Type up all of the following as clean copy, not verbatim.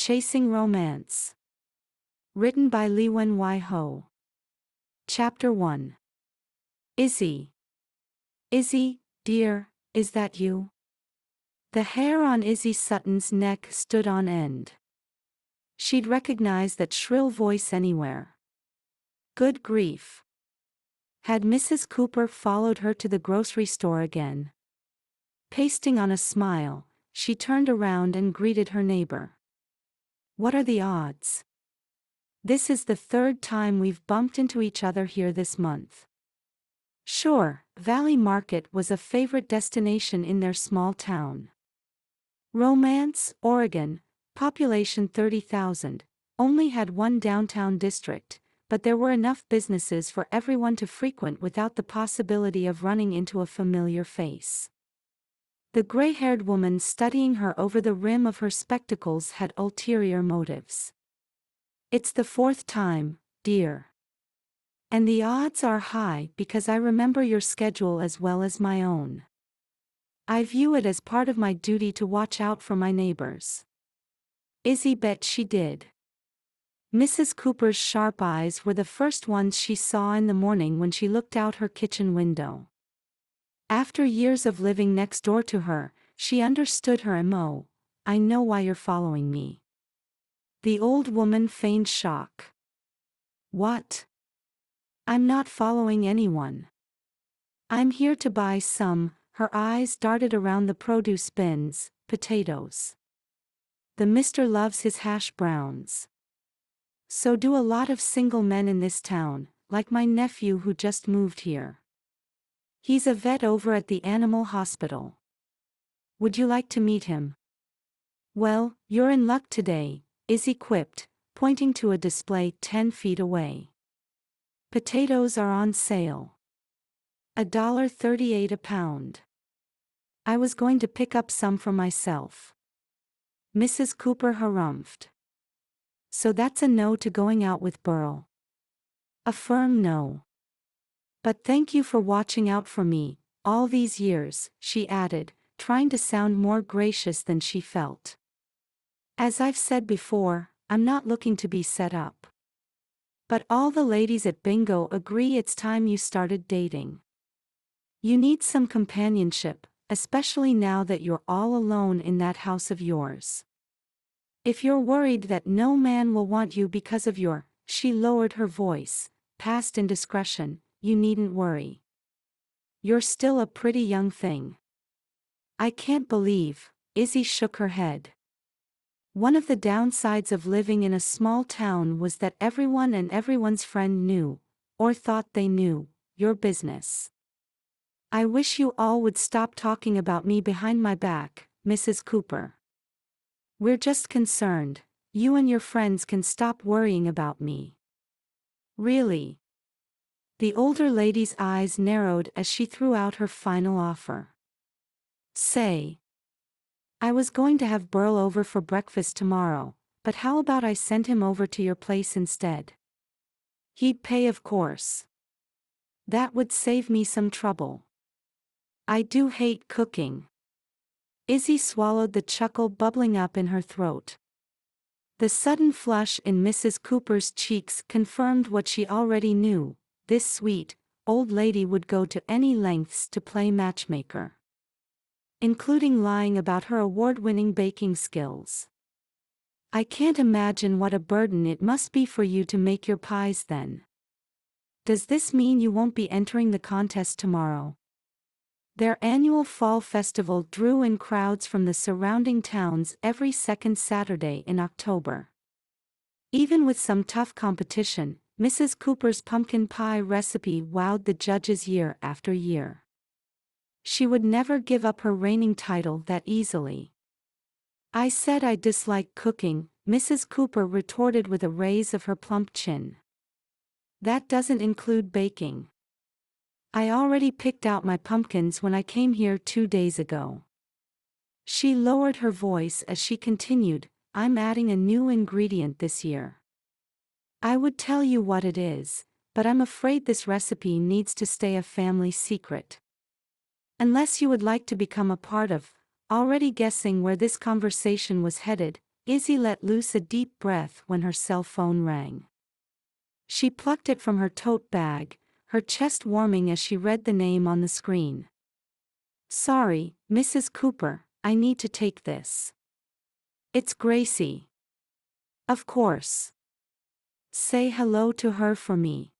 Chasing Romance. Written by Liwen Ho. Chapter 1. Izzy. Izzy, dear, is that you? The hair on Izzy Sutton's neck stood on end. She'd recognize that shrill voice anywhere. Good grief. Had Mrs. Cooper followed her to the grocery store again? Pasting on a smile, she turned around and greeted her neighbor. What are the odds? This is the third time we've bumped into each other here this month. Sure, Valley Market was a favorite destination in their small town. Romance, Oregon, population 30,000, only had one downtown district, but there were enough businesses for everyone to frequent without the possibility of running into a familiar face. The gray-haired woman studying her over the rim of her spectacles had ulterior motives. It's the fourth time, dear. And the odds are high because I remember your schedule as well as my own. I view it as part of my duty to watch out for my neighbors. Izzy bet she did. Mrs. Cooper's sharp eyes were the first ones she saw in the morning when she looked out her kitchen window. After years of living next door to her, she understood her MO. I know why you're following me. The old woman feigned shock. What? I'm not following anyone. I'm here to buy some. Her eyes darted around the produce bins. Potatoes. The Mr. loves his hash browns. So do a lot of single men in this town, like my nephew who just moved here. He's a vet over at the animal hospital. Would you like to meet him? Well, you're in luck today, Izzy quipped, pointing to a display 10 feet away. Potatoes are on sale. $1.38 a pound. I was going to pick up some for myself. Mrs. Cooper harumphed. So that's a no to going out with Burl. A firm no. But thank you for watching out for me, all these years, she added, trying to sound more gracious than she felt. As I've said before, I'm not looking to be set up. But all the ladies at Bingo agree it's time you started dating. You need some companionship, especially now that you're all alone in that house of yours. If you're worried that no man will want you because of your, she lowered her voice, past indiscretion, you needn't worry. You're still a pretty young thing. I can't believe, Izzy shook her head. One of the downsides of living in a small town was that everyone and everyone's friend knew, or thought they knew, your business. I wish you all would stop talking about me behind my back, Mrs. Cooper. We're just concerned, you and your friends can stop worrying about me. Really? The older lady's eyes narrowed as she threw out her final offer. Say. I was going to have Burl over for breakfast tomorrow, but how about I send him over to your place instead? He'd pay, of course. That would save me some trouble. I do hate cooking. Izzy swallowed the chuckle bubbling up in her throat. The sudden flush in Mrs. Cooper's cheeks confirmed what she already knew. This sweet, old lady would go to any lengths to play matchmaker. Including lying about her award-winning baking skills. I can't imagine what a burden it must be for you to make your pies then. Does this mean you won't be entering the contest tomorrow? Their annual fall festival drew in crowds from the surrounding towns every second Saturday in October. Even with some tough competition, Mrs. Cooper's pumpkin pie recipe wowed the judges year after year. She would never give up her reigning title that easily. I said I dislike cooking, Mrs. Cooper retorted with a raise of her plump chin. That doesn't include baking. I already picked out my pumpkins when I came here 2 days ago. She lowered her voice as she continued, I'm adding a new ingredient this year. I would tell you what it is, but I'm afraid this recipe needs to stay a family secret. Unless you would like to become a part of, already guessing where this conversation was headed, Izzy let loose a deep breath when her cell phone rang. She plucked it from her tote bag, her chest warming as she read the name on the screen. "Sorry, Mrs. Cooper, I need to take this." "It's Gracie." "Of course. Say hello to her for me."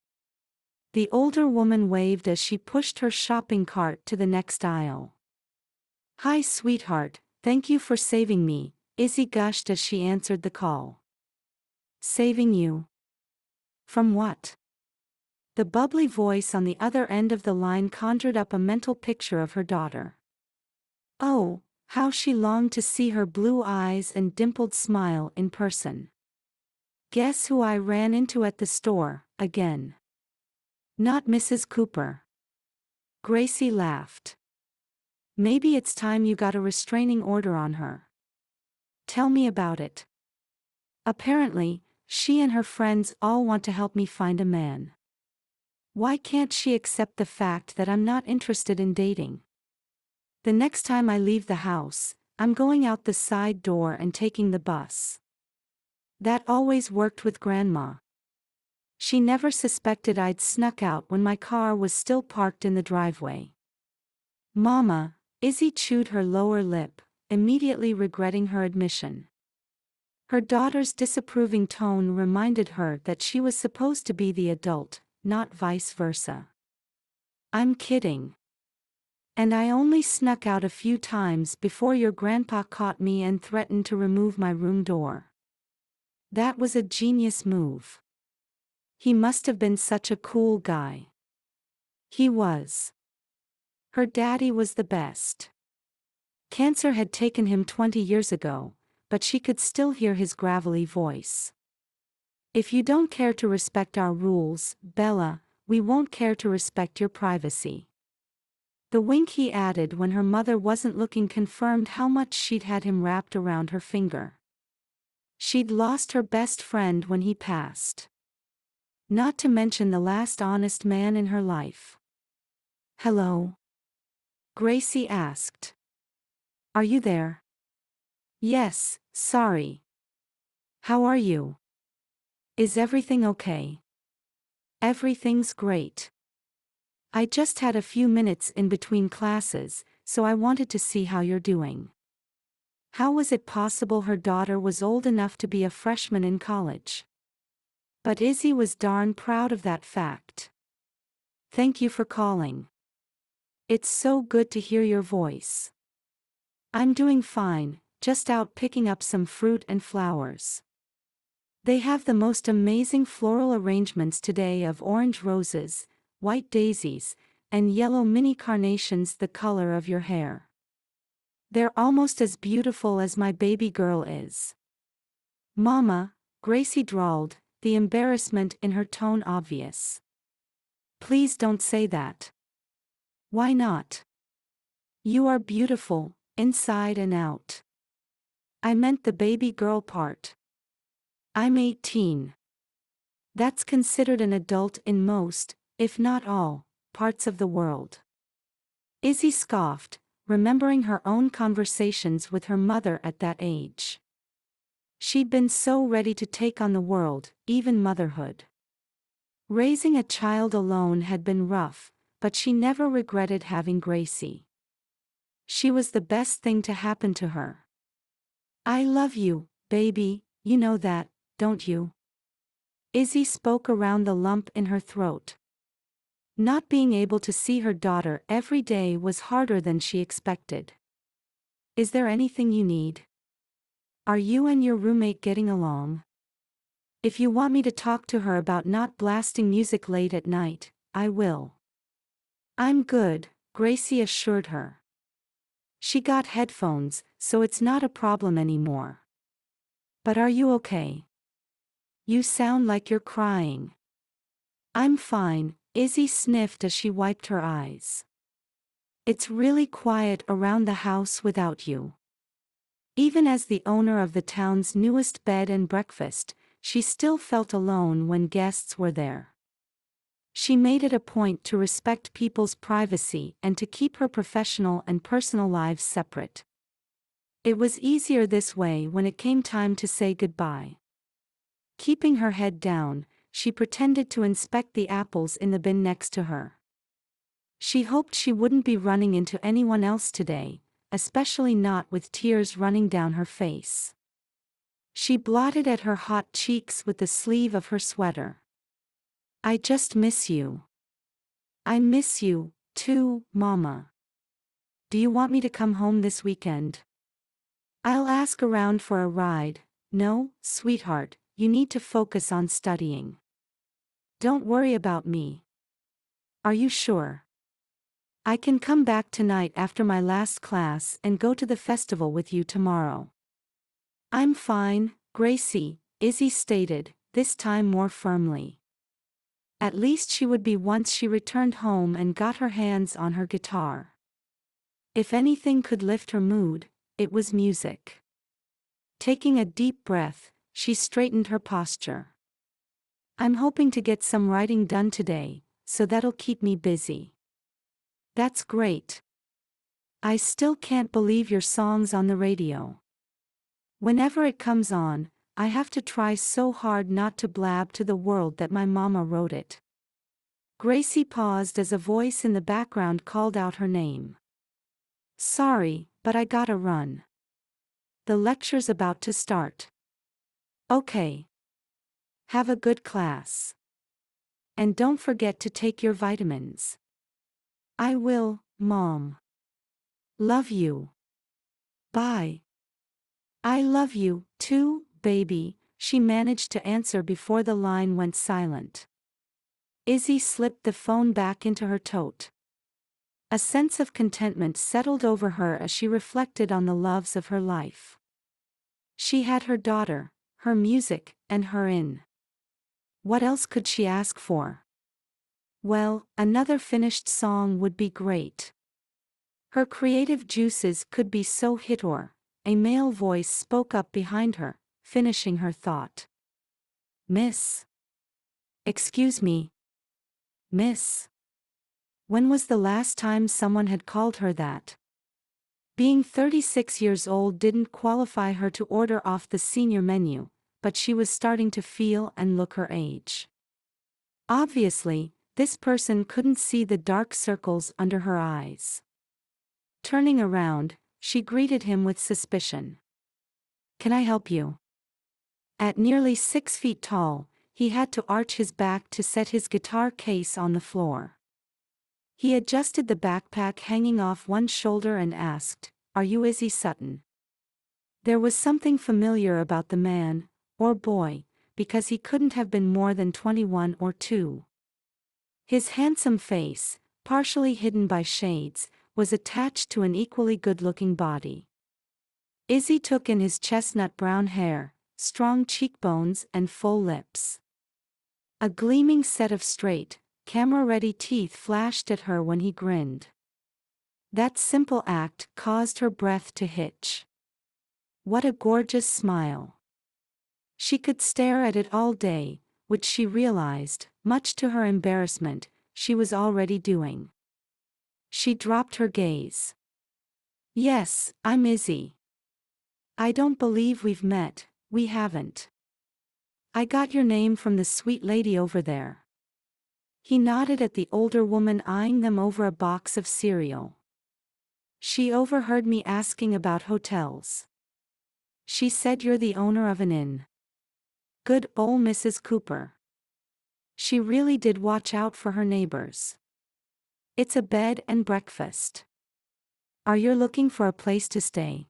The older woman waved as she pushed her shopping cart to the next aisle. "Hi, sweetheart, thank you for saving me," Izzy gushed as she answered the call. "Saving you? From what?" The bubbly voice on the other end of the line conjured up a mental picture of her daughter. Oh, how she longed to see her blue eyes and dimpled smile in person. "Guess who I ran into at the store, again?" "Not Mrs. Cooper." Gracie laughed. "Maybe it's time you got a restraining order on her." "Tell me about it." "Apparently, she and her friends all want to help me find a man. Why can't she accept the fact that I'm not interested in dating? The next time I leave the house, I'm going out the side door and taking the bus." That always worked with Grandma. She never suspected I'd snuck out when my car was still parked in the driveway. "Mama," Izzy chewed her lower lip, immediately regretting her admission. Her daughter's disapproving tone reminded her that she was supposed to be the adult, not vice versa. "I'm kidding. And I only snuck out a few times before your grandpa caught me and threatened to remove my room door." That was a genius move. He must have been such a cool guy. He was. Her daddy was the best. Cancer had taken him 20 years ago, but she could still hear his gravelly voice. "If you don't care to respect our rules, Bella, we won't care to respect your privacy." The wink he added when her mother wasn't looking confirmed how much she'd had him wrapped around her finger. She'd lost her best friend when he passed. Not to mention the last honest man in her life. "Hello?" Gracie asked. "Are you there?" "Yes, sorry. How are you? Is everything okay?" "Everything's great. I just had a few minutes in between classes, so I wanted to see how you're doing." How was it possible her daughter was old enough to be a freshman in college? But Izzy was darn proud of that fact. "Thank you for calling. It's so good to hear your voice." "I'm doing fine, just out picking up some fruit and flowers. They have the most amazing floral arrangements today of orange roses, white daisies, and yellow mini carnations the color of your hair. They're almost as beautiful as my baby girl is." "Mama," Gracie drawled, the embarrassment in her tone obvious. "Please don't say that." "Why not? You are beautiful, inside and out." "I meant the baby girl part. I'm 18. That's considered an adult in most, if not all, parts of the world." Izzy scoffed, remembering her own conversations with her mother at that age. She'd been so ready to take on the world, even motherhood. Raising a child alone had been rough, but she never regretted having Gracie. She was the best thing to happen to her. "I love you, baby, you know that, don't you?" Izzy spoke around the lump in her throat. Not being able to see her daughter every day was harder than she expected. "Is there anything you need? Are you and your roommate getting along? If you want me to talk to her about not blasting music late at night, I will." "I'm good," Gracie assured her. She got headphones, so it's not a problem anymore. "But are you okay? You sound like you're crying." "I'm fine," Izzy sniffed as she wiped her eyes. "It's really quiet around the house without you." Even as the owner of the town's newest bed and breakfast, she still felt alone when guests were there. She made it a point to respect people's privacy and to keep her professional and personal lives separate. It was easier this way when it came time to say goodbye. Keeping her head down, she pretended to inspect the apples in the bin next to her. She hoped she wouldn't be running into anyone else today, especially not with tears running down her face. She blotted at her hot cheeks with the sleeve of her sweater. I just miss you. I miss you, too, Mama. Do you want me to come home this weekend? I'll ask around for a ride. No, sweetheart, you need to focus on studying. Don't worry about me. Are you sure? I can come back tonight after my last class and go to the festival with you tomorrow. I'm fine, Gracie, Izzy stated, this time more firmly. At least she would be once she returned home and got her hands on her guitar. If anything could lift her mood, it was music. Taking a deep breath, she straightened her posture. I'm hoping to get some writing done today, so that'll keep me busy. That's great. I still can't believe your song's on the radio. Whenever it comes on, I have to try so hard not to blab to the world that my mama wrote it. Gracie paused as a voice in the background called out her name. Sorry, but I gotta run. The lecture's about to start. Okay. Have a good class. And don't forget to take your vitamins. I will, Mom. Love you. Bye. I love you, too, baby, she managed to answer before the line went silent. Izzy slipped the phone back into her tote. A sense of contentment settled over her as she reflected on the loves of her life. She had her daughter, her music, and her inn. What else could she ask for? Well, another finished song would be great. Her creative juices could be so hit or, a male voice spoke up behind her, finishing her thought. Miss. Excuse me. Miss. When was the last time someone had called her that? Being 36 years old didn't qualify her to order off the senior menu, but she was starting to feel and look her age. Obviously, this person couldn't see the dark circles under her eyes. Turning around, she greeted him with suspicion. Can I help you? At nearly 6 feet tall, he had to arch his back to set his guitar case on the floor. He adjusted the backpack hanging off one shoulder and asked, Are you Izzy Sutton? There was something familiar about the man, or boy, because he couldn't have been more than 21 or 2. His handsome face, partially hidden by shades, was attached to an equally good-looking body. Izzy took in his chestnut brown hair, strong cheekbones and full lips. A gleaming set of straight, camera-ready teeth flashed at her when he grinned. That simple act caused her breath to hitch. What a gorgeous smile. She could stare at it all day, which she realized, much to her embarrassment, she was already doing. She dropped her gaze. Yes, I'm Izzy. I don't believe we've met, we haven't. I got your name from the sweet lady over there. He nodded at the older woman eyeing them over a box of cereal. She overheard me asking about hotels. She said you're the owner of an inn. Good old Mrs. Cooper. She really did watch out for her neighbors. It's a bed and breakfast. Are you looking for a place to stay?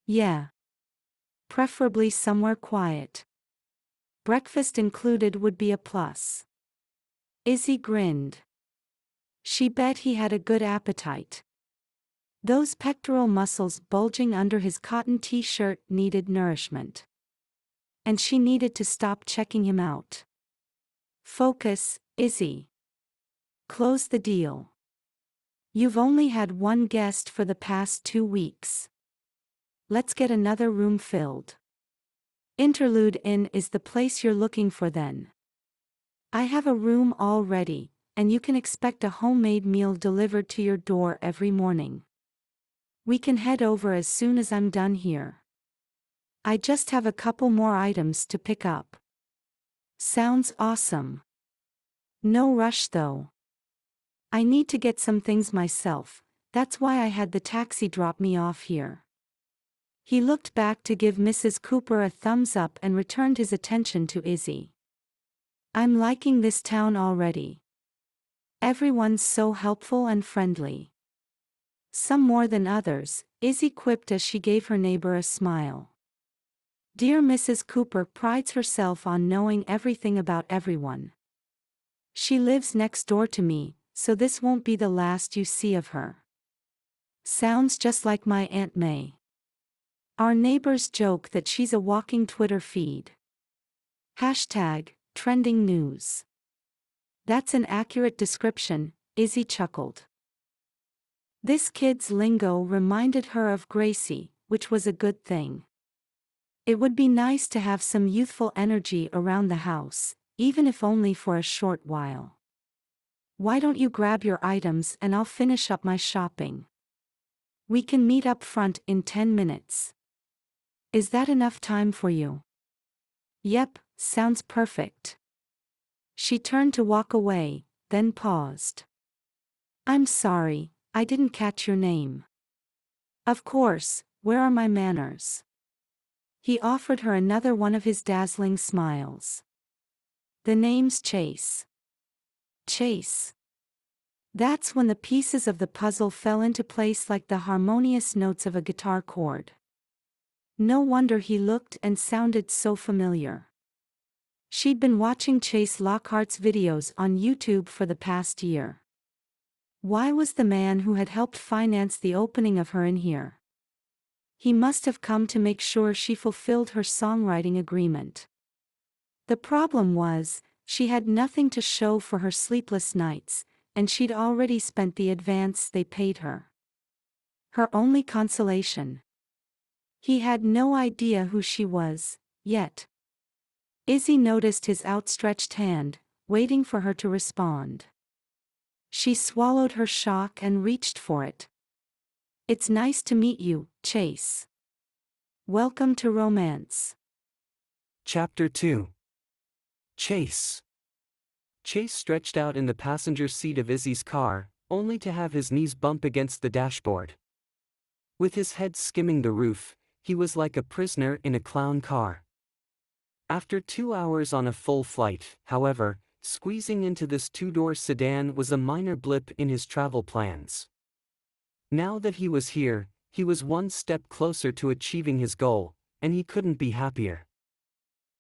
Yeah. Preferably somewhere quiet. Breakfast included would be a plus. Izzy grinned. She bet he had a good appetite. Those pectoral muscles bulging under his cotton t-shirt needed nourishment. And she needed to stop checking him out. Focus, Izzy. Close the deal. You've only had one guest for the past 2 weeks. Let's get another room filled. Interlude Inn is the place you're looking for then. I have a room all ready, and you can expect a homemade meal delivered to your door every morning. We can head over as soon as I'm done here. I just have a couple more items to pick up. Sounds awesome. No rush though. I need to get some things myself, that's why I had the taxi drop me off here. He looked back to give Mrs. Cooper a thumbs up and returned his attention to Izzy. I'm liking this town already. Everyone's so helpful and friendly. Some more than others, Izzy quipped as she gave her neighbor a smile. Dear Mrs. Cooper prides herself on knowing everything about everyone. She lives next door to me, so this won't be the last you see of her. Sounds just like my Aunt May. Our neighbors joke that she's a walking Twitter feed. Hashtag, trending news. That's an accurate description, Izzy chuckled. This kid's lingo reminded her of Gracie, which was a good thing. It would be nice to have some youthful energy around the house, even if only for a short while. Why don't you grab your items and I'll finish up my shopping? We can meet up front in 10 minutes. Is that enough time for you? Yep, sounds perfect. She turned to walk away, then paused. I'm sorry, I didn't catch your name. Of course, where are my manners? He offered her another one of his dazzling smiles. The name's Chase. Chase. That's when the pieces of the puzzle fell into place like the harmonious notes of a guitar chord. No wonder he looked and sounded so familiar. She'd been watching Chase Lockhart's videos on YouTube for the past year. Why was the man who had helped finance the opening of her in here? He must have come to make sure she fulfilled her songwriting agreement. The problem was, she had nothing to show for her sleepless nights, and she'd already spent the advance they paid her. Her only consolation. He had no idea who she was, yet. Izzy noticed his outstretched hand, waiting for her to respond. She swallowed her shock and reached for it. It's nice to meet you, Chase. Welcome to romance. Chapter 2. Chase. Chase stretched out in the passenger seat of Izzy's car, only to have his knees bump against the dashboard. With his head skimming the roof, he was like a prisoner in a clown car. After 2 hours on a full flight, however, squeezing into this two-door sedan was a minor blip in his travel plans. Now that he was here, he was one step closer to achieving his goal, and he couldn't be happier.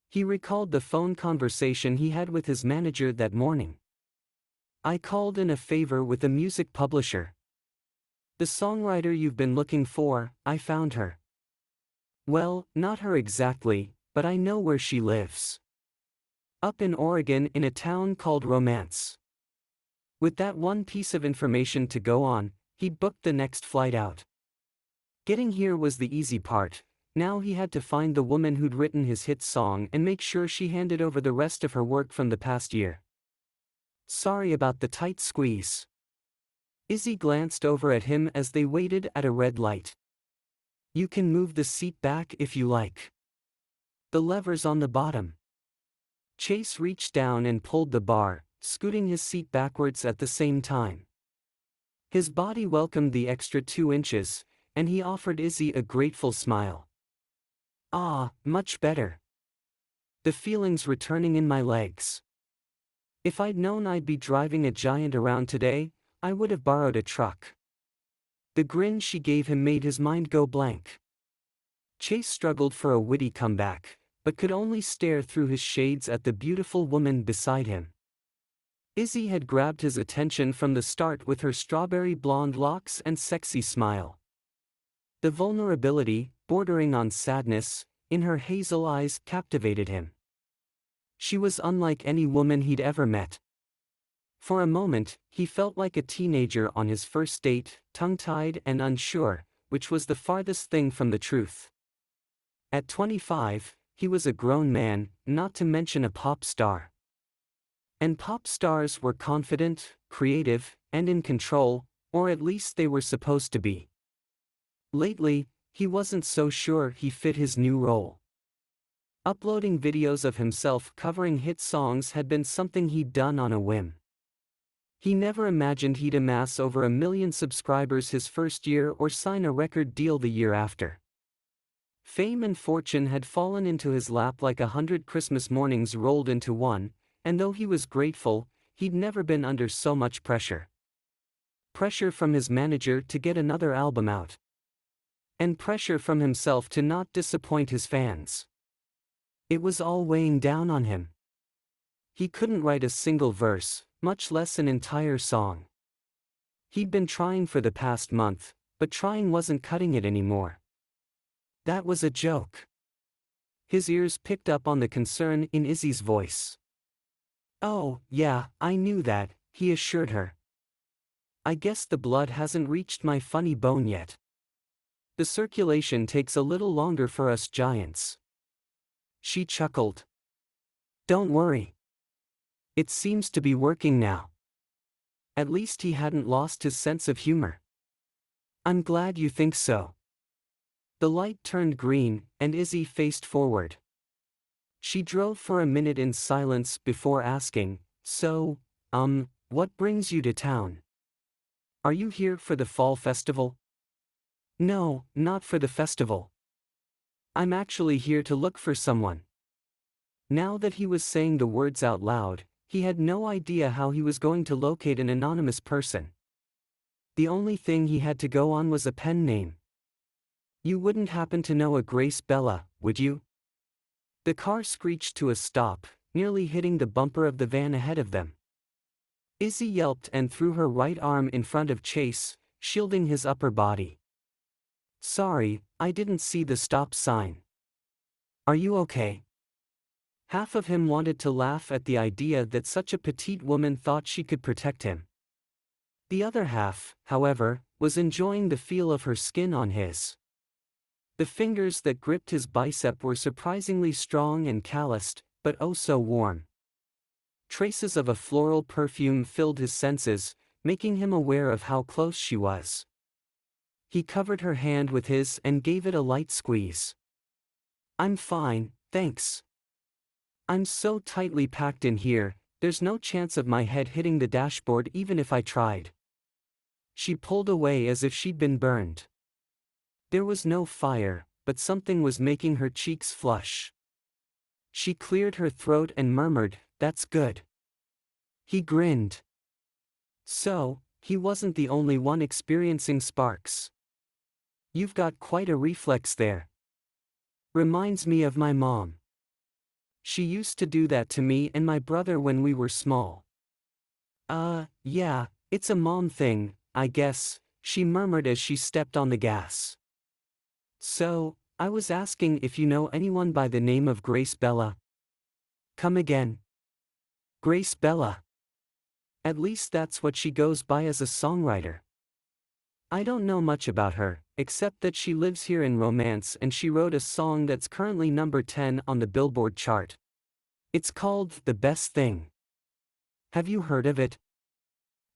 He recalled the phone conversation he had with his manager that morning. I called in a favor with a music publisher. The songwriter you've been looking for, I found her. Well, not her exactly, but I know where she lives. Up in Oregon in a town called Romance. With that one piece of information to go on, he booked the next flight out. Getting here was the easy part. Now he had to find the woman who'd written his hit song and make sure she handed over the rest of her work from the past year. Sorry about the tight squeeze. Izzy glanced over at him as they waited at a red light. You can move the seat back if you like. The lever's on the bottom. Chase reached down and pulled the bar, scooting his seat backwards at the same time. His body welcomed the extra 2 inches, and he offered Izzy a grateful smile. Ah, much better. The feeling's returning in my legs. If I'd known I'd be driving a giant around today, I would have borrowed a truck. The grin she gave him made his mind go blank. Chase struggled for a witty comeback, but could only stare through his shades at the beautiful woman beside him. Izzy had grabbed his attention from the start with her strawberry blonde locks and sexy smile. The vulnerability, bordering on sadness, in her hazel eyes captivated him. She was unlike any woman he'd ever met. For a moment, he felt like a teenager on his first date, tongue-tied and unsure, which was the farthest thing from the truth. At 25, he was a grown man, not to mention a pop star. And pop stars were confident, creative, and in control, or at least they were supposed to be. Lately, he wasn't so sure he fit his new role. Uploading videos of himself covering hit songs had been something he'd done on a whim. He never imagined he'd amass over 1 million subscribers his first year or sign a record deal the year after. Fame and fortune had fallen into his lap like 100 Christmas mornings rolled into one, and though he was grateful, he'd never been under so much pressure. Pressure from his manager to get another album out. And pressure from himself to not disappoint his fans. It was all weighing down on him. He couldn't write a single verse, much less an entire song. He'd been trying for the past month, but trying wasn't cutting it anymore. That was a joke. His ears picked up on the concern in Izzy's voice. "Oh, yeah, I knew that," he assured her. "I guess the blood hasn't reached my funny bone yet. The circulation takes a little longer for us giants." She chuckled. "Don't worry. It seems to be working now." At least he hadn't lost his sense of humor. "I'm glad you think so." The light turned green, and Izzy faced forward. She drove for a minute in silence before asking, "So, what brings you to town? Are you here for the fall festival?" "No, not for the festival. I'm actually here to look for someone." Now that he was saying the words out loud, he had no idea how he was going to locate an anonymous person. The only thing he had to go on was a pen name. "You wouldn't happen to know a Grace Bella, would you?" The car screeched to a stop, nearly hitting the bumper of the van ahead of them. Izzy yelped and threw her right arm in front of Chase, shielding his upper body. "Sorry, I didn't see the stop sign. Are you okay?" Half of him wanted to laugh at the idea that such a petite woman thought she could protect him. The other half, however, was enjoying the feel of her skin on his. The fingers that gripped his bicep were surprisingly strong and calloused, but oh so warm. Traces of a floral perfume filled his senses, making him aware of how close she was. He covered her hand with his and gave it a light squeeze. "I'm fine, thanks. I'm so tightly packed in here, there's no chance of my head hitting the dashboard even if I tried." She pulled away as if she'd been burned. There was no fire, but something was making her cheeks flush. She cleared her throat and murmured, "That's good." He grinned. So, he wasn't the only one experiencing sparks. "You've got quite a reflex there. Reminds me of my mom. She used to do that to me and my brother when we were small." Yeah, it's a mom thing, I guess," she murmured as she stepped on the gas. "So, I was asking if you know anyone by the name of Grace Bella." "Come again?" "Grace Bella. At least that's what she goes by as a songwriter." "I don't know much about her, except that she lives here in Romance and she wrote a song that's currently number 10 on the Billboard chart. It's called The Best Thing. Have you heard of it?"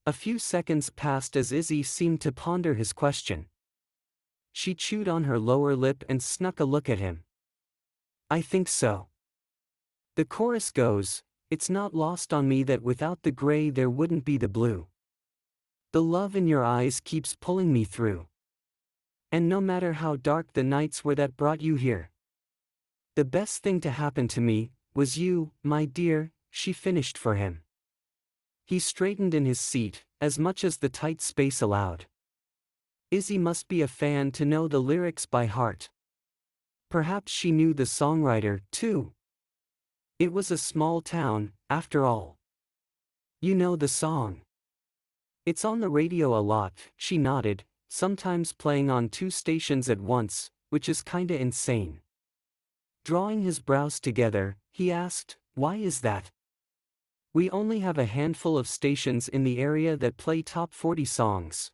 A few seconds passed as Izzy seemed to ponder his question. She chewed on her lower lip and snuck a look at him. "I think so. The chorus goes, 'It's not lost on me that without the gray there wouldn't be the blue. The love in your eyes keeps pulling me through. And no matter how dark the nights were that brought you here. The best thing to happen to me was you, my dear,'" she finished for him. He straightened in his seat, as much as the tight space allowed. Izzy must be a fan to know the lyrics by heart. Perhaps she knew the songwriter, too. It was a small town, after all. "You know the song. It's on the radio a lot," she nodded, "sometimes playing on 2 stations at once, which is kinda insane." Drawing his brows together, he asked, "Why is that?" "We only have a handful of stations in the area that play top 40 songs.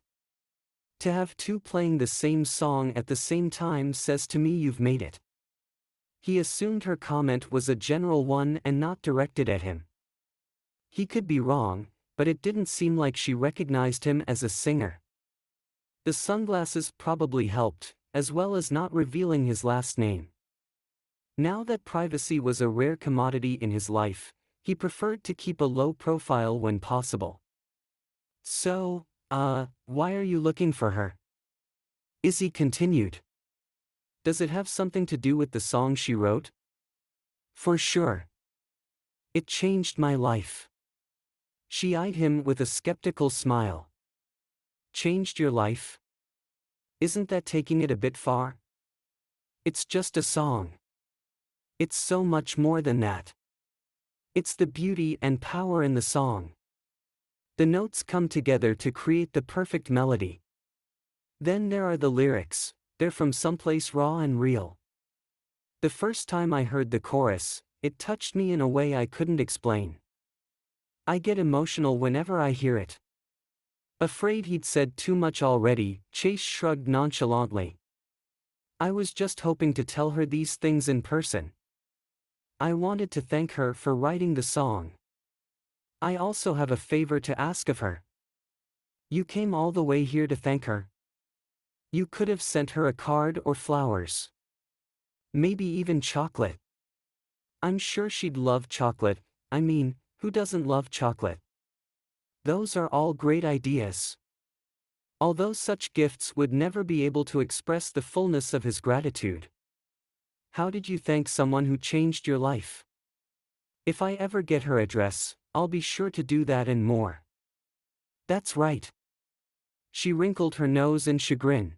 To have 2 playing the same song at the same time says to me you've made it." He assumed her comment was a general one and not directed at him. He could be wrong, but it didn't seem like she recognized him as a singer. The sunglasses probably helped, as well as not revealing his last name. Now that privacy was a rare commodity in his life, he preferred to keep a low profile when possible. So, why are you looking for her? Izzy continued. Does it have something to do with the song she wrote? For sure. It changed my life. She eyed him with a skeptical smile. Changed your life? Isn't that taking it a bit far? It's just a song. It's so much more than that. It's the beauty and power in the song. The notes come together to create the perfect melody. Then there are the lyrics, they're from someplace raw and real. The first time I heard the chorus, it touched me in a way I couldn't explain. I get emotional whenever I hear it. Afraid he'd said too much already, Chase shrugged nonchalantly. I was just hoping to tell her these things in person. I wanted to thank her for writing the song. I also have a favor to ask of her. You came all the way here to thank her. You could have sent her a card or flowers. Maybe even chocolate. I'm sure she'd love chocolate. I mean, who doesn't love chocolate? Those are all great ideas. Although such gifts would never be able to express the fullness of his gratitude. How did you thank someone who changed your life? If I ever get her address, I'll be sure to do that and more. That's right. She wrinkled her nose in chagrin.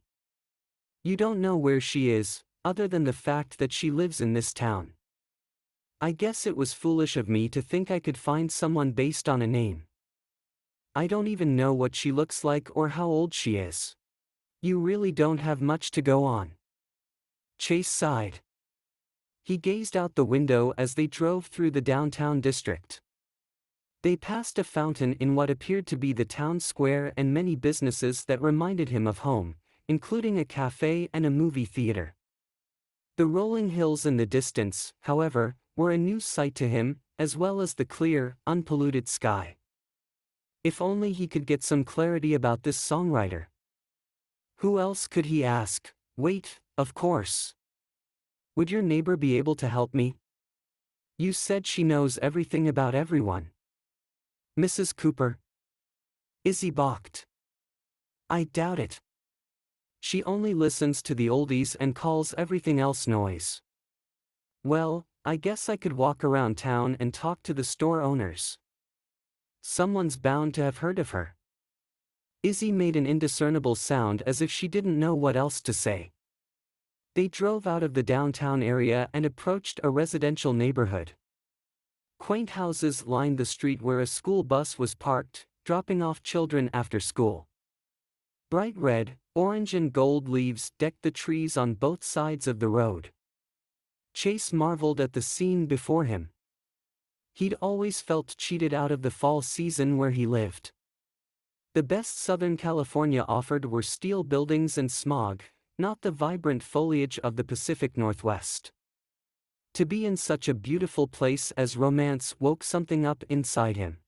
You don't know where she is, other than the fact that she lives in this town. I guess it was foolish of me to think I could find someone based on a name. I don't even know what she looks like or how old she is. You really don't have much to go on. Chase sighed. He gazed out the window as they drove through the downtown district. They passed a fountain in what appeared to be the town square and many businesses that reminded him of home, including a cafe and a movie theater. The rolling hills in the distance, however, were a new sight to him, as well as the clear, unpolluted sky. If only he could get some clarity about this songwriter. Who else could he ask? Wait, of course. Would your neighbor be able to help me? You said she knows everything about everyone. Mrs. Cooper? Izzy balked. I doubt it. She only listens to the oldies and calls everything else noise. Well, I guess I could walk around town and talk to the store owners. Someone's bound to have heard of her. Izzy made an indiscernible sound as if she didn't know what else to say. They drove out of the downtown area and approached a residential neighborhood. Quaint houses lined the street where a school bus was parked, dropping off children after school. Bright red, orange and gold leaves decked the trees on both sides of the road. Chase marveled at the scene before him. He'd always felt cheated out of the fall season where he lived. The best Southern California offered were steel buildings and smog, not the vibrant foliage of the Pacific Northwest. To be in such a beautiful place as romance woke something up inside him.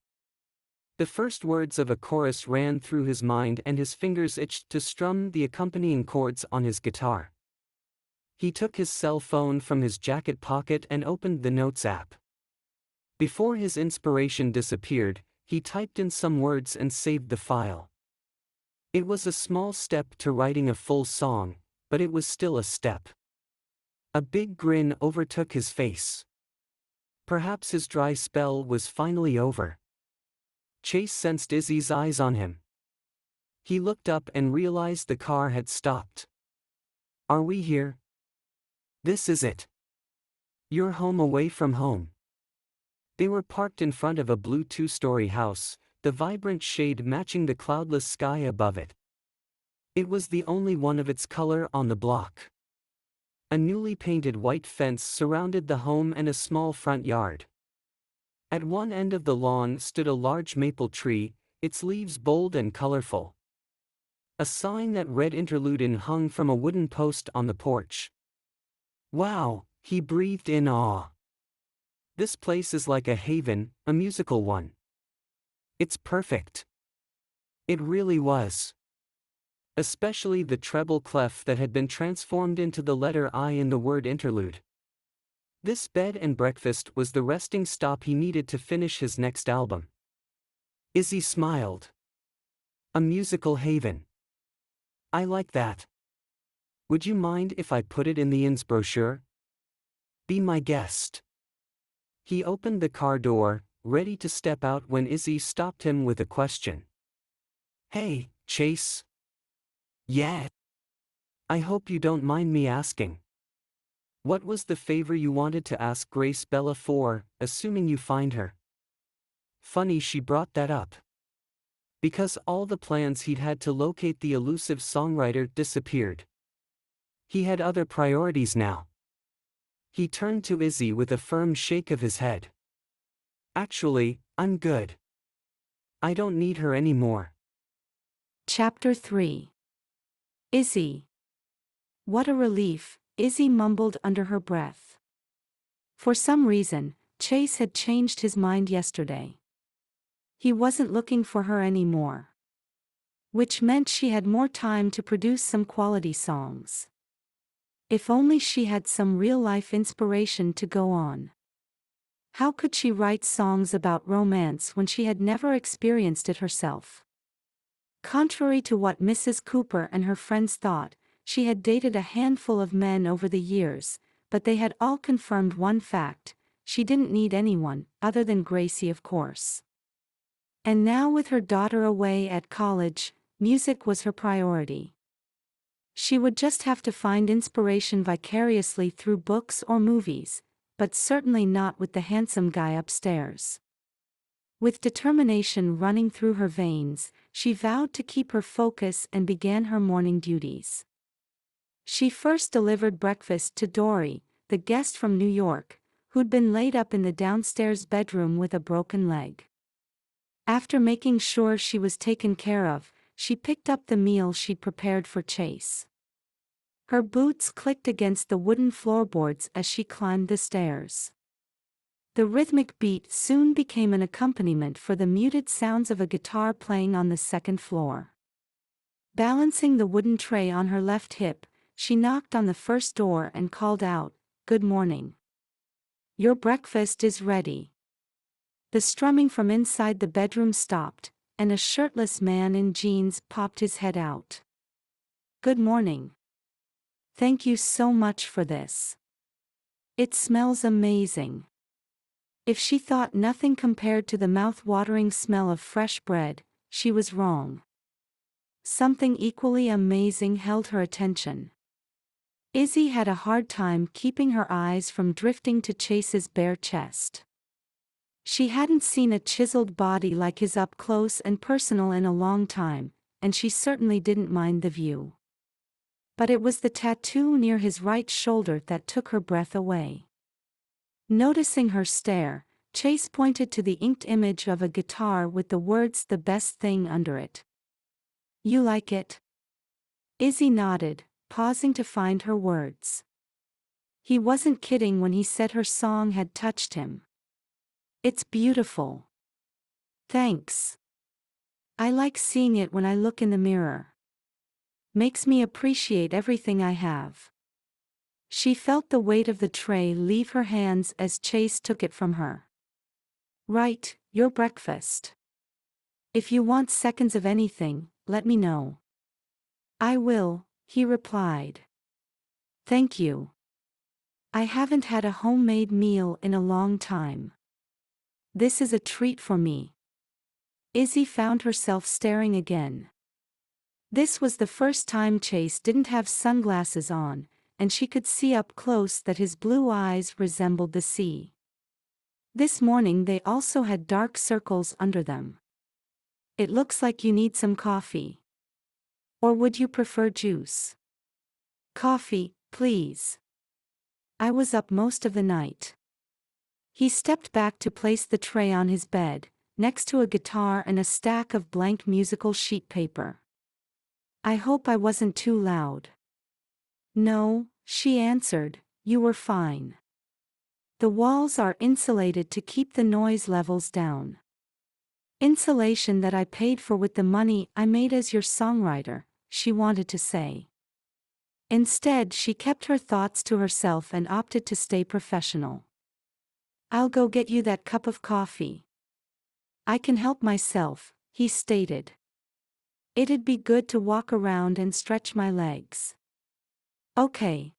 The first words of a chorus ran through his mind and his fingers itched to strum the accompanying chords on his guitar. He took his cell phone from his jacket pocket and opened the Notes app. Before his inspiration disappeared, he typed in some words and saved the file. It was a small step to writing a full song, but it was still a step. A big grin overtook his face. Perhaps his dry spell was finally over. Chase sensed Izzy's eyes on him. He looked up and realized the car had stopped. Are we here? This is it. You're home away from home. They were parked in front of a blue two-story house, the vibrant shade matching the cloudless sky above it. It was the only one of its color on the block. A newly painted white fence surrounded the home and a small front yard. At one end of the lawn stood a large maple tree, its leaves bold and colorful. A sign that read Interlude in hung from a wooden post on the porch. Wow, he breathed in awe. This place is like a haven, a musical one. It's perfect. It really was. especially the treble clef that had been transformed into the letter I in the word interlude. This bed and breakfast was the resting stop he needed to finish his next album. Izzy smiled. A musical haven. I like that. Would you mind if I put it in the inn's brochure? Be my guest. He opened the car door, ready to step out when Izzy stopped him with a question. Hey, Chase? Yeah? I hope you don't mind me asking. What was the favor you wanted to ask Grace Bella for, assuming you find her? Funny she brought that up. Because all the plans he'd had to locate the elusive songwriter disappeared. He had other priorities now. He turned to Izzy with a firm shake of his head. Actually, I'm good. I don't need her anymore. Chapter 3. Izzy. What a relief, Izzy mumbled under her breath. For some reason, Chase had changed his mind yesterday. He wasn't looking for her anymore. Which meant she had more time to produce some quality songs. If only she had some real-life inspiration to go on. How could she write songs about romance when she had never experienced it herself? Contrary to what Mrs. Cooper and her friends thought, she had dated a handful of men over the years, but they had all confirmed one fact: she didn't need anyone, other than Gracie, of course. And now, with her daughter away at college, music was her priority. She would just have to find inspiration vicariously through books or movies, but certainly not with the handsome guy upstairs. With determination running through her veins, she vowed to keep her focus and began her morning duties. She first delivered breakfast to Dory, the guest from New York, who'd been laid up in the downstairs bedroom with a broken leg. After making sure she was taken care of, she picked up the meal she'd prepared for Chase. Her boots clicked against the wooden floorboards as she climbed the stairs. The rhythmic beat soon became an accompaniment for the muted sounds of a guitar playing on the second floor. Balancing the wooden tray on her left hip, she knocked on the first door and called out, "Good morning. Your breakfast is ready." The strumming from inside the bedroom stopped, and a shirtless man in jeans popped his head out. "Good morning. Thank you so much for this. It smells amazing." If she thought nothing compared to the mouth-watering smell of fresh bread, she was wrong. Something equally amazing held her attention. Izzy had a hard time keeping her eyes from drifting to Chase's bare chest. She hadn't seen a chiseled body like his up close and personal in a long time, and she certainly didn't mind the view. But it was the tattoo near his right shoulder that took her breath away. Noticing her stare, Chase pointed to the inked image of a guitar with the words "the best thing" under it. "You like it?" Izzy nodded, pausing to find her words. He wasn't kidding when he said her song had touched him. "It's beautiful. Thanks. I like seeing it when I look in the mirror. Makes me appreciate everything I have." She felt the weight of the tray leave her hands as Chase took it from her. "Right, your breakfast. If you want seconds of anything, let me know." "I will," he replied. "Thank you. I haven't had a homemade meal in a long time. This is a treat for me." Izzy found herself staring again. This was the first time Chase didn't have sunglasses on, and she could see up close that his blue eyes resembled the sea. This morning they also had dark circles under them. "It looks like you need some coffee. Or would you prefer juice?" "Coffee, please. I was up most of the night." He stepped back to place the tray on his bed, next to a guitar and a stack of blank musical sheet paper. "I hope I wasn't too loud." "No," she answered, "you were fine. The walls are insulated to keep the noise levels down. Insulation that I paid for with the money I made as your songwriter," she wanted to say. Instead, she kept her thoughts to herself and opted to stay professional. "I'll go get you that cup of coffee." "I can help myself," he stated. "It'd be good to walk around and stretch my legs." "Okay.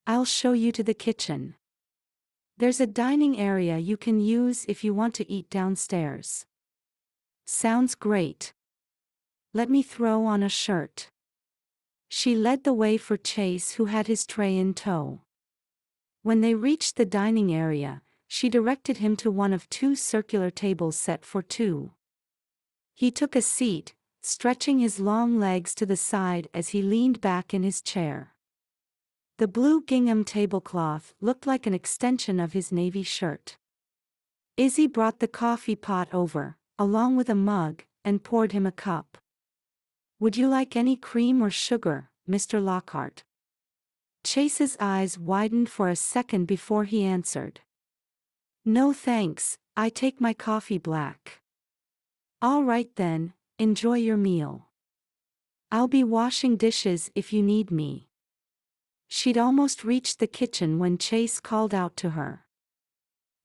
I'll show you to the kitchen. There's a dining area you can use if you want to eat downstairs." "Sounds great. Let me throw on a shirt." She led the way for Chase, who had his tray in tow. When they reached the dining area, she directed him to one of two circular tables set for two. He took a seat, stretching his long legs to the side as he leaned back in his chair. The blue gingham tablecloth looked like an extension of his navy shirt. Izzy brought the coffee pot over, along with a mug, and poured him a cup. "Would you like any cream or sugar, Mr. Lockhart?" Chase's eyes widened for a second before he answered. "No thanks, I take my coffee black." "All right then, enjoy your meal. I'll be washing dishes if you need me." She'd almost reached the kitchen when Chase called out to her.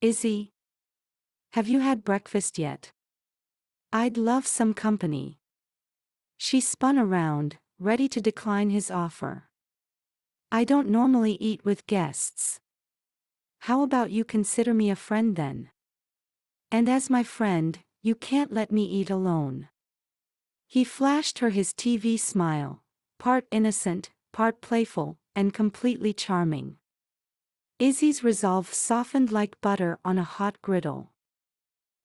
"Izzy, have you had breakfast yet? I'd love some company." She spun around, ready to decline his offer. "I don't normally eat with guests. How about you consider me a friend then? And as my friend, you can't let me eat alone." He flashed her his TV smile, part innocent, part playful, and completely charming. Izzy's resolve softened like butter on a hot griddle.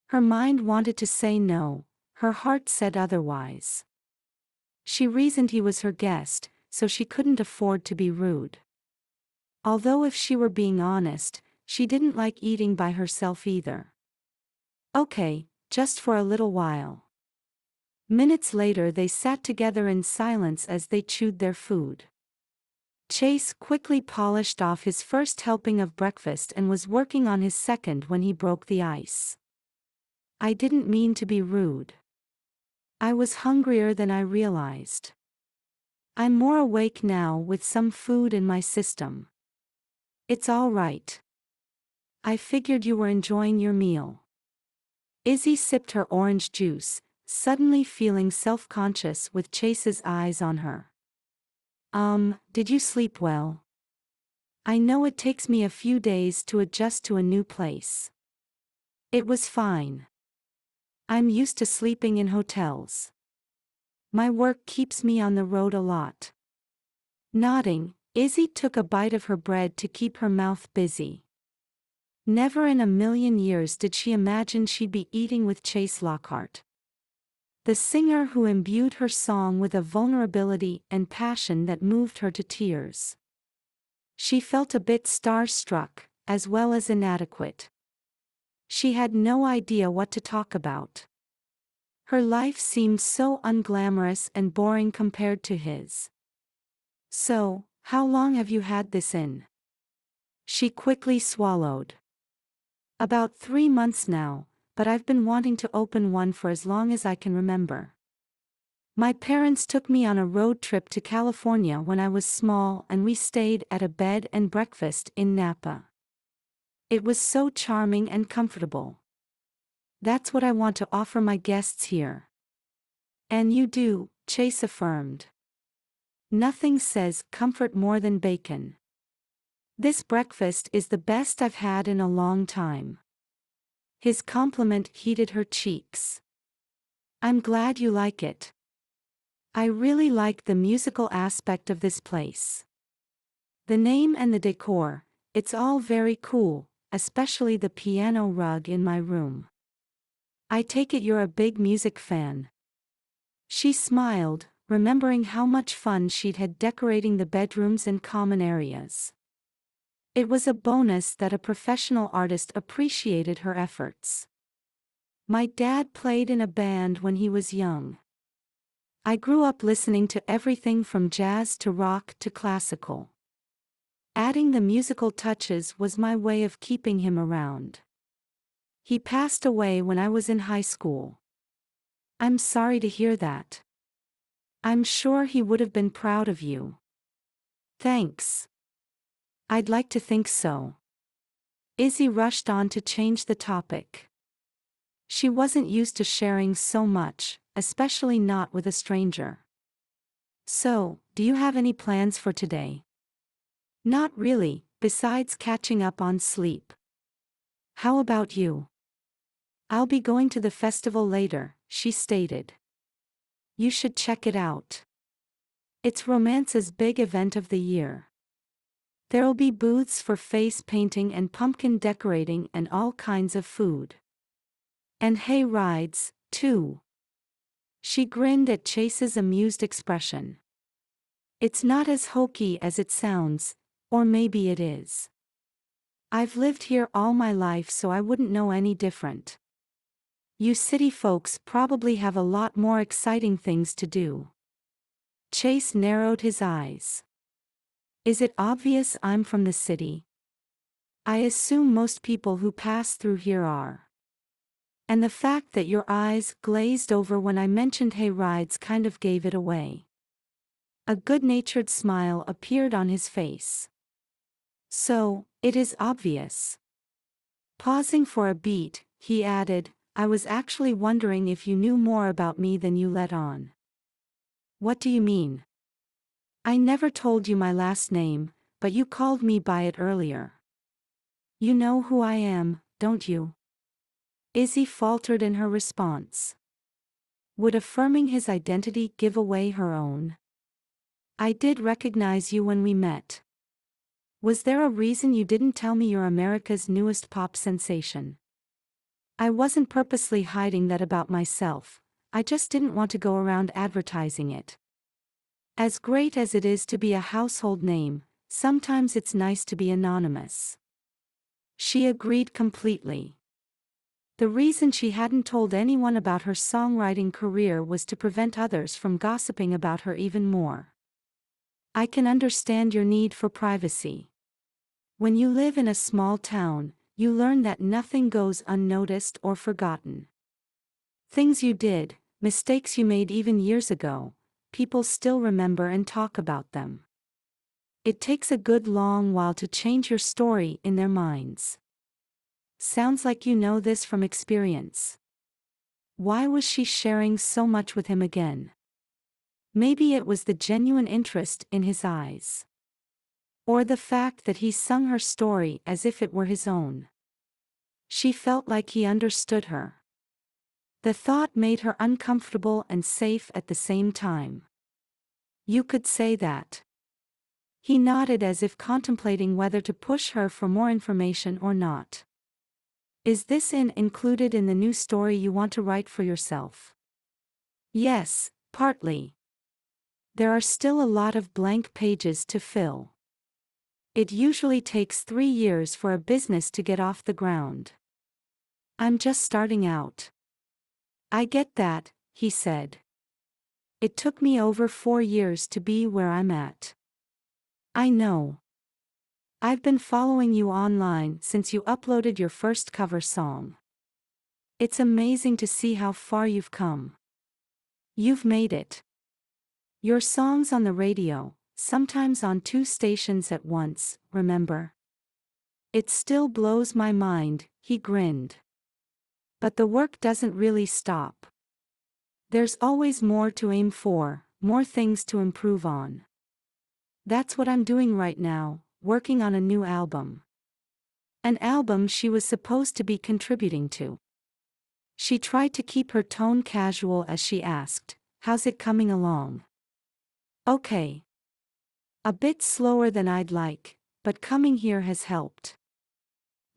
Her mind wanted to say no, her heart said otherwise. She reasoned he was her guest, so she couldn't afford to be rude. Although if she were being honest, she didn't like eating by herself either. "Okay, just for a little while." Minutes later they sat together in silence as they chewed their food. Chase quickly polished off his first helping of breakfast and was working on his second when he broke the ice. "I didn't mean to be rude. I was hungrier than I realized. I'm more awake now with some food in my system. It's all right. I figured you were enjoying your meal." Izzy sipped her orange juice, suddenly feeling self-conscious with Chase's eyes on her. Did you sleep well? I know it takes me a few days to adjust to a new place." "It was fine. I'm used to sleeping in hotels. My work keeps me on the road a lot." Nodding, Izzy took a bite of her bread to keep her mouth busy. Never in a million years did she imagine she'd be eating with Chase Lockhart, the singer who imbued her song with a vulnerability and passion that moved her to tears. She felt a bit starstruck, as well as inadequate. She had no idea what to talk about. Her life seemed so unglamorous and boring compared to his. "So, how long have you had this in?" She quickly swallowed. "About 3 months now, but I've been wanting to open one for as long as I can remember. My parents took me on a road trip to California when I was small and we stayed at a bed and breakfast in Napa. It was so charming and comfortable. That's what I want to offer my guests here." "And you do," Chase affirmed. "Nothing says comfort more than bacon. This breakfast is the best I've had in a long time." His compliment heated her cheeks. "I'm glad you like it. I really like the musical aspect of this place. The name and the decor, it's all very cool, especially the piano rug in my room. I take it you're a big music fan." She smiled, remembering how much fun she'd had decorating the bedrooms and common areas. It was a bonus that a professional artist appreciated her efforts. "My dad played in a band when he was young. I grew up listening to everything from jazz to rock to classical. Adding the musical touches was my way of keeping him around. He passed away when I was in high school." "I'm sorry to hear that." I'm sure he would have been proud of you. Thanks. I'd like to think so. Izzy rushed on to change the topic. She wasn't used to sharing so much, especially not with a stranger. So, do you have any plans for today? Not really, besides catching up on sleep. How about you? I'll be going to the festival later, she stated. You should check it out. It's romance's big event of the year. There'll be booths for face painting and pumpkin decorating and all kinds of food. And hay rides, too. She grinned at Chase's amused expression. It's not as hokey as it sounds, or maybe it is. I've lived here all my life, so I wouldn't know any different. You city folks probably have a lot more exciting things to do. Chase narrowed his eyes. Is it obvious I'm from the city? I assume most people who pass through here are. And the fact that your eyes glazed over when I mentioned hay rides kind of gave it away. A good-natured smile appeared on his face. So, it is obvious. Pausing for a beat, he added, I was actually wondering if you knew more about me than you let on. What do you mean? I never told you my last name, but you called me by it earlier. You know who I am, don't you? Izzy faltered in her response. Would affirming his identity give away her own? I did recognize you when we met. Was there a reason you didn't tell me you're America's newest pop sensation? I wasn't purposely hiding that about myself, I just didn't want to go around advertising it. As great as it is to be a household name, sometimes it's nice to be anonymous. She agreed completely. The reason she hadn't told anyone about her songwriting career was to prevent others from gossiping about her even more. I can understand your need for privacy. When you live in a small town, you learn that nothing goes unnoticed or forgotten. Things you did, mistakes you made even years ago, people still remember and talk about them. It takes a good long while to change your story in their minds. Sounds like you know this from experience. Why was she sharing so much with him again? Maybe it was the genuine interest in his eyes. Or the fact that he sung her story as if it were his own. She felt like he understood her. The thought made her uncomfortable and safe at the same time. You could say that. He nodded as if contemplating whether to push her for more information or not. Is this included in the new story you want to write for yourself? Yes, partly. There are still a lot of blank pages to fill. It usually takes 3 years for a business to get off the ground. I'm just starting out. I get that, he said. It took me over 4 years to be where I'm at. I know. I've been following you online since you uploaded your first cover song. It's amazing to see how far you've come. You've made it. Your song's on the radio, sometimes on 2 stations at once, remember? It still blows my mind, he grinned. But the work doesn't really stop. There's always more to aim for, more things to improve on. That's what I'm doing right now, working on a new album. An album she was supposed to be contributing to. She tried to keep her tone casual as she asked, how's it coming along? Okay. A bit slower than I'd like, but coming here has helped.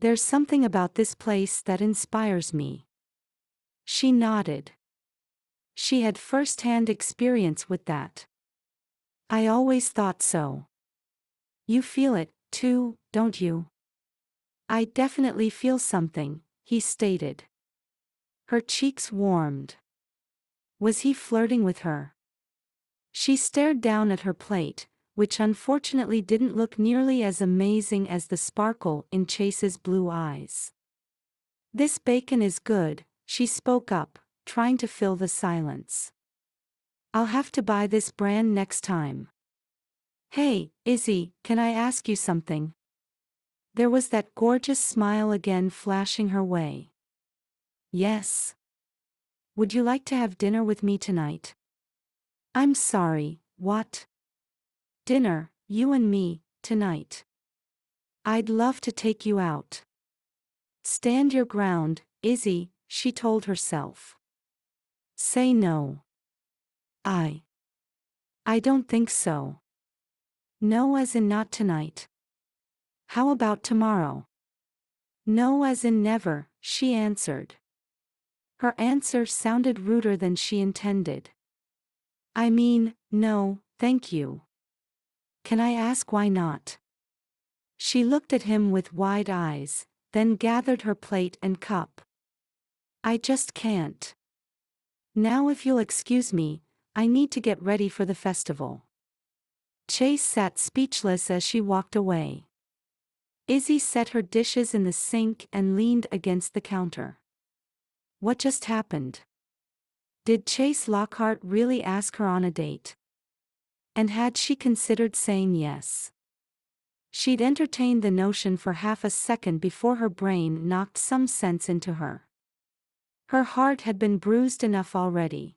There's something about this place that inspires me. She nodded. She had first-hand experience with that. I always thought so. You feel it, too, don't you? I definitely feel something, he stated. Her cheeks warmed. Was he flirting with her? She stared down at her plate, which unfortunately didn't look nearly as amazing as the sparkle in Chase's blue eyes. This bacon is good, she spoke up, trying to fill the silence. I'll have to buy this brand next time. Hey, Izzy, can I ask you something? There was that gorgeous smile again flashing her way. Yes. Would you like to have dinner with me tonight? I'm sorry, what? Dinner, you and me, tonight. I'd love to take you out. Stand your ground, Izzy, she told herself. Say no. I don't think so. No as in not tonight. How about tomorrow? No as in never, she answered. Her answer sounded ruder than she intended. I mean, no, thank you. Can I ask why not? She looked at him with wide eyes, then gathered her plate and cup. I just can't. Now if you'll excuse me, I need to get ready for the festival. Chase sat speechless as she walked away. Izzy set her dishes in the sink and leaned against the counter. What just happened? Did Chase Lockhart really ask her on a date? And had she considered saying yes? She'd entertained the notion for half a second before her brain knocked some sense into her. Her heart had been bruised enough already.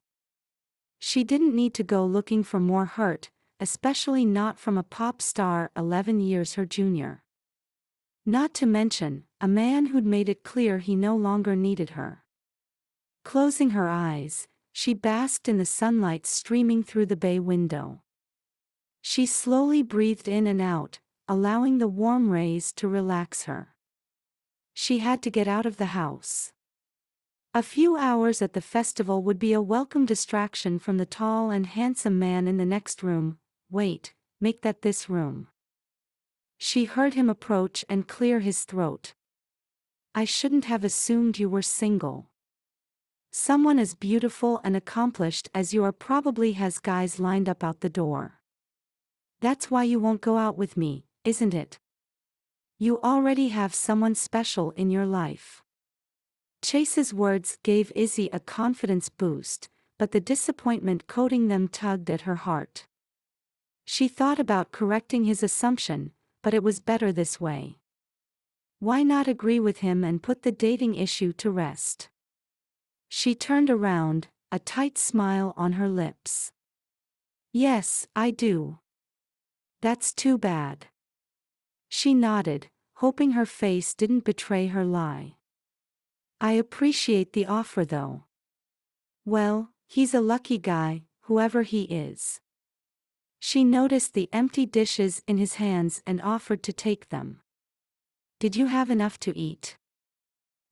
She didn't need to go looking for more hurt, especially not from a pop star 11 years her junior. Not to mention, a man who'd made it clear he no longer needed her. Closing her eyes, she basked in the sunlight streaming through the bay window. She slowly breathed in and out, allowing the warm rays to relax her. She had to get out of the house. A few hours at the festival would be a welcome distraction from the tall and handsome man in the next room. Wait, make that this room. She heard him approach and clear his throat. I shouldn't have assumed you were single. Someone as beautiful and accomplished as you are probably has guys lined up out the door. That's why you won't go out with me, isn't it? You already have someone special in your life. Chase's words gave Izzy a confidence boost, but the disappointment coating them tugged at her heart. She thought about correcting his assumption, but it was better this way. Why not agree with him and put the dating issue to rest? She turned around, a tight smile on her lips. Yes, I do. That's too bad. She nodded, hoping her face didn't betray her lie. I appreciate the offer though. Well, he's a lucky guy, whoever he is. She noticed the empty dishes in his hands and offered to take them. Did you have enough to eat?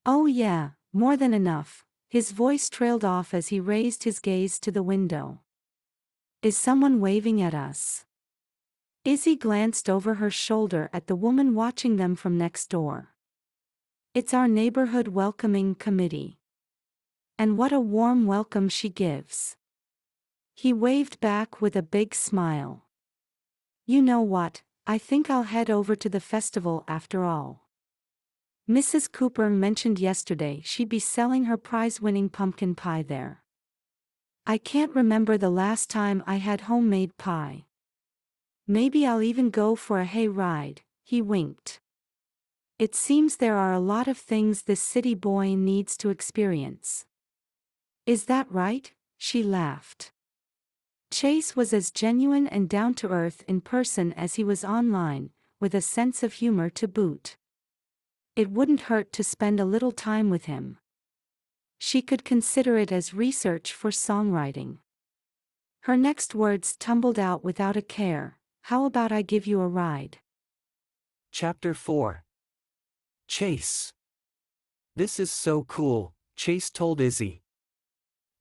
Oh yeah, more than enough. His voice trailed off as he raised his gaze to the window. Is someone waving at us? Izzy glanced over her shoulder at the woman watching them from next door. It's our neighborhood welcoming committee. And what a warm welcome she gives. He waved back with a big smile. You know what, I think I'll head over to the festival after all. Mrs. Cooper mentioned yesterday she'd be selling her prize-winning pumpkin pie there. I can't remember the last time I had homemade pie. Maybe I'll even go for a hay ride, he winked. It seems there are a lot of things this city boy needs to experience. Is that right? She laughed. Chase was as genuine and down-to-earth in person as he was online, with a sense of humor to boot. It wouldn't hurt to spend a little time with him. She could consider it as research for songwriting. Her next words tumbled out without a care. How about I give you a ride? Chapter 4. Chase. This is so cool, Chase told Izzy.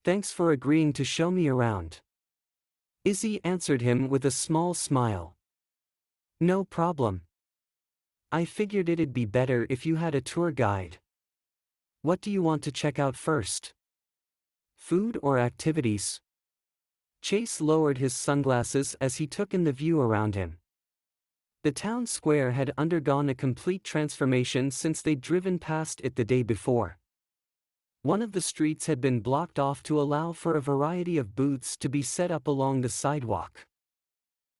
Thanks for agreeing to show me around. Izzy answered him with a small smile. No problem. I figured it'd be better if you had a tour guide. What do you want to check out first? Food or activities? Chase lowered his sunglasses as he took in the view around him. The town square had undergone a complete transformation since they'd driven past it the day before. One of the streets had been blocked off to allow for a variety of booths to be set up along the sidewalk.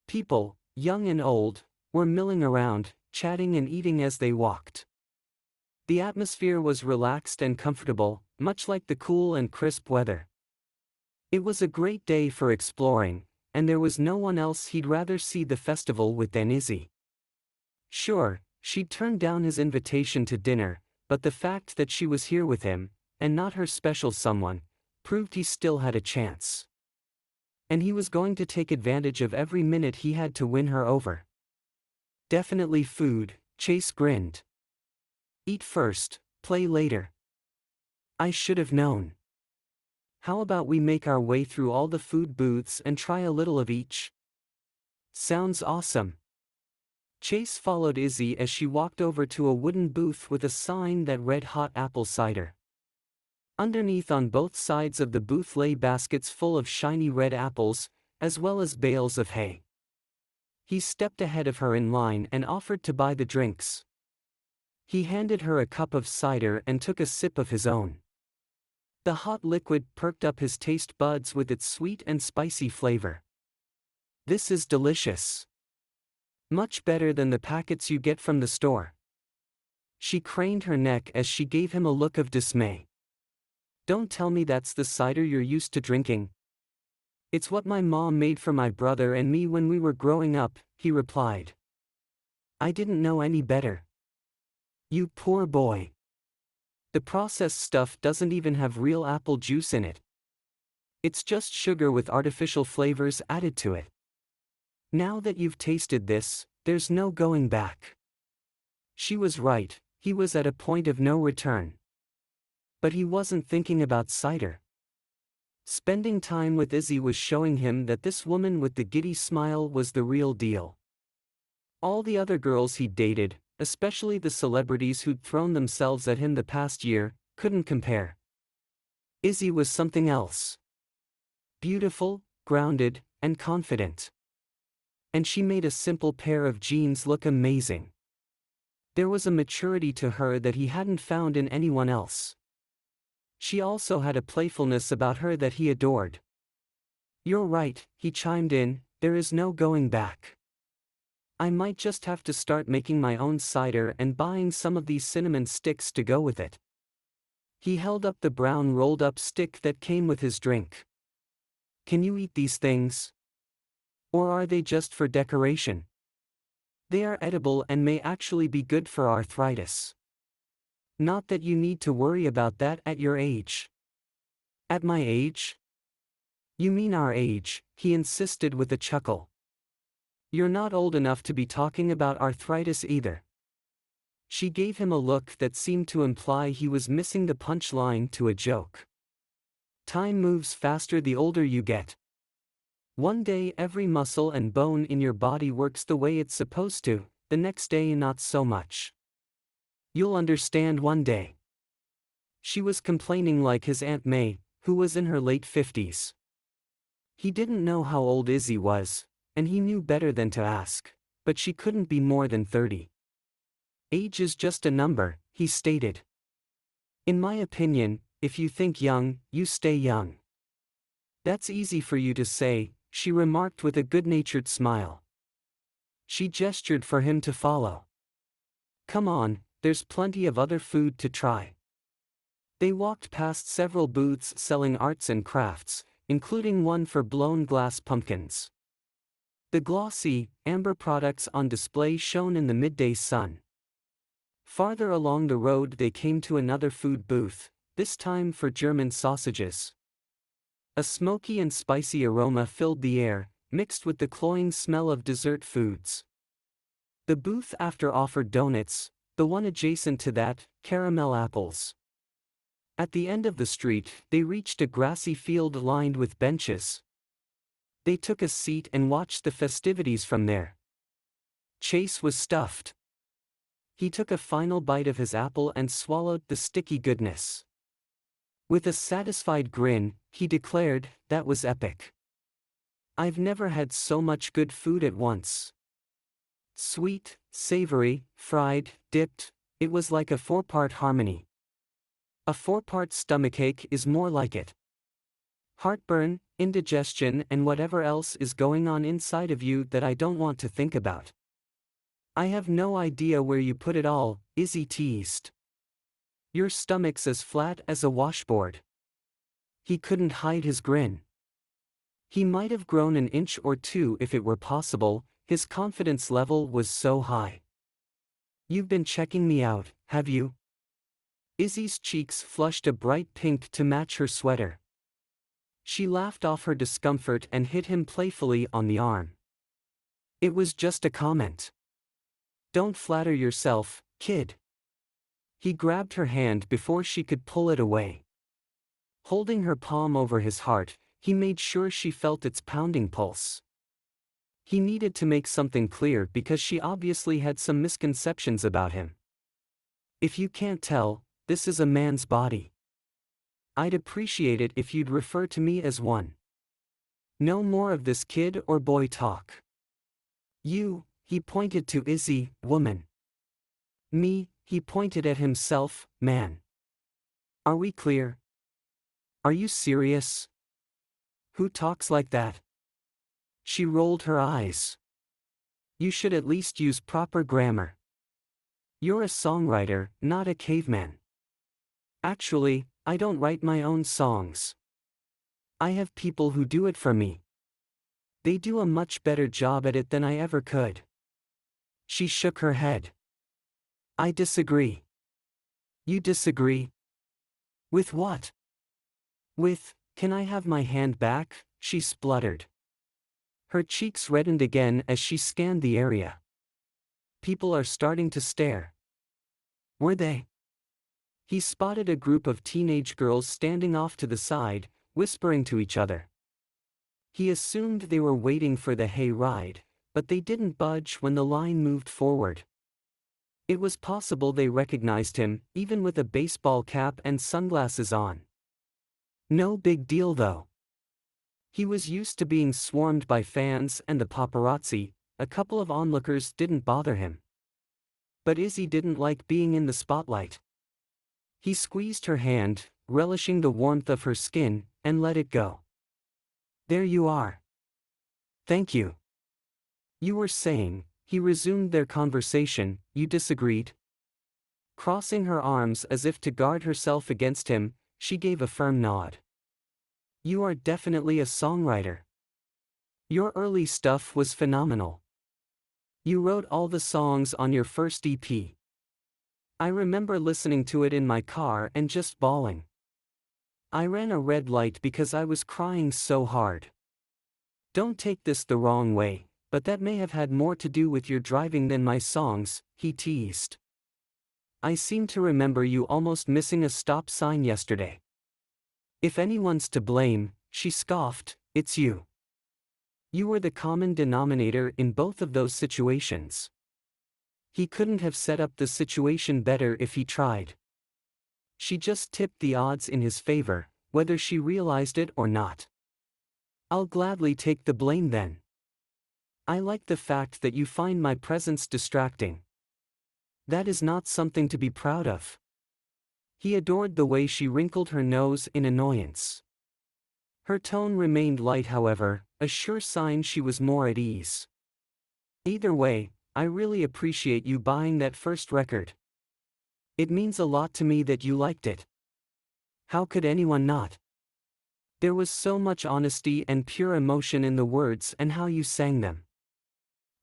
People, young and old, were milling around, chatting and eating as they walked. The atmosphere was relaxed and comfortable, much like the cool and crisp weather. It was a great day for exploring, and there was no one else he'd rather see the festival with than Izzy. Sure, she'd turned down his invitation to dinner, but the fact that she was here with him, and not her special someone, proved he still had a chance. And he was going to take advantage of every minute he had to win her over. Definitely food, Chase grinned. Eat first, play later. I should have known. How about we make our way through all the food booths and try a little of each? Sounds awesome. Chase followed Izzy as she walked over to a wooden booth with a sign that read hot apple cider. Underneath on both sides of the booth lay baskets full of shiny red apples, as well as bales of hay. He stepped ahead of her in line and offered to buy the drinks. He handed her a cup of cider and took a sip of his own. The hot liquid perked up his taste buds with its sweet and spicy flavor. This is delicious. Much better than the packets you get from the store. She craned her neck as she gave him a look of dismay. Don't tell me that's the cider you're used to drinking. It's what my mom made for my brother and me when we were growing up, he replied. I didn't know any better. You poor boy. The processed stuff doesn't even have real apple juice in it. It's just sugar with artificial flavors added to it. Now that you've tasted this, there's no going back. She was right, he was at a point of no return. But he wasn't thinking about cider. Spending time with Izzy was showing him that this woman with the giddy smile was the real deal. All the other girls he'd dated, especially the celebrities who'd thrown themselves at him the past year, couldn't compare. Izzy was something else. Beautiful, grounded, and confident. And she made a simple pair of jeans look amazing. There was a maturity to her that he hadn't found in anyone else. She also had a playfulness about her that he adored. You're right, he chimed in, there is no going back. I might just have to start making my own cider and buying some of these cinnamon sticks to go with it. He held up the brown rolled-up stick that came with his drink. Can you eat these things? Or are they just for decoration? They are edible and may actually be good for arthritis. Not that you need to worry about that at your age. At my age? You mean our age, he insisted with a chuckle. You're not old enough to be talking about arthritis either. She gave him a look that seemed to imply he was missing the punchline to a joke. Time moves faster the older you get. One day every muscle and bone in your body works the way it's supposed to, the next day not so much. You'll understand one day. She was complaining like his Aunt May, who was in her late 50s. He didn't know how old Izzy was, and he knew better than to ask, but she couldn't be more than 30. Age is just a number, he stated. In my opinion, if you think young, you stay young. That's easy for you to say, she remarked with a good-natured smile. She gestured for him to follow. Come on, there's plenty of other food to try. They walked past several booths selling arts and crafts, including one for blown glass pumpkins. The glossy, amber products on display shone in the midday sun. Farther along the road they came to another food booth, this time for German sausages. A smoky and spicy aroma filled the air, mixed with the cloying smell of dessert foods. The booth after offered donuts, the one adjacent to that, caramel apples. At the end of the street, they reached a grassy field lined with benches. They took a seat and watched the festivities from there. Chase was stuffed. He took a final bite of his apple and swallowed the sticky goodness. With a satisfied grin, he declared, that was epic. I've never had so much good food at once. Sweet, savory, fried, dipped, it was like a four-part harmony. A 4-part stomachache is more like it. Heartburn, indigestion, and whatever else is going on inside of you that I don't want to think about. I have no idea where you put it all, Izzy teased. Your stomach's as flat as a washboard. He couldn't hide his grin. He might have grown an inch or two if it were possible, his confidence level was so high. You've been checking me out, have you? Izzy's cheeks flushed a bright pink to match her sweater. She laughed off her discomfort and hit him playfully on the arm. It was just a comment. Don't flatter yourself, kid. He grabbed her hand before she could pull it away. Holding her palm over his heart, he made sure she felt its pounding pulse. He needed to make something clear because she obviously had some misconceptions about him. If you can't tell, this is a man's body. I'd appreciate it if you'd refer to me as one. No more of this kid or boy talk. You, he pointed to Izzy, woman. Me, he pointed at himself, man. Are we clear? Are you serious? Who talks like that? She rolled her eyes. You should at least use proper grammar. You're a songwriter, not a caveman. Actually, I don't write my own songs. I have people who do it for me. They do a much better job at it than I ever could. She shook her head. I disagree. You disagree? With what? With, can I have my hand back? She spluttered. Her cheeks reddened again as she scanned the area. People are starting to stare. Were they? He spotted a group of teenage girls standing off to the side, whispering to each other. He assumed they were waiting for the hay ride, but they didn't budge when the line moved forward. It was possible they recognized him, even with a baseball cap and sunglasses on. No big deal though. He was used to being swarmed by fans and the paparazzi. A couple of onlookers didn't bother him. But Izzy didn't like being in the spotlight. He squeezed her hand, relishing the warmth of her skin, and let it go. There you are. Thank you. You were saying, he resumed their conversation, you disagreed? Crossing her arms as if to guard herself against him, she gave a firm nod. You are definitely a songwriter. Your early stuff was phenomenal. You wrote all the songs on your first EP. I remember listening to it in my car and just bawling. I ran a red light because I was crying so hard. Don't take this the wrong way, but that may have had more to do with your driving than my songs, he teased. I seem to remember you almost missing a stop sign yesterday. If anyone's to blame, she scoffed, it's you. You were the common denominator in both of those situations. He couldn't have set up the situation better if he tried. She just tipped the odds in his favor, whether she realized it or not. I'll gladly take the blame then. I like the fact that you find my presence distracting. That is not something to be proud of. He adored the way she wrinkled her nose in annoyance. Her tone remained light, however, a sure sign she was more at ease. Either way, I really appreciate you buying that first record. It means a lot to me that you liked it. How could anyone not? There was so much honesty and pure emotion in the words and how you sang them.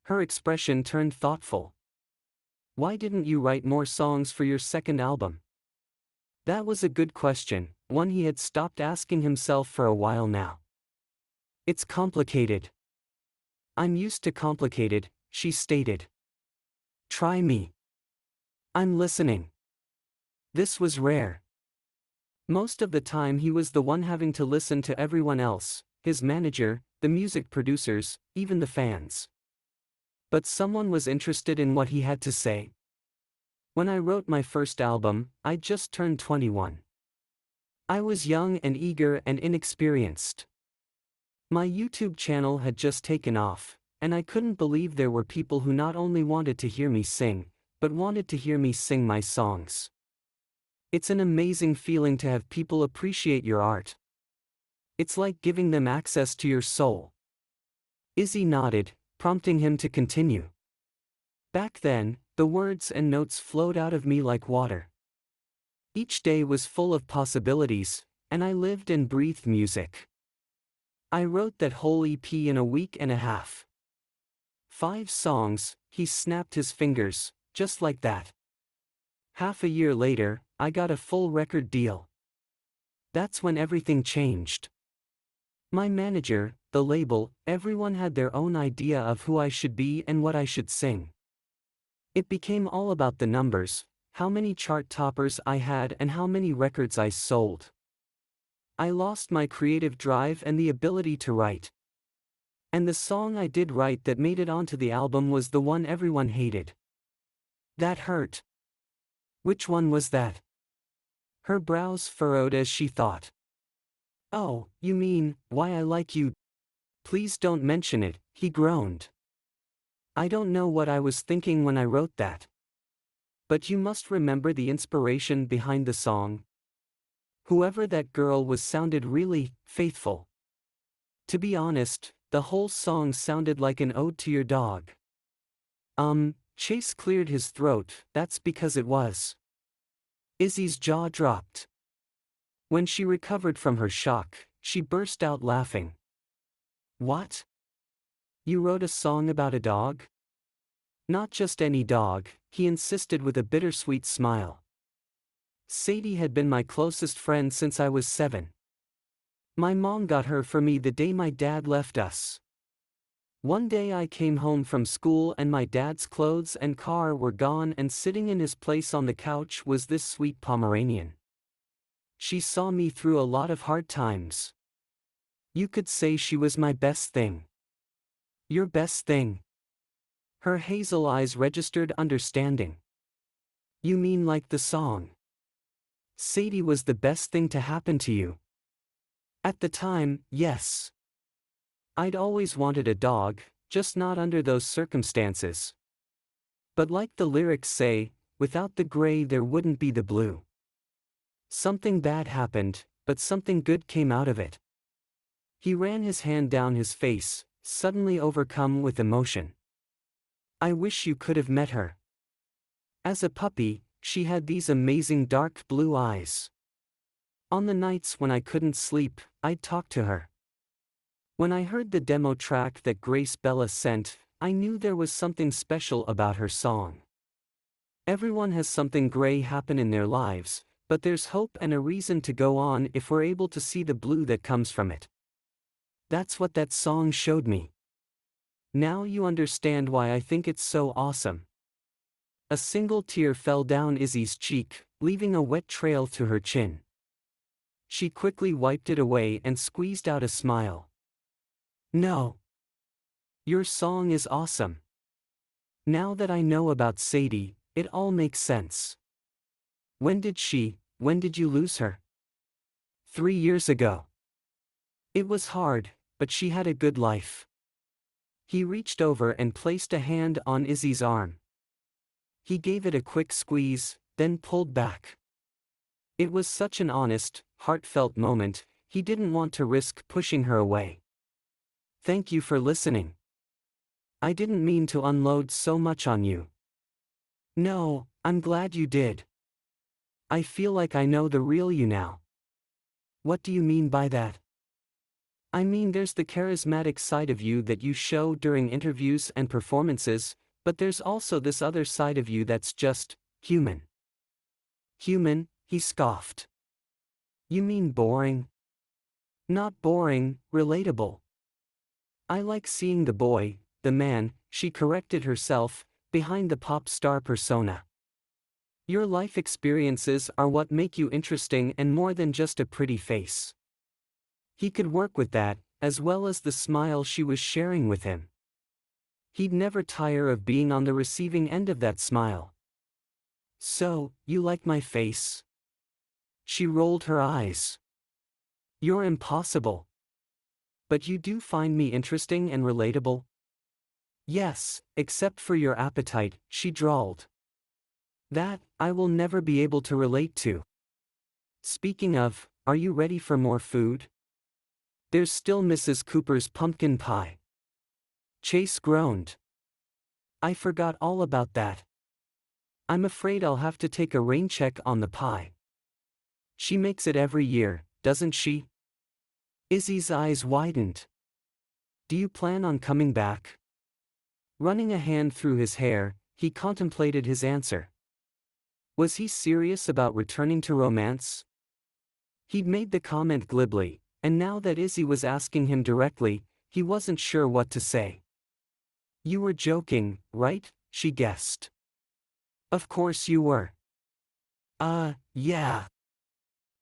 Her expression turned thoughtful. Why didn't you write more songs for your second album? That was a good question, one he had stopped asking himself for a while now. It's complicated. I'm used to complicated, she stated. Try me. I'm listening. This was rare. Most of the time he was the one having to listen to everyone else, his manager, the music producers, even the fans. But someone was interested in what he had to say. When I wrote my first album, I'd just turned 21. I was young and eager and inexperienced. My YouTube channel had just taken off, and I couldn't believe there were people who not only wanted to hear me sing, but wanted to hear me sing my songs. It's an amazing feeling to have people appreciate your art. It's like giving them access to your soul. Izzy nodded, prompting him to continue. Back then, the words and notes flowed out of me like water. Each day was full of possibilities, and I lived and breathed music. I wrote that whole EP in a week and a half. 5 songs, he snapped his fingers, just like that. Half a year later, I got a full record deal. That's when everything changed. My manager, the label, everyone had their own idea of who I should be and what I should sing. It became all about the numbers, how many chart toppers I had and how many records I sold. I lost my creative drive and the ability to write. And the song I did write that made it onto the album was the one everyone hated. That hurt. Which one was that? Her brows furrowed as she thought. Oh, you mean, Why I Like You? Please don't mention it, he groaned. I don't know what I was thinking when I wrote that. But you must remember the inspiration behind the song. Whoever that girl was sounded really faithful. To be honest, the whole song sounded like an ode to your dog. Chase cleared his throat. That's because it was. Izzy's jaw dropped. When she recovered from her shock, she burst out laughing. What? You wrote a song about a dog? Not just any dog, he insisted with a bittersweet smile. Sadie had been my closest friend since I was 7. My mom got her for me the day my dad left us. One day I came home from school and my dad's clothes and car were gone, and sitting in his place on the couch was this sweet Pomeranian. She saw me through a lot of hard times. You could say she was my best thing. Your best thing? Her hazel eyes registered understanding. You mean like the song? Sadie was the best thing to happen to you. At the time, yes. I'd always wanted a dog, just not under those circumstances. But like the lyrics say, without the gray there wouldn't be the blue. Something bad happened, but something good came out of it. He ran his hand down his face, suddenly overcome with emotion. I wish you could have met her. As a puppy, she had these amazing dark blue eyes. On the nights when I couldn't sleep, I'd talk to her. When I heard the demo track that Grace Bella sent, I knew there was something special about her song. Everyone has something gray happen in their lives, but there's hope and a reason to go on if we're able to see the blue that comes from it. That's what that song showed me. Now you understand why I think it's so awesome. A single tear fell down Izzy's cheek, leaving a wet trail to her chin. She quickly wiped it away and squeezed out a smile. No. Your song is awesome. Now that I know about Sadie, it all makes sense. When did you lose her? 3 years ago. It was hard, but she had a good life. He reached over and placed a hand on Izzy's arm. He gave it a quick squeeze, then pulled back. It was such an honest, heartfelt moment, he didn't want to risk pushing her away. Thank you for listening. I didn't mean to unload so much on you. No, I'm glad you did. I feel like I know the real you now. What do you mean by that? I mean there's the charismatic side of you that you show during interviews and performances, but there's also this other side of you that's just human. Human, he scoffed. You mean boring? Not boring, relatable. I like seeing the boy, the man, she corrected herself, behind the pop star persona. Your life experiences are what make you interesting and more than just a pretty face. He could work with that, as well as the smile she was sharing with him. He'd never tire of being on the receiving end of that smile. So, you like my face? She rolled her eyes. You're impossible. But you do find me interesting and relatable? Yes, except for your appetite, she drawled. That, I will never be able to relate to. Speaking of, are you ready for more food? There's still Mrs. Cooper's pumpkin pie. Chase groaned. I forgot all about that. I'm afraid I'll have to take a rain check on the pie. She makes it every year, doesn't she? Izzy's eyes widened. Do you plan on coming back? Running a hand through his hair, he contemplated his answer. Was he serious about returning to romance? He'd made the comment glibly, and now that Izzy was asking him directly, he wasn't sure what to say. You were joking, right? She guessed. Of course you were. Yeah.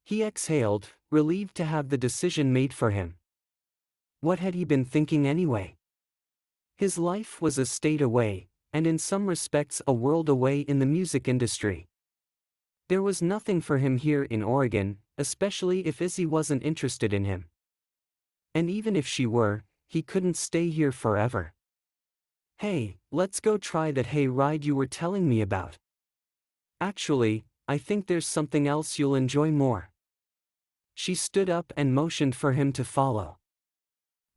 He exhaled, relieved to have the decision made for him. What had he been thinking anyway? His life was a state away, and in some respects a world away in the music industry. There was nothing for him here in Oregon, especially if Izzy wasn't interested in him. And even if she were, he couldn't stay here forever. Hey, let's go try that hay ride you were telling me about. Actually, I think there's something else you'll enjoy more. She stood up and motioned for him to follow.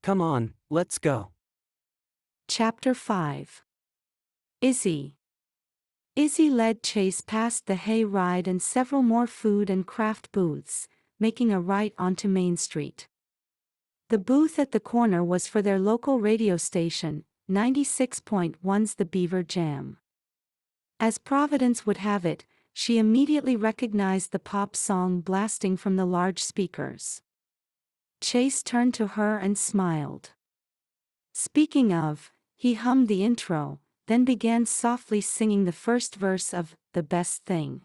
Come on, let's go. Chapter 5. Izzy. Izzy led Chase past the hay ride and several more food and craft booths, making a right onto Main Street. The booth at the corner was for their local radio station, 96.1's The Beaver Jam. As Providence would have it, she immediately recognized the pop song blasting from the large speakers. Chase turned to her and smiled. Speaking of, he hummed the intro, then began softly singing the first verse of The Best Thing.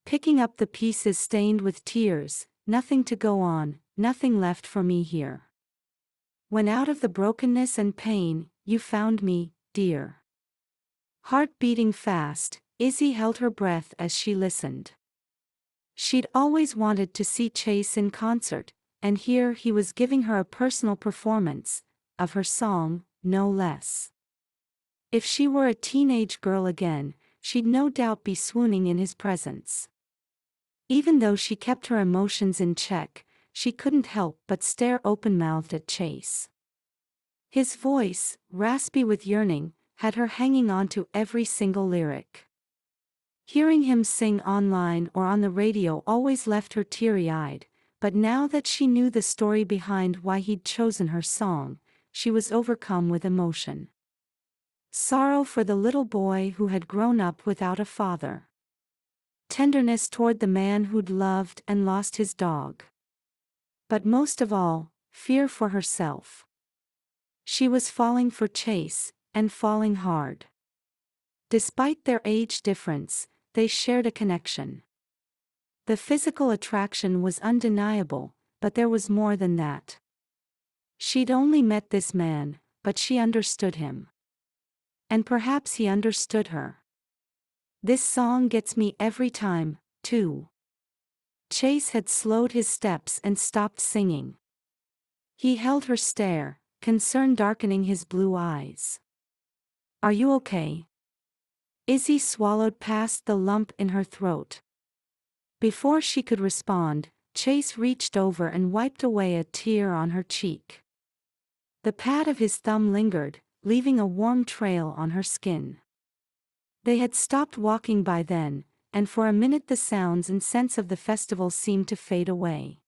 Picking up the pieces stained with tears, nothing to go on, nothing left for me here. When out of the brokenness and pain, you found me, dear. Heart beating fast, Izzy held her breath as she listened. She'd always wanted to see Chase in concert, and here he was giving her a personal performance of her song, no less. If she were a teenage girl again, she'd no doubt be swooning in his presence. Even though she kept her emotions in check, she couldn't help but stare open-mouthed at Chase. His voice, raspy with yearning, had her hanging on to every single lyric. Hearing him sing online or on the radio always left her teary-eyed, but now that she knew the story behind why he'd chosen her song, she was overcome with emotion. Sorrow for the little boy who had grown up without a father. Tenderness toward the man who'd loved and lost his dog. But most of all, fear for herself. She was falling for Chase, and falling hard. Despite their age difference, they shared a connection. The physical attraction was undeniable, but there was more than that. She'd only met this man, but she understood him. And perhaps he understood her. This song gets me every time, too. Chase had slowed his steps and stopped singing. He held her stare, concern darkening his blue eyes. Are you okay? Izzy swallowed past the lump in her throat. Before she could respond, Chase reached over and wiped away a tear on her cheek. The pad of his thumb lingered, leaving a warm trail on her skin. They had stopped walking by then, and for a minute the sounds and scents of the festival seemed to fade away.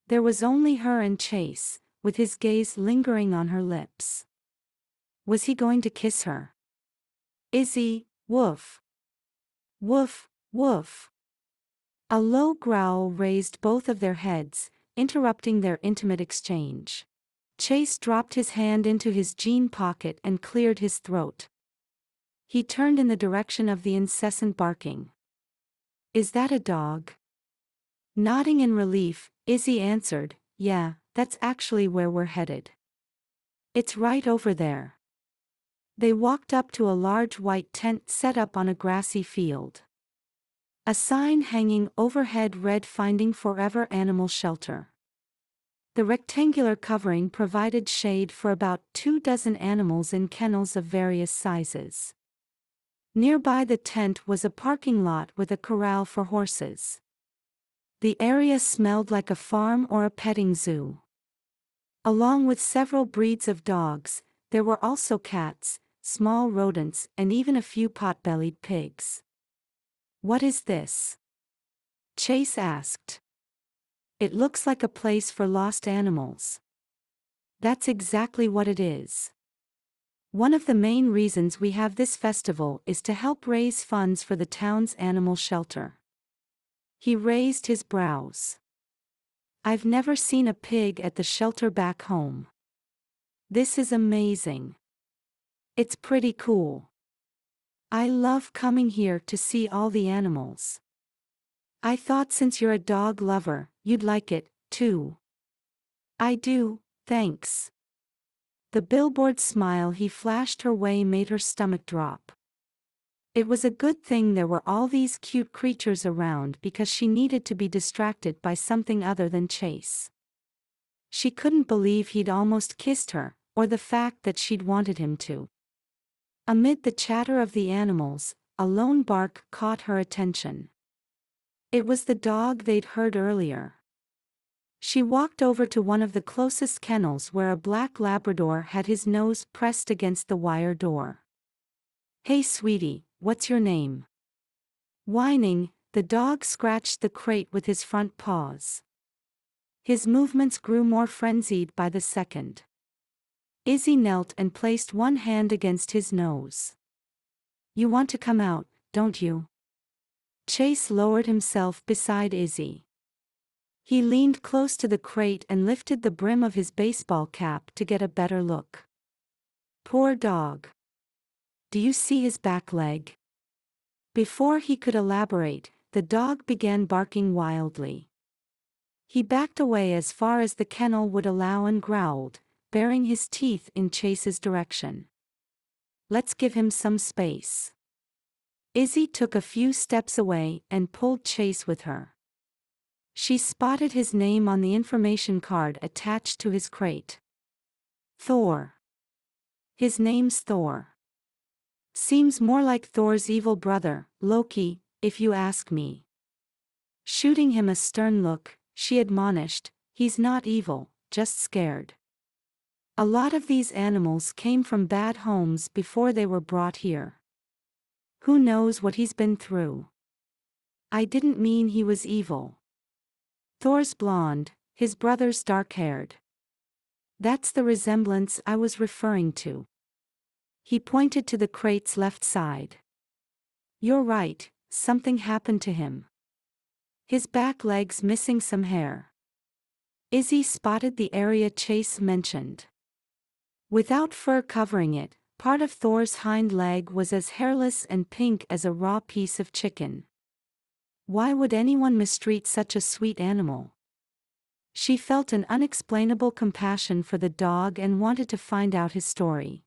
There was only her and Chase, with his gaze lingering on her lips. Was he going to kiss her? Izzy, woof. Woof, woof. A low growl raised both of their heads, interrupting their intimate exchange. Chase dropped his hand into his jean pocket and cleared his throat. He turned in the direction of the incessant barking. Is that a dog? Nodding in relief, Izzy answered, Yeah, that's actually where we're headed. It's right over there. They walked up to a large white tent set up on a grassy field. A sign hanging overhead read Finding Forever Animal Shelter. The rectangular covering provided shade for about 24 animals in kennels of various sizes. Nearby the tent was a parking lot with a corral for horses. The area smelled like a farm or a petting zoo. Along with several breeds of dogs, there were also cats, small rodents, and even a few pot-bellied pigs. "What is this?" Chase asked. "It looks like a place for lost animals." "That's exactly what it is. One of the main reasons we have this festival is to help raise funds for the town's animal shelter." He raised his brows. "I've never seen a pig at the shelter back home. This is amazing. It's pretty cool. I love coming here to see all the animals. I thought since you're a dog lover, you'd like it, too." "I do, thanks." The billboard smile he flashed her way made her stomach drop. It was a good thing there were all these cute creatures around because she needed to be distracted by something other than Chase. She couldn't believe he'd almost kissed her, or the fact that she'd wanted him to. Amid the chatter of the animals, a lone bark caught her attention. It was the dog they'd heard earlier. She walked over to one of the closest kennels where a black Labrador had his nose pressed against the wire door. "Hey sweetie, what's your name?" Whining, the dog scratched the crate with his front paws. His movements grew more frenzied by the second. Izzy knelt and placed one hand against his nose. "You want to come out, don't you?" Chase lowered himself beside Izzy. He leaned close to the crate and lifted the brim of his baseball cap to get a better look. "Poor dog. Do you see his back leg?" Before he could elaborate, the dog began barking wildly. He backed away as far as the kennel would allow and growled, baring his teeth in Chase's direction. "Let's give him some space." Izzy took a few steps away and pulled Chase with her. She spotted his name on the information card attached to his crate. "Thor. His name's Thor. Seems more like Thor's evil brother, Loki, if you ask me." Shooting him a stern look, she admonished, "He's not evil, just scared. A lot of these animals came from bad homes before they were brought here. Who knows what he's been through." "I didn't mean he was evil. Thor's blonde, his brother's dark-haired. That's the resemblance I was referring to." He pointed to the crate's left side. "You're right, something happened to him. His back leg's missing some hair." Izzy spotted the area Chase mentioned. Without fur covering it, part of Thor's hind leg was as hairless and pink as a raw piece of chicken. Why would anyone mistreat such a sweet animal? She felt an unexplainable compassion for the dog and wanted to find out his story.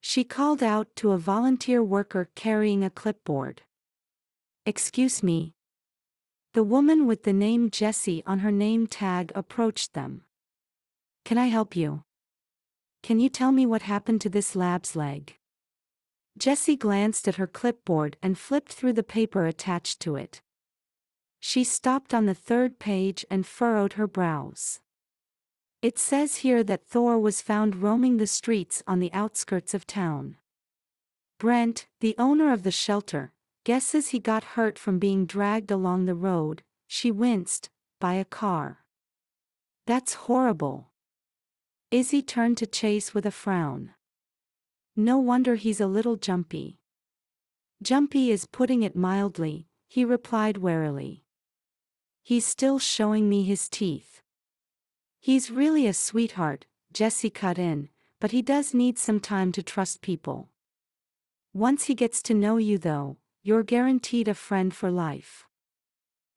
She called out to a volunteer worker carrying a clipboard. "Excuse me." The woman with the name Jessie on her name tag approached them. "Can I help you? Can you tell me what happened to this lab's leg?" Jessie glanced at her clipboard and flipped through the paper attached to it. She stopped on the third page and furrowed her brows. "It says here that Thor was found roaming the streets on the outskirts of town. Brent, the owner of the shelter, guesses he got hurt from being dragged along the road," she winced, "by a car. That's horrible." Izzy turned to Chase with a frown. "No wonder he's a little jumpy." "Jumpy is putting it mildly," he replied warily. "He's still showing me his teeth." "He's really a sweetheart," Jessie cut in, "but he does need some time to trust people. Once he gets to know you though, you're guaranteed a friend for life."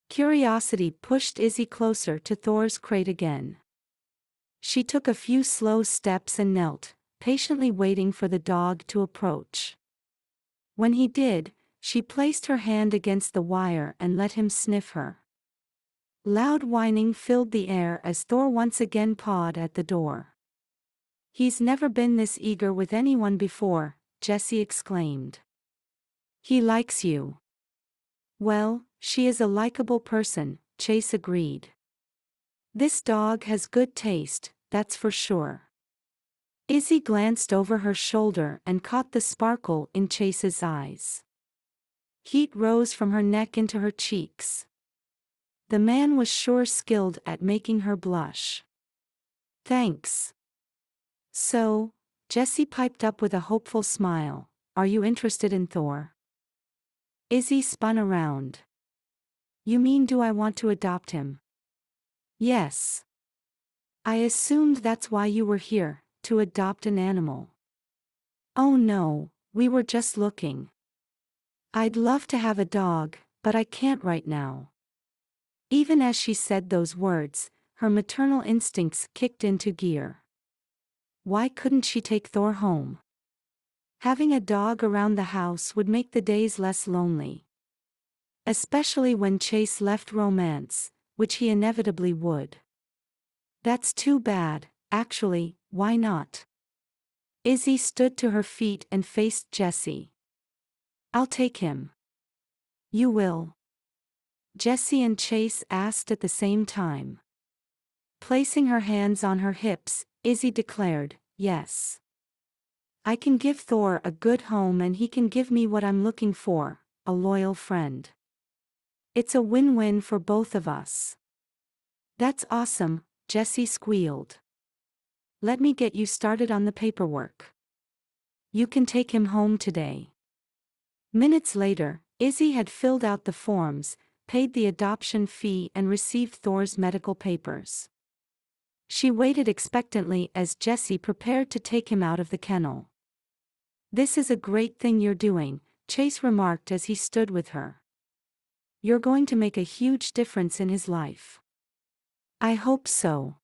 Curiosity pushed Izzy closer to Thor's crate again. She took a few slow steps and knelt, patiently waiting for the dog to approach. When he did, she placed her hand against the wire and let him sniff her. Loud whining filled the air as Thor once again pawed at the door. "He's never been this eager with anyone before," Jessie exclaimed. "He likes you." "Well, she is a likable person," Chase agreed. This dog has good taste, that's for sure. Izzy glanced over her shoulder and caught the sparkle in Chase's eyes. Heat rose from her neck into her cheeks. The man was sure skilled at making her blush. Thanks. So, Jessie piped up with a hopeful smile, are you interested in Thor? Izzy spun around. You mean do I want to adopt him? Yes. I assumed that's why you were here, to adopt an animal. Oh no, we were just looking. I'd love to have a dog, but I can't right now. Even as she said those words, her maternal instincts kicked into gear. Why couldn't she take Thor home? Having a dog around the house would make the days less lonely. Especially when Chase left romance, which he inevitably would. That's too bad, actually, why not? Izzy stood to her feet and faced Jessie. I'll take him. You will? Jessie and Chase asked at the same time. Placing her hands on her hips, Izzy declared, yes. I can give Thor a good home and he can give me what I'm looking for, a loyal friend. It's a win-win for both of us. That's awesome, Jessie squealed. Let me get you started on the paperwork. You can take him home today. Minutes later, Izzy had filled out the forms, paid the adoption fee and received Thor's medical papers. She waited expectantly as Jessie prepared to take him out of the kennel. This is a great thing you're doing, Chase remarked as he stood with her. You're going to make a huge difference in his life. I hope so.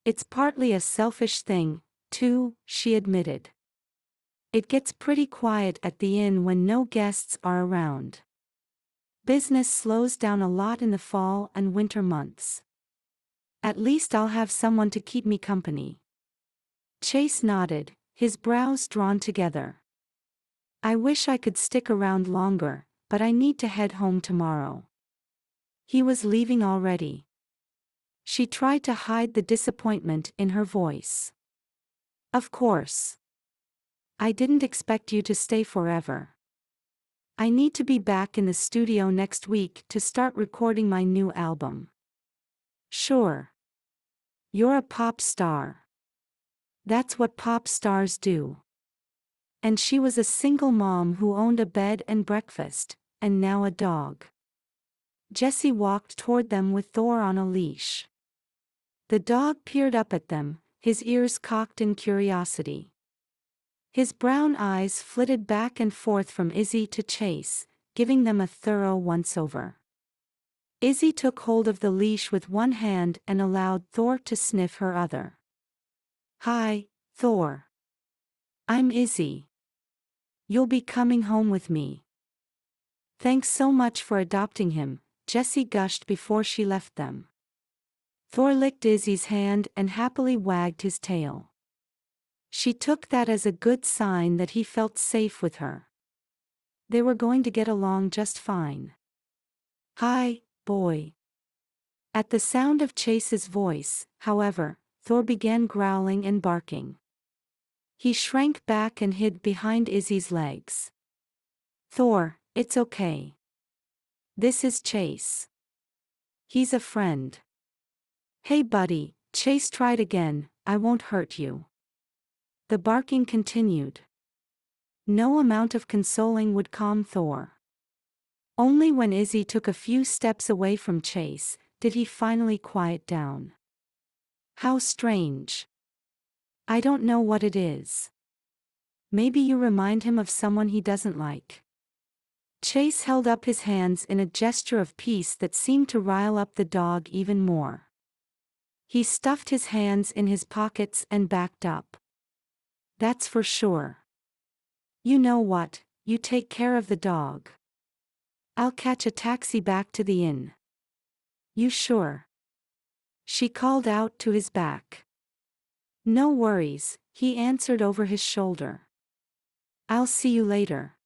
It's partly a selfish thing, too, she admitted. It gets pretty quiet at the inn when no guests are around. Business slows down a lot in the fall and winter months. At least I'll have someone to keep me company. Chase nodded, his brows drawn together. I wish I could stick around longer, but I need to head home tomorrow. He was leaving already. She tried to hide the disappointment in her voice. Of course. I didn't expect you to stay forever. I need to be back in the studio next week to start recording my new album. Sure. You're a pop star. That's what pop stars do. And she was a single mom who owned a bed and breakfast, and now a dog. Jessie walked toward them with Thor on a leash. The dog peered up at them, his ears cocked in curiosity. His brown eyes flitted back and forth from Izzy to Chase, giving them a thorough once-over. Izzy took hold of the leash with one hand and allowed Thor to sniff her other. Hi, Thor. I'm Izzy. You'll be coming home with me. Thanks so much for adopting him, Jessie gushed before she left them. Thor licked Izzy's hand and happily wagged his tail. She took that as a good sign that he felt safe with her. They were going to get along just fine. Hi, boy. At the sound of Chase's voice, however, Thor began growling and barking. He shrank back and hid behind Izzy's legs. Thor, it's okay. This is Chase. He's a friend. Hey buddy, Chase tried again, I won't hurt you. The barking continued. No amount of consoling would calm Thor. Only when Izzy took a few steps away from Chase, did he finally quiet down. How strange. I don't know what it is. Maybe you remind him of someone he doesn't like. Chase held up his hands in a gesture of peace that seemed to rile up the dog even more. He stuffed his hands in his pockets and backed up. That's for sure. You know what, you take care of the dog. I'll catch a taxi back to the inn. You sure? She called out to his back. No worries, he answered over his shoulder. I'll see you later.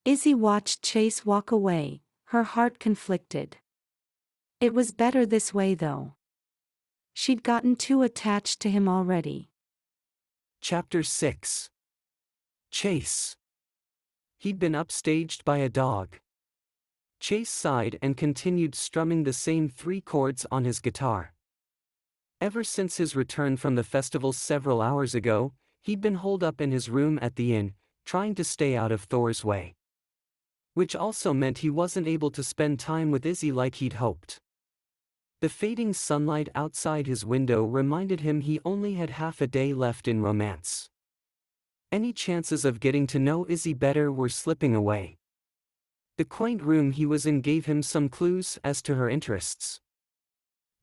Izzy watched Chase walk away, her heart conflicted. It was better this way though. She'd gotten too attached to him already. Chapter 6. Chase. He'd been upstaged by a dog. Chase sighed and continued strumming the same 3 chords on his guitar. Ever since his return from the festival several hours ago, he'd been holed up in his room at the inn, trying to stay out of Thor's way. Which also meant he wasn't able to spend time with Izzy like he'd hoped. The fading sunlight outside his window reminded him he only had half a day left in romance. Any chances of getting to know Izzy better were slipping away. The quaint room he was in gave him some clues as to her interests.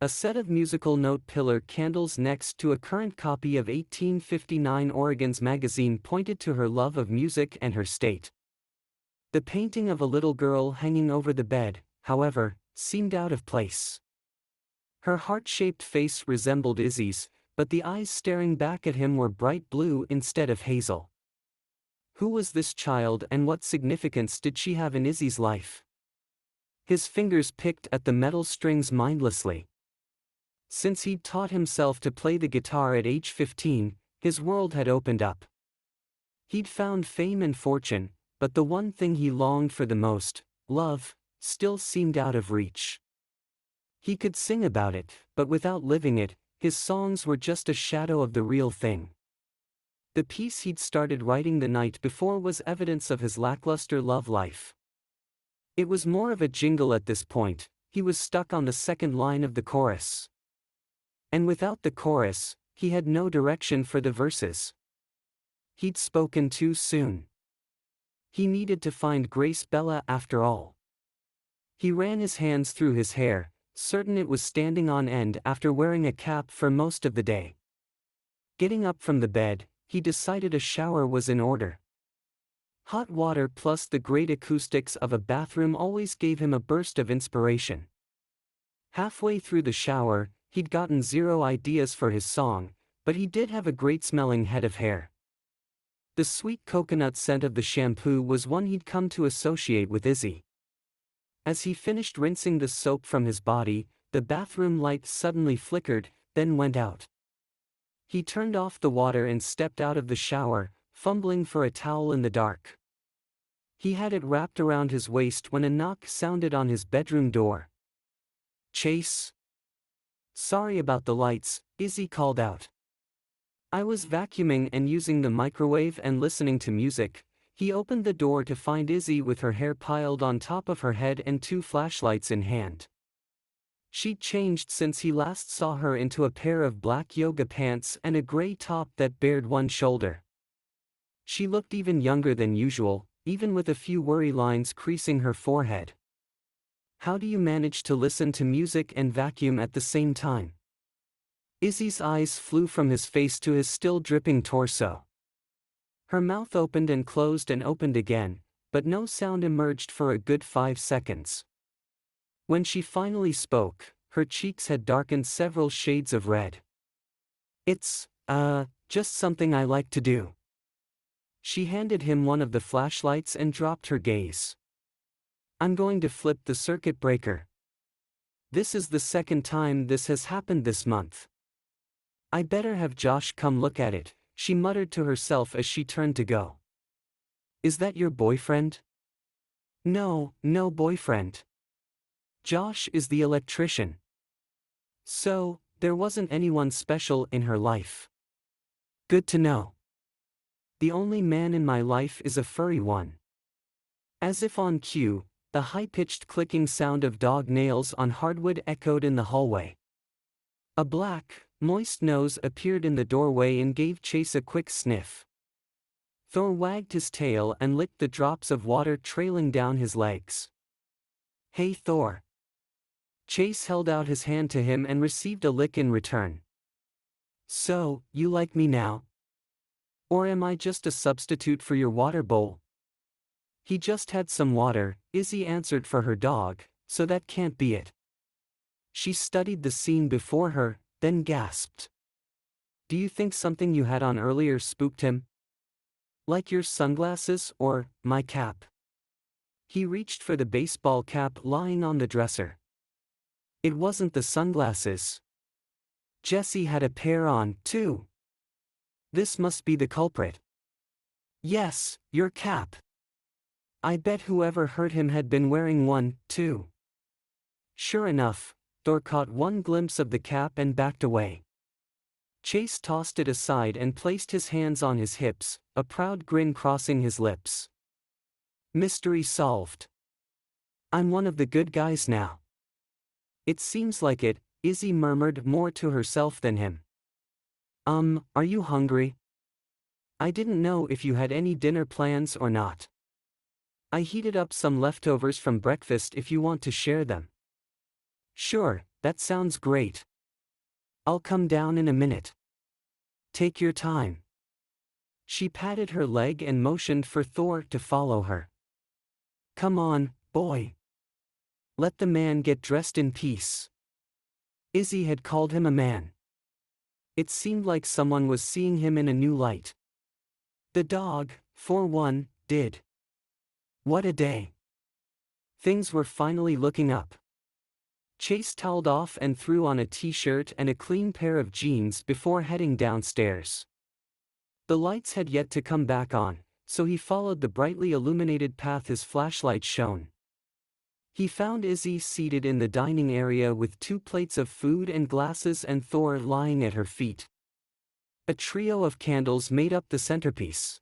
A set of musical note pillar candles next to a current copy of 1859 Oregon's magazine pointed to her love of music and her state. The painting of a little girl hanging over the bed, however, seemed out of place. Her heart-shaped face resembled Izzy's, but the eyes staring back at him were bright blue instead of hazel. Who was this child and what significance did she have in Izzy's life? His fingers picked at the metal strings mindlessly. Since he'd taught himself to play the guitar at age 15, his world had opened up. He'd found fame and fortune, but the one thing he longed for the most, love, still seemed out of reach. He could sing about it, but without living it, his songs were just a shadow of the real thing. The piece he'd started writing the night before was evidence of his lackluster love life. It was more of a jingle at this point. He was stuck on the second line of the chorus. And without the chorus, he had no direction for the verses. He'd spoken too soon. He needed to find Grace Bella after all. He ran his hands through his hair, certain it was standing on end after wearing a cap for most of the day. Getting up from the bed, he decided a shower was in order. Hot water plus the great acoustics of a bathroom always gave him a burst of inspiration. Halfway through the shower, he'd gotten 0 ideas for his song, but he did have a great-smelling head of hair. The sweet coconut scent of the shampoo was one he'd come to associate with Izzy. As he finished rinsing the soap from his body, the bathroom light suddenly flickered, then went out. He turned off the water and stepped out of the shower, fumbling for a towel in the dark. He had it wrapped around his waist when a knock sounded on his bedroom door. "Chase?" "Sorry about the lights," Izzy called out. "I was vacuuming and using the microwave and listening to music." He opened the door to find Izzy with her hair piled on top of her head and 2 flashlights in hand. She'd changed since he last saw her into a pair of black yoga pants and a gray top that bared one shoulder. She looked even younger than usual, even with a few worry lines creasing her forehead. "How do you manage to listen to music and vacuum at the same time?" Izzy's eyes flew from his face to his still dripping torso. Her mouth opened and opened again, but no sound emerged for a good 5 seconds. When she finally spoke, her cheeks had darkened several shades of red. "It's, just something I like to do." She handed him one of the flashlights and dropped her gaze. "I'm going to flip the circuit breaker. This is the second time this has happened this month. I better have Josh come look at it," she muttered to herself as she turned to go. "Is that your boyfriend?" No boyfriend. Josh is the electrician." So, there wasn't anyone special in her life. Good to know. "The only man in my life is a furry one." As if on cue, the high-pitched clicking sound of dog nails on hardwood echoed in the hallway. A black, moist nose appeared in the doorway and gave Chase a quick sniff. Thor wagged his tail and licked the drops of water trailing down his legs. "Hey Thor." Chase held out his hand to him and received a lick in return. "So, you like me now? Or am I just a substitute for your water bowl?" "He just had some water," Izzy answered for her dog, "so that can't be it." She studied the scene before her, then gasped. "Do you think something you had on earlier spooked him? Like your sunglasses or my cap?" He reached for the baseball cap lying on the dresser. It wasn't the sunglasses. Jesse had a pair on, too. This must be the culprit. Yes, your cap. I bet whoever hurt him had been wearing one, too. Sure enough, Thor caught one glimpse of the cap and backed away. Chase tossed it aside and placed his hands on his hips, a proud grin crossing his lips. Mystery solved. I'm one of the good guys now. It seems like it, Izzy murmured more to herself than him. Are you hungry? I didn't know if you had any dinner plans or not. I heated up some leftovers from breakfast if you want to share them. Sure, that sounds great. I'll come down in a minute. Take your time. She patted her leg and motioned for Thor to follow her. Come on, boy. Let the man get dressed in peace. Izzy had called him a man. It seemed like someone was seeing him in a new light. The dog, for one, did. What a day. Things were finally looking up. Chase toweled off and threw on a t-shirt and a clean pair of jeans before heading downstairs. The lights had yet to come back on, so he followed the brightly illuminated path his flashlight shone. He found Izzy seated in the dining area with 2 plates of food and glasses and Thor lying at her feet. A trio of candles made up the centerpiece.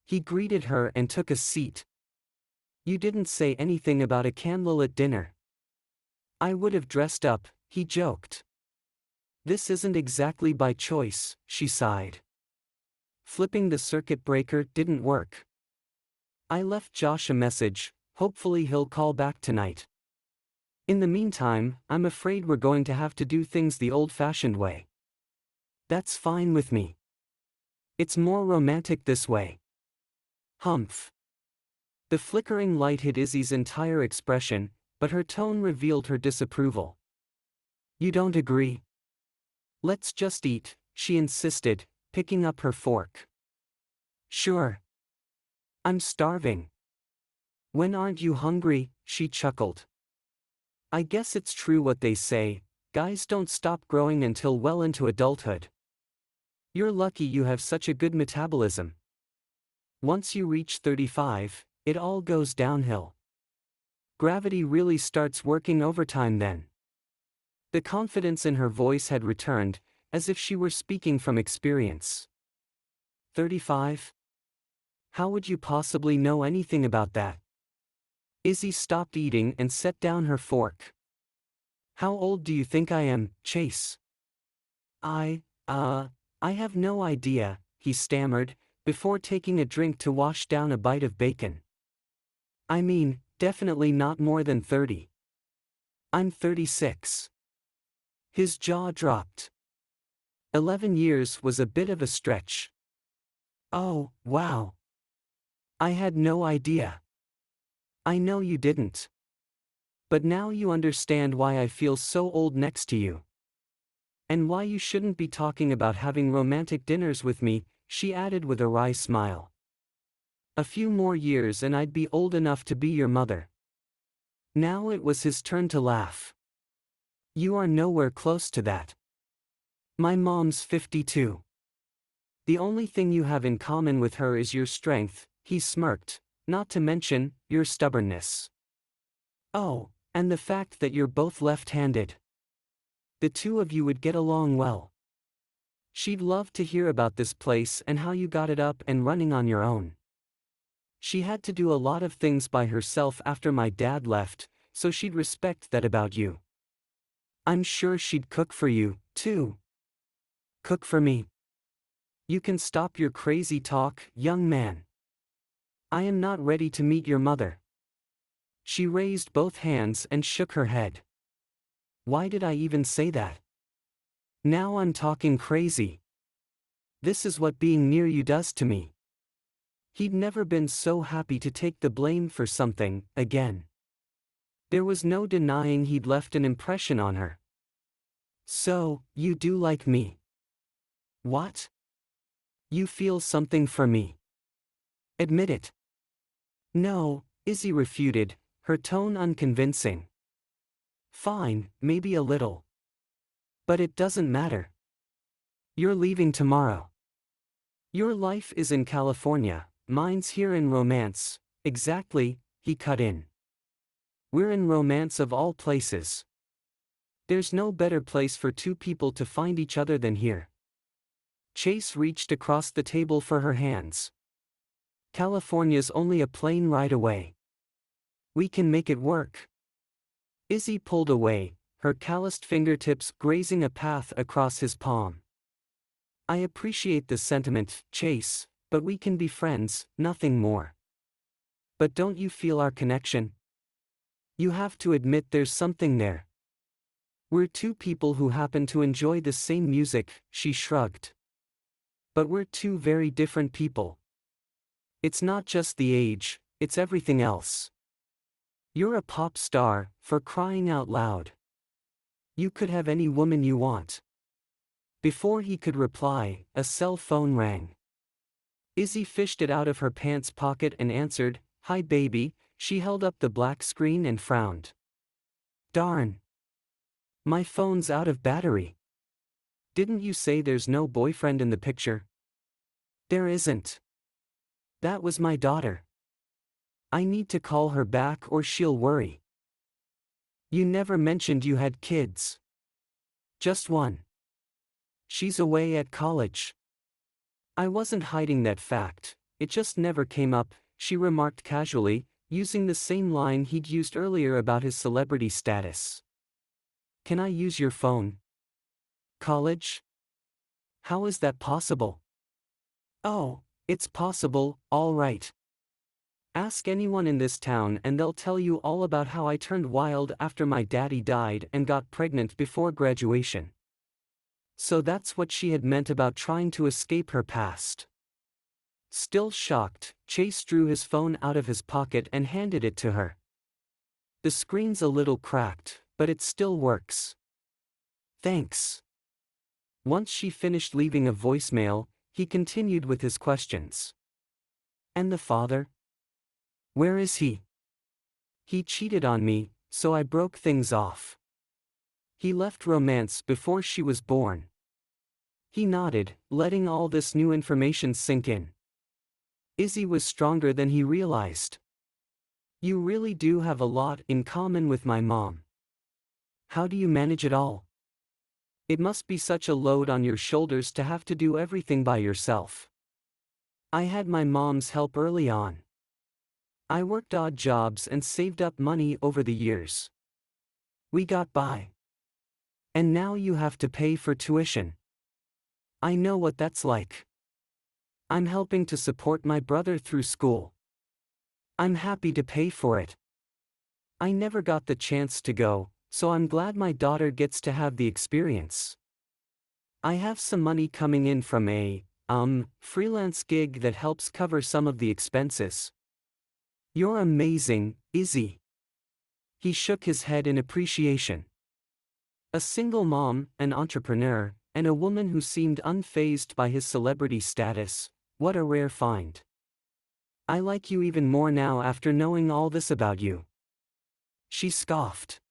He greeted her and took a seat. You didn't say anything about a candlelit dinner. I would have dressed up, he joked. This isn't exactly by choice, she sighed. Flipping the circuit breaker didn't work. I left Josh a message, hopefully he'll call back tonight. In the meantime, I'm afraid we're going to have to do things the old-fashioned way. That's fine with me. It's more romantic this way. Humph. The flickering light hid Izzy's entire expression, but her tone revealed her disapproval. You don't agree? Let's just eat, she insisted, picking up her fork. Sure. I'm starving. When aren't you hungry? She chuckled. I guess it's true what they say, guys don't stop growing until well into adulthood. You're lucky you have such a good metabolism. Once you reach 35, it all goes downhill. Gravity really starts working overtime then. The confidence in her voice had returned, as if she were speaking from experience. 35? How would you possibly know anything about that? Izzy stopped eating and set down her fork. How old do you think I am, Chase? I have no idea, he stammered, before taking a drink to wash down a bite of bacon. I mean, definitely not more than 30. I'm 36. His jaw dropped. 11 years was a bit of a stretch. Oh, wow. I had no idea. I know you didn't. But now you understand why I feel so old next to you. And why you shouldn't be talking about having romantic dinners with me, she added with a wry smile. A few more years and I'd be old enough to be your mother. Now it was his turn to laugh. You are nowhere close to that. My mom's 52. The only thing you have in common with her is your strength, he smirked, not to mention your stubbornness. Oh, and the fact that you're both left-handed. The two of you would get along well. She'd love to hear about this place and how you got it up and running on your own. She had to do a lot of things by herself after my dad left, so she'd respect that about you. I'm sure she'd cook for you, too. Cook for me. You can stop your crazy talk, young man. I am not ready to meet your mother. She raised both hands and shook her head. Why did I even say that? Now I'm talking crazy. This is what being near you does to me. He'd never been so happy to take the blame for something, again. There was no denying he'd left an impression on her. So, you do like me. What? You feel something for me. Admit it. No, Izzy refuted, her tone unconvincing. Fine, maybe a little. But it doesn't matter. You're leaving tomorrow. Your life is in California, mine's here in romance. Exactly, he cut in. We're in romance of all places. There's no better place for two people to find each other than here. Chase reached across the table for her hands. California's only a plane ride away. We can make it work. Izzy pulled away, her calloused fingertips grazing a path across his palm. I appreciate the sentiment, Chase, but we can be friends, nothing more. But don't you feel our connection? You have to admit there's something there. We're two people who happen to enjoy the same music, she shrugged. But we're two very different people. It's not just the age, it's everything else. You're a pop star, for crying out loud. You could have any woman you want. Before he could reply, a cell phone rang. Izzy fished it out of her pants pocket and answered, "Hi baby." She held up the black screen and frowned. Darn. My phone's out of battery. Didn't you say there's no boyfriend in the picture? There isn't. That was my daughter. I need to call her back or she'll worry. You never mentioned you had kids. Just one. She's away at college. I wasn't hiding that fact, it just never came up, she remarked casually, using the same line he'd used earlier about his celebrity status. Can I use your phone? College? How is that possible? Oh, it's possible, all right. Ask anyone in this town and they'll tell you all about how I turned wild after my daddy died and got pregnant before graduation. So that's what she had meant about trying to escape her past. Still shocked, Chase drew his phone out of his pocket and handed it to her. The screen's a little cracked, but it still works. Thanks. Once she finished leaving a voicemail, he continued with his questions. And the father? Where is he? He cheated on me, so I broke things off. He left romance before she was born. He nodded, letting all this new information sink in. Izzy was stronger than he realized. You really do have a lot in common with my mom. How do you manage it all? It must be such a load on your shoulders to have to do everything by yourself. I had my mom's help early on. I worked odd jobs and saved up money over the years. We got by. And now you have to pay for tuition. I know what that's like. I'm helping to support my brother through school. I'm happy to pay for it. I never got the chance to go, so I'm glad my daughter gets to have the experience. I have some money coming in from a freelance gig that helps cover some of the expenses. You're amazing, Izzy. He shook his head in appreciation. A single mom, an entrepreneur, and a woman who seemed unfazed by his celebrity status, what a rare find. I like you even more now after knowing all this about you. She scoffed.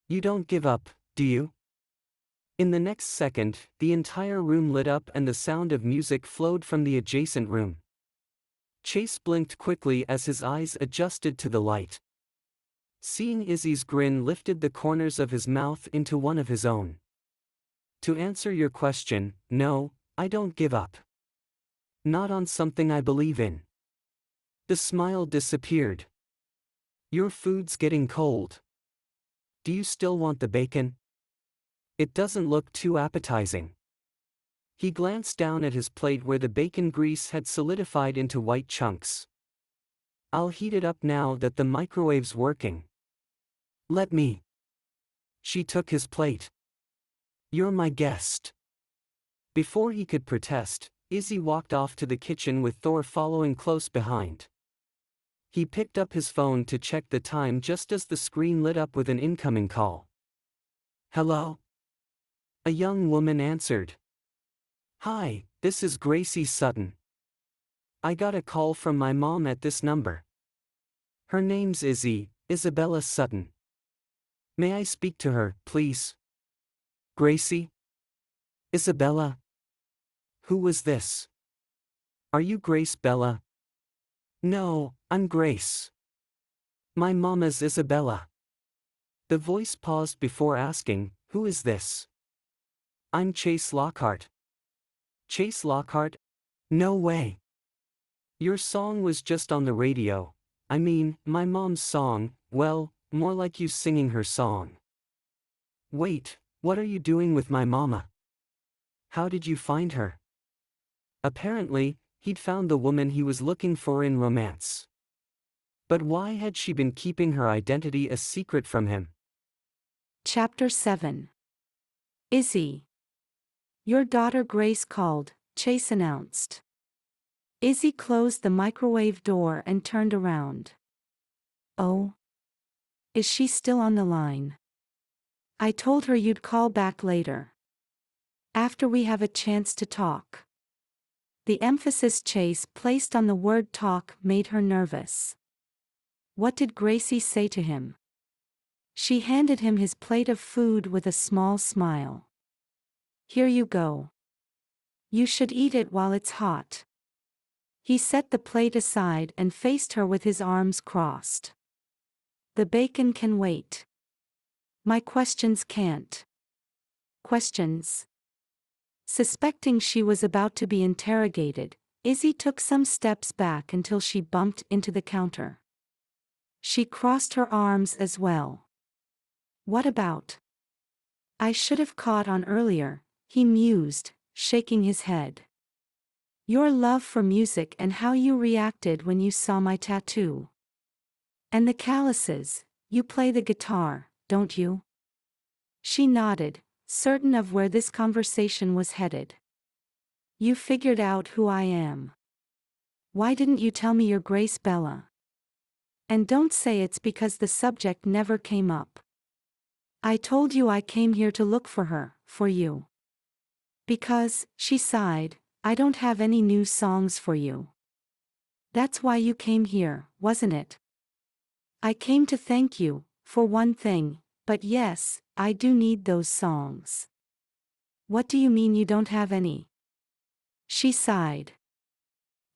You don't give up, do you? In the next second, the entire room lit up and the sound of music flowed from the adjacent room. Chase blinked quickly as his eyes adjusted to the light. Seeing Izzy's grin lifted the corners of his mouth into one of his own. To answer your question, no, I don't give up. Not on something I believe in. The smile disappeared. Your food's getting cold. Do you still want the bacon? It doesn't look too appetizing. He glanced down at his plate where the bacon grease had solidified into white chunks. I'll heat it up now that the microwave's working. Let me. She took his plate. You're my guest. Before he could protest, Izzy walked off to the kitchen with Thor following close behind. He picked up his phone to check the time just as the screen lit up with an incoming call. Hello? A young woman answered. Hi, this is Gracie Sutton. I got a call from my mom at this number. Her name's Izzy, Isabella Sutton. May I speak to her, please? Gracie? Isabella? Who was this? Are you Grace Bella? No, I'm Grace. My mama's Isabella. The voice paused before asking, who is this? I'm Chase Lockhart. Chase Lockhart? No way. Your song was just on the radio. I mean, my mom's song, well, more like you singing her song. Wait, what are you doing with my mama? How did you find her? Apparently, he'd found the woman he was looking for in romance. But why had she been keeping her identity a secret from him? Chapter 7. Izzy. Your daughter Grace called, Chase announced. Izzy closed the microwave door and turned around. Oh? Is she still on the line? I told her you'd call back later. After we have a chance to talk. The emphasis Chase placed on the word talk made her nervous. What did Gracie say to him? She handed him his plate of food with a small smile. Here you go. You should eat it while it's hot. He set the plate aside and faced her with his arms crossed. The bacon can wait. My questions can't. Questions? Suspecting she was about to be interrogated, Izzy took some steps back until she bumped into the counter. She crossed her arms as well. What about? I should have caught on earlier, he mused, shaking his head. Your love for music and how you reacted when you saw my tattoo. And the calluses, you play the guitar, don't you? She nodded, certain of where this conversation was headed. You figured out who I am. Why didn't you tell me you're Grace Bella? And don't say it's because the subject never came up. I told you I came here to look for her, for you. Because, she sighed, I don't have any new songs for you. That's why you came here, wasn't it? I came to thank you, for one thing, but yes, I do need those songs. What do you mean you don't have any? She sighed.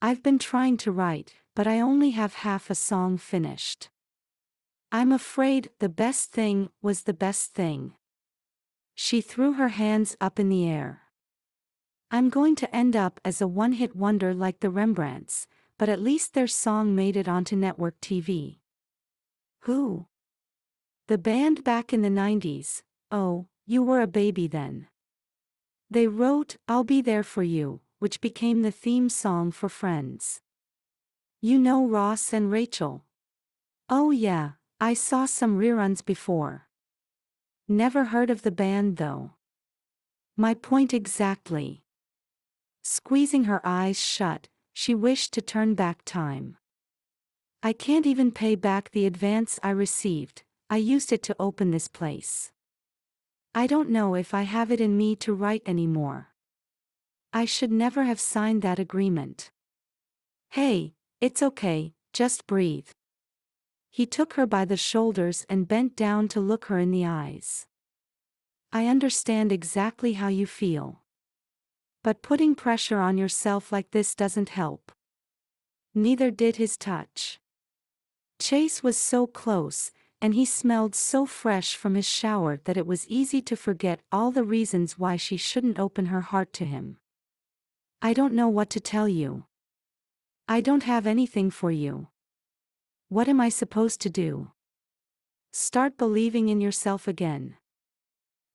I've been trying to write, but I only have half a song finished. I'm afraid the best thing was the best thing. She threw her hands up in the air. I'm going to end up as a one-hit wonder like the Rembrandts, but at least their song made it onto network TV. Who? The band back in the 90s, oh, you were a baby then. They wrote I'll Be There For You, which became the theme song for Friends. You know Ross and Rachel? Oh yeah, I saw some reruns before. Never heard of the band though. My point exactly. Squeezing her eyes shut, she wished to turn back time. I can't even pay back the advance I received, I used it to open this place. I don't know if I have it in me to write anymore. I should never have signed that agreement. Hey, it's okay, just breathe. He took her by the shoulders and bent down to look her in the eyes. I understand exactly how you feel. But putting pressure on yourself like this doesn't help. Neither did his touch. Chase was so close, and he smelled so fresh from his shower that it was easy to forget all the reasons why she shouldn't open her heart to him. I don't know what to tell you. I don't have anything for you. What am I supposed to do? Start believing in yourself again.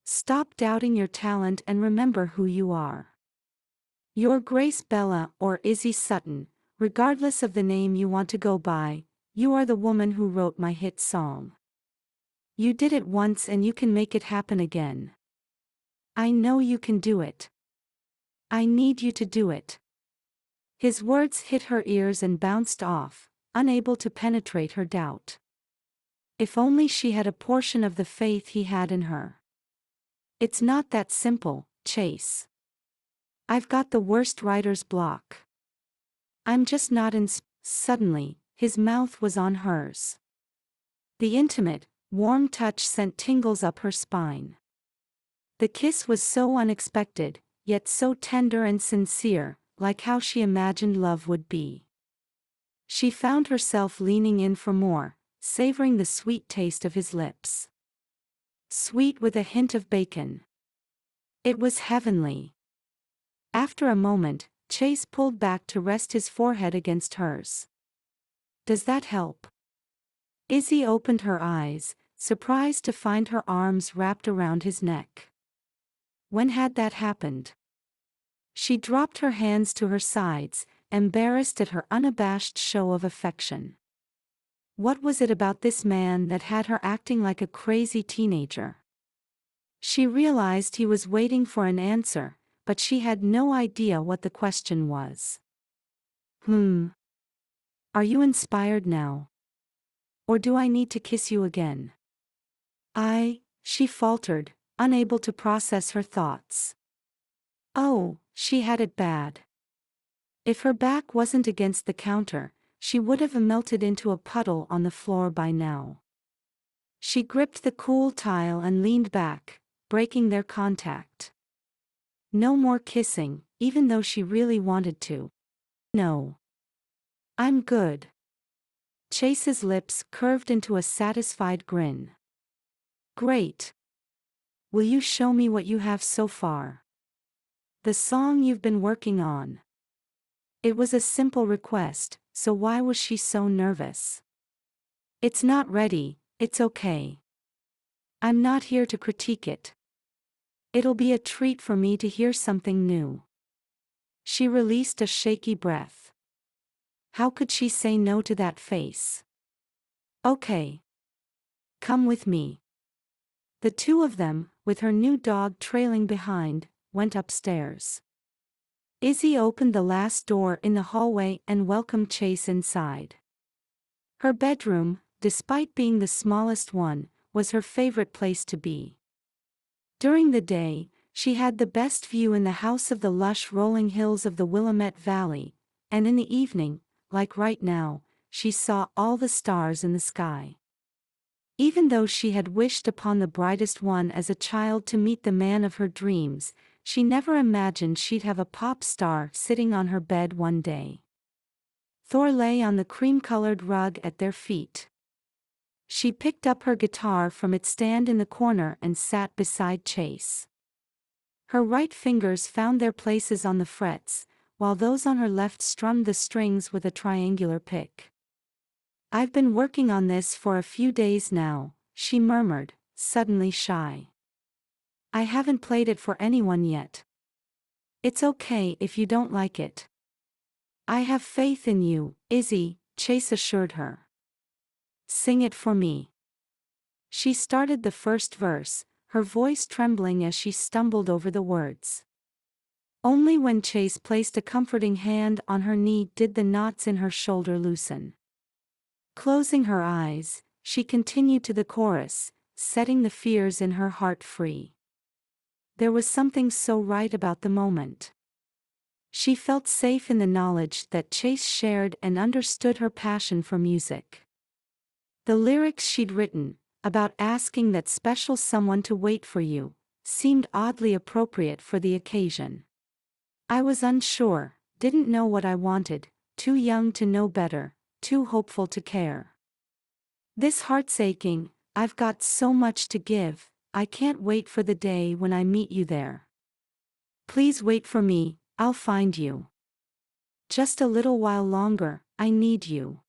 Stop doubting your talent and remember who you are. You're Grace Bella or Izzy Sutton, regardless of the name you want to go by, you are the woman who wrote my hit song. You did it once and you can make it happen again. I know you can do it. I need you to do it. His words hit her ears and bounced off, unable to penetrate her doubt. If only she had a portion of the faith he had in her. It's not that simple, Chase. I've got the worst writer's block. I'm just not Suddenly, his mouth was on hers. The intimate, warm touch sent tingles up her spine. The kiss was so unexpected, yet so tender and sincere, like how she imagined love would be. She found herself leaning in for more, savoring the sweet taste of his lips. Sweet with a hint of bacon. It was heavenly. After a moment, Chase pulled back to rest his forehead against hers. Does that help? Izzy opened her eyes, surprised to find her arms wrapped around his neck. When had that happened? She dropped her hands to her sides, embarrassed at her unabashed show of affection. What was it about this man that had her acting like a crazy teenager? She realized he was waiting for an answer, but she had no idea what the question was. Are you inspired now? Or do I need to kiss you again? She faltered, unable to process her thoughts. Oh, she had it bad. If her back wasn't against the counter, she would have melted into a puddle on the floor by now. She gripped the cool tile and leaned back, breaking their contact. No more kissing, even though she really wanted to. No. I'm good. Chase's lips curved into a satisfied grin. Great. Will you show me what you have so far? The song you've been working on. It was a simple request, so why was she so nervous? It's not ready, it's okay. I'm not here to critique it. It'll be a treat for me to hear something new. She released a shaky breath. How could she say no to that face? Okay. Come with me. The two of them, with her new dog trailing behind, went upstairs. Izzy opened the last door in the hallway and welcomed Chase inside. Her bedroom, despite being the smallest one, was her favorite place to be. During the day, she had the best view in the house of the lush rolling hills of the Willamette Valley, and in the evening, like right now, she saw all the stars in the sky. Even though she had wished upon the brightest one as a child to meet the man of her dreams, she never imagined she'd have a pop star sitting on her bed one day. Thor lay on the cream-colored rug at their feet. She picked up her guitar from its stand in the corner and sat beside Chase. Her right fingers found their places on the frets, while those on her left strummed the strings with a triangular pick. I've been working on this for a few days now, she murmured, suddenly shy. I haven't played it for anyone yet. It's okay if you don't like it. I have faith in you, Izzy, Chase assured her. Sing it for me. She started the first verse, her voice trembling as she stumbled over the words. Only when Chase placed a comforting hand on her knee did the knots in her shoulder loosen. Closing her eyes, she continued to the chorus, setting the fears in her heart free. There was something so right about the moment. She felt safe in the knowledge that Chase shared and understood her passion for music. The lyrics she'd written, about asking that special someone to wait for you, seemed oddly appropriate for the occasion. I was unsure, didn't know what I wanted, too young to know better, too hopeful to care. This heart's aching, I've got so much to give, I can't wait for the day when I meet you there. Please wait for me, I'll find you. Just a little while longer, I need you.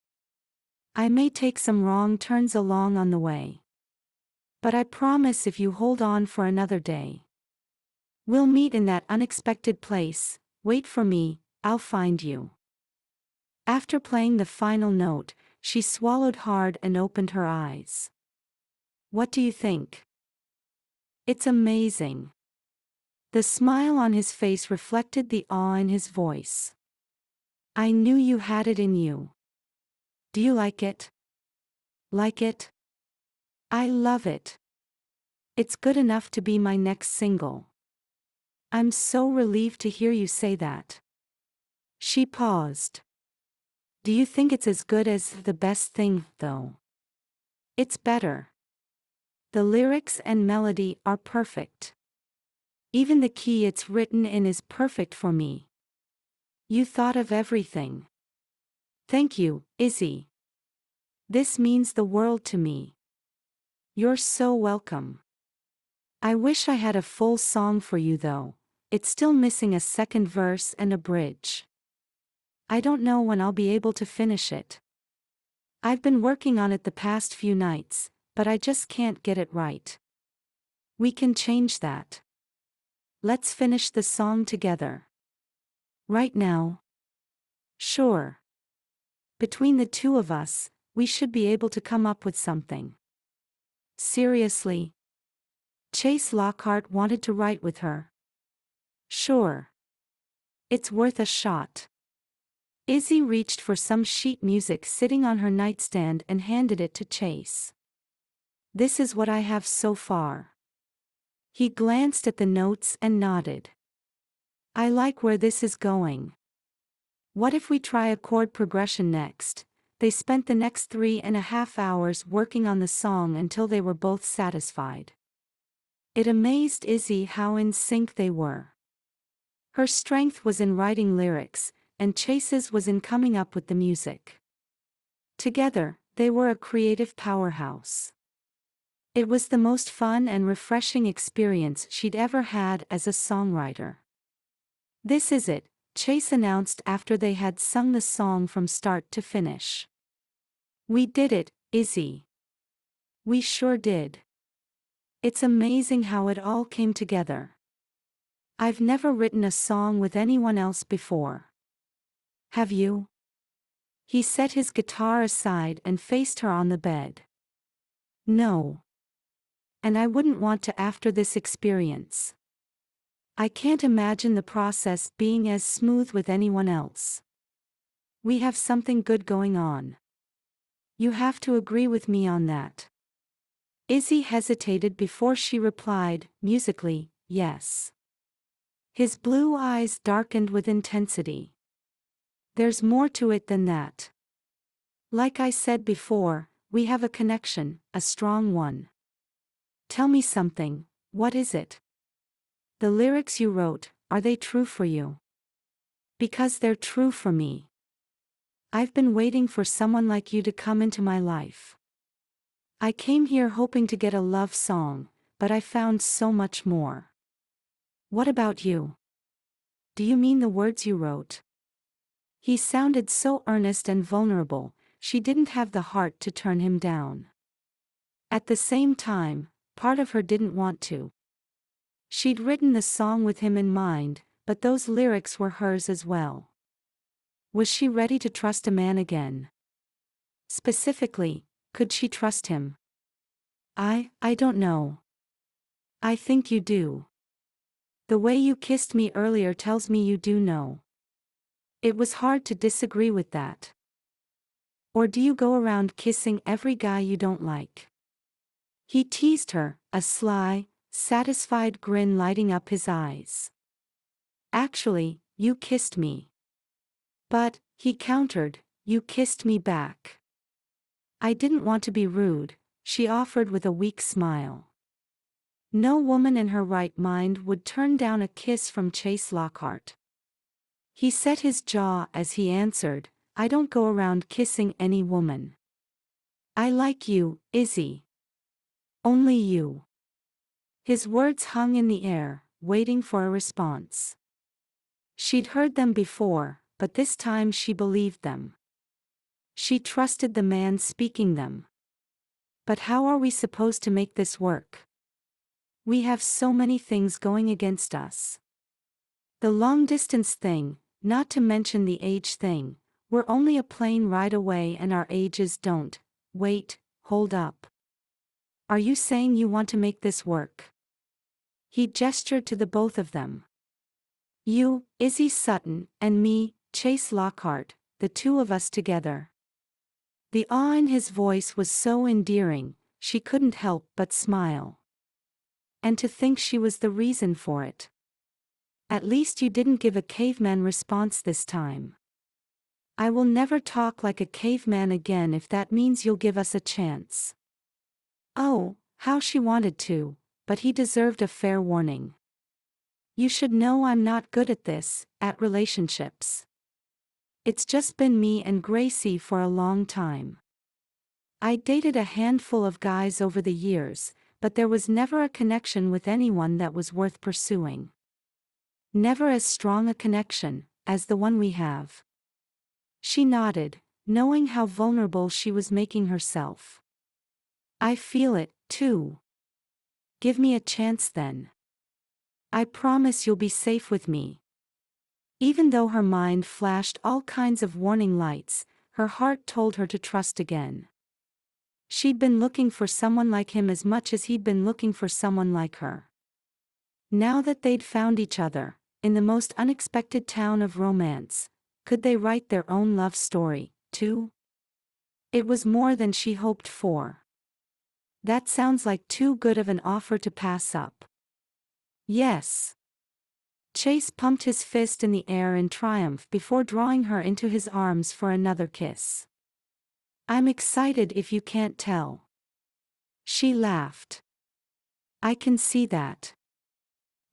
I may take some wrong turns along on the way. But I promise if you hold on for another day, we'll meet in that unexpected place, wait for me, I'll find you. After playing the final note, she swallowed hard and opened her eyes. What do you think? It's amazing. The smile on his face reflected the awe in his voice. I knew you had it in you. Do you like it? Like it? I love it. It's good enough to be my next single. I'm so relieved to hear you say that. She paused. Do you think it's as good as the best thing, though? It's better. The lyrics and melody are perfect. Even the key it's written in is perfect for me. You thought of everything. Thank you, Izzy. This means the world to me. You're so welcome. I wish I had a full song for you though. It's still missing a second verse and a bridge. I don't know when I'll be able to finish it. I've been working on it the past few nights, but I just can't get it right. We can change that. Let's finish the song together. Right now? Sure. Between the two of us, we should be able to come up with something. Seriously? Chase Lockhart wanted to write with her. Sure. It's worth a shot. Izzy reached for some sheet music sitting on her nightstand and handed it to Chase. This is what I have so far. He glanced at the notes and nodded. I like where this is going. What if we try a chord progression next? They spent the next 3.5 hours working on the song until they were both satisfied. It amazed Izzy how in sync they were. Her strength was in writing lyrics, and Chase's was in coming up with the music. Together, they were a creative powerhouse. It was the most fun and refreshing experience she'd ever had as a songwriter. This is it, Chase announced after they had sung the song from start to finish. We did it, Izzy. We sure did. It's amazing how it all came together. I've never written a song with anyone else before. Have you? He set his guitar aside and faced her on the bed. No. And I wouldn't want to after this experience. I can't imagine the process being as smooth with anyone else. We have something good going on. You have to agree with me on that. Izzy hesitated before she replied, musically, yes. His blue eyes darkened with intensity. There's more to it than that. Like I said before, we have a connection, a strong one. Tell me something, what is it? The lyrics you wrote, are they true for you? Because they're true for me. I've been waiting for someone like you to come into my life. I came here hoping to get a love song, but I found so much more. What about you? Do you mean the words you wrote? He sounded so earnest and vulnerable, she didn't have the heart to turn him down. At the same time, part of her didn't want to. She'd written the song with him in mind, but those lyrics were hers as well. Was she ready to trust a man again? Specifically, could she trust him? I don't know. I think you do. The way you kissed me earlier tells me you do know. It was hard to disagree with that. Or do you go around kissing every guy you don't like? He teased her, a sly, satisfied grin lighting up his eyes. Actually, you kissed me. But, he countered, you kissed me back. I didn't want to be rude, she offered with a weak smile. No woman in her right mind would turn down a kiss from Chase Lockhart. He set his jaw as he answered, I don't go around kissing any woman. I like you, Izzy. Only you. His words hung in the air, waiting for a response. She'd heard them before, but this time she believed them. She trusted the man speaking them. But how are we supposed to make this work? We have so many things going against us. The long-distance thing, not to mention the age thing, we're only a plane ride away and our ages don't. Wait, hold up. Are you saying you want to make this work? He gestured to the both of them. You, Izzy Sutton, and me, Chase Lockhart, the two of us together. The awe in his voice was so endearing, she couldn't help but smile. And to think she was the reason for it. At least you didn't give a caveman response this time. I will never talk like a caveman again if that means you'll give us a chance. Oh, How she wanted to, but he deserved a fair warning. You should know I'm not good at this, at relationships. It's just been me and Gracie for a long time. I dated a handful of guys over the years, but there was never a connection with anyone that was worth pursuing. Never as strong a connection as the one we have. She nodded, knowing how vulnerable she was making herself. I feel it, too. Give me a chance then. I promise you'll be safe with me. Even though her mind flashed all kinds of warning lights, her heart told her to trust again. She'd been looking for someone like him as much as he'd been looking for someone like her. Now that they'd found each other, in the most unexpected town of romance, could they write their own love story, too? It was more than she hoped for. That sounds like too good of an offer to pass up. Yes. Chase pumped his fist in the air in triumph before drawing her into his arms for another kiss. I'm excited if you can't tell. She laughed. I can see that.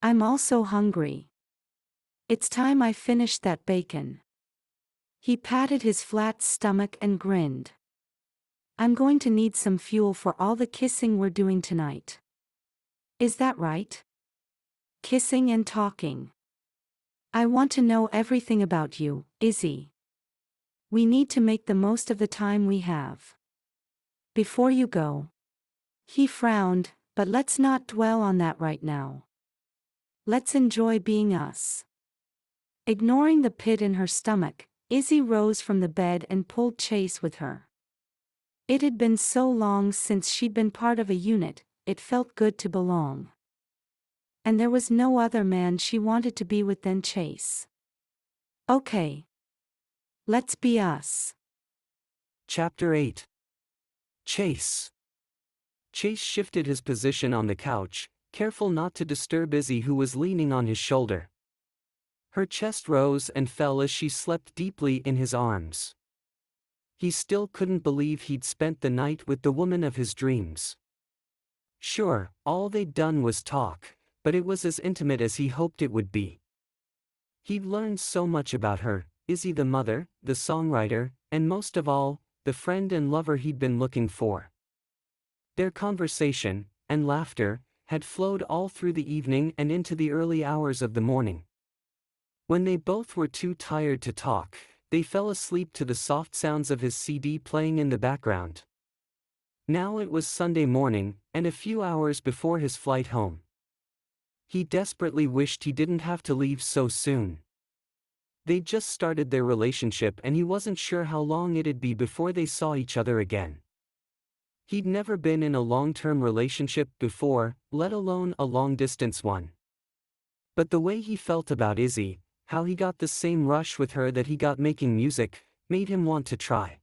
I'm also hungry. It's time I finished that bacon. He patted his flat stomach and grinned. I'm going to need some fuel for all the kissing we're doing tonight. Is that right? Kissing and talking. I want to know everything about you, Izzy. We need to make the most of the time we have. Before you go. He frowned, but let's not dwell on that right now. Let's enjoy being us. Ignoring the pit in her stomach, Izzy rose from the bed and pulled Chase with her. It had been so long since she'd been part of a unit, it felt good to belong. And there was no other man she wanted to be with than Chase. Okay. Let's be us. Chapter 8. Chase. Chase shifted his position on the couch, careful not to disturb Izzy, who was leaning on his shoulder. Her chest rose and fell as she slept deeply in his arms. He still couldn't believe he'd spent the night with the woman of his dreams. Sure, all they'd done was talk, but it was as intimate as he hoped it would be. He'd learned so much about her, Izzy, the mother, the songwriter, and most of all, the friend and lover he'd been looking for. Their conversation, and laughter, had flowed all through the evening and into the early hours of the morning. When they both were too tired to talk, they fell asleep to the soft sounds of his CD playing in the background. Now it was Sunday morning, and a few hours before his flight home. He desperately wished he didn't have to leave so soon. They'd just started their relationship and he wasn't sure how long it'd be before they saw each other again. He'd never been in a long-term relationship before, let alone a long-distance one. But the way he felt about Izzy, how he got the same rush with her that he got making music, made him want to try.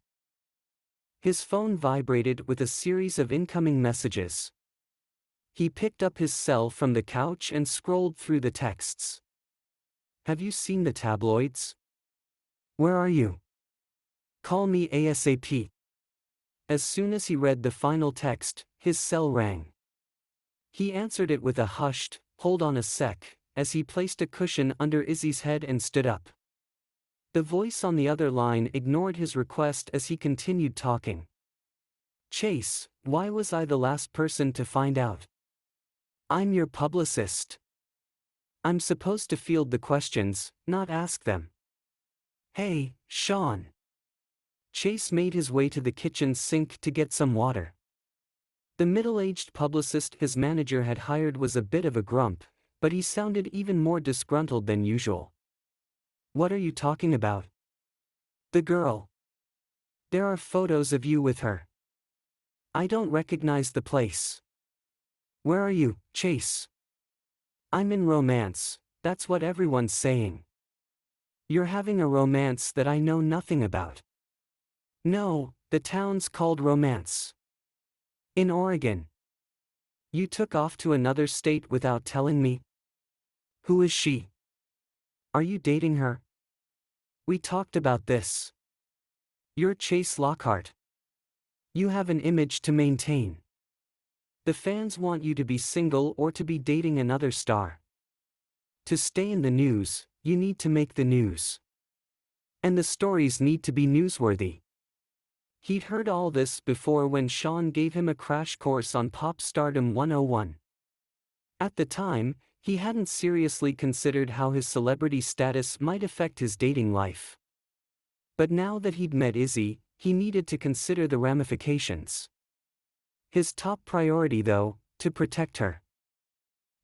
His phone vibrated with a series of incoming messages. He picked up his cell from the couch and scrolled through the texts. Have you seen the tabloids? Where are you? Call me ASAP. As soon as he read the final text, his cell rang. He answered it with a hushed, "Hold on a sec," as he placed a cushion under Izzy's head and stood up. The voice on the other line ignored his request as he continued talking. Chase, why was I the last person to find out? I'm your publicist. I'm supposed to field the questions, not ask them. Hey, Shawn. Chase made his way to the kitchen sink to get some water. The middle-aged publicist his manager had hired was a bit of a grump, but he sounded even more disgruntled than usual. What are you talking about? The girl. There are photos of you with her. I don't recognize the place. Where are you, Chase? I'm in romance, that's what everyone's saying. You're having a romance that I know nothing about. No, the town's called Romance. In Oregon. You took off to another state without telling me? Who is she? Are you dating her? We talked about this. You're Chase Lockhart. You have an image to maintain. The fans want you to be single or to be dating another star. To stay in the news, you need to make the news. And the stories need to be newsworthy. He'd heard all this before when Shawn gave him a crash course on Pop Stardom 101. At the time, he hadn't seriously considered how his celebrity status might affect his dating life. But now that he'd met Izzy, he needed to consider the ramifications. His top priority though, to protect her.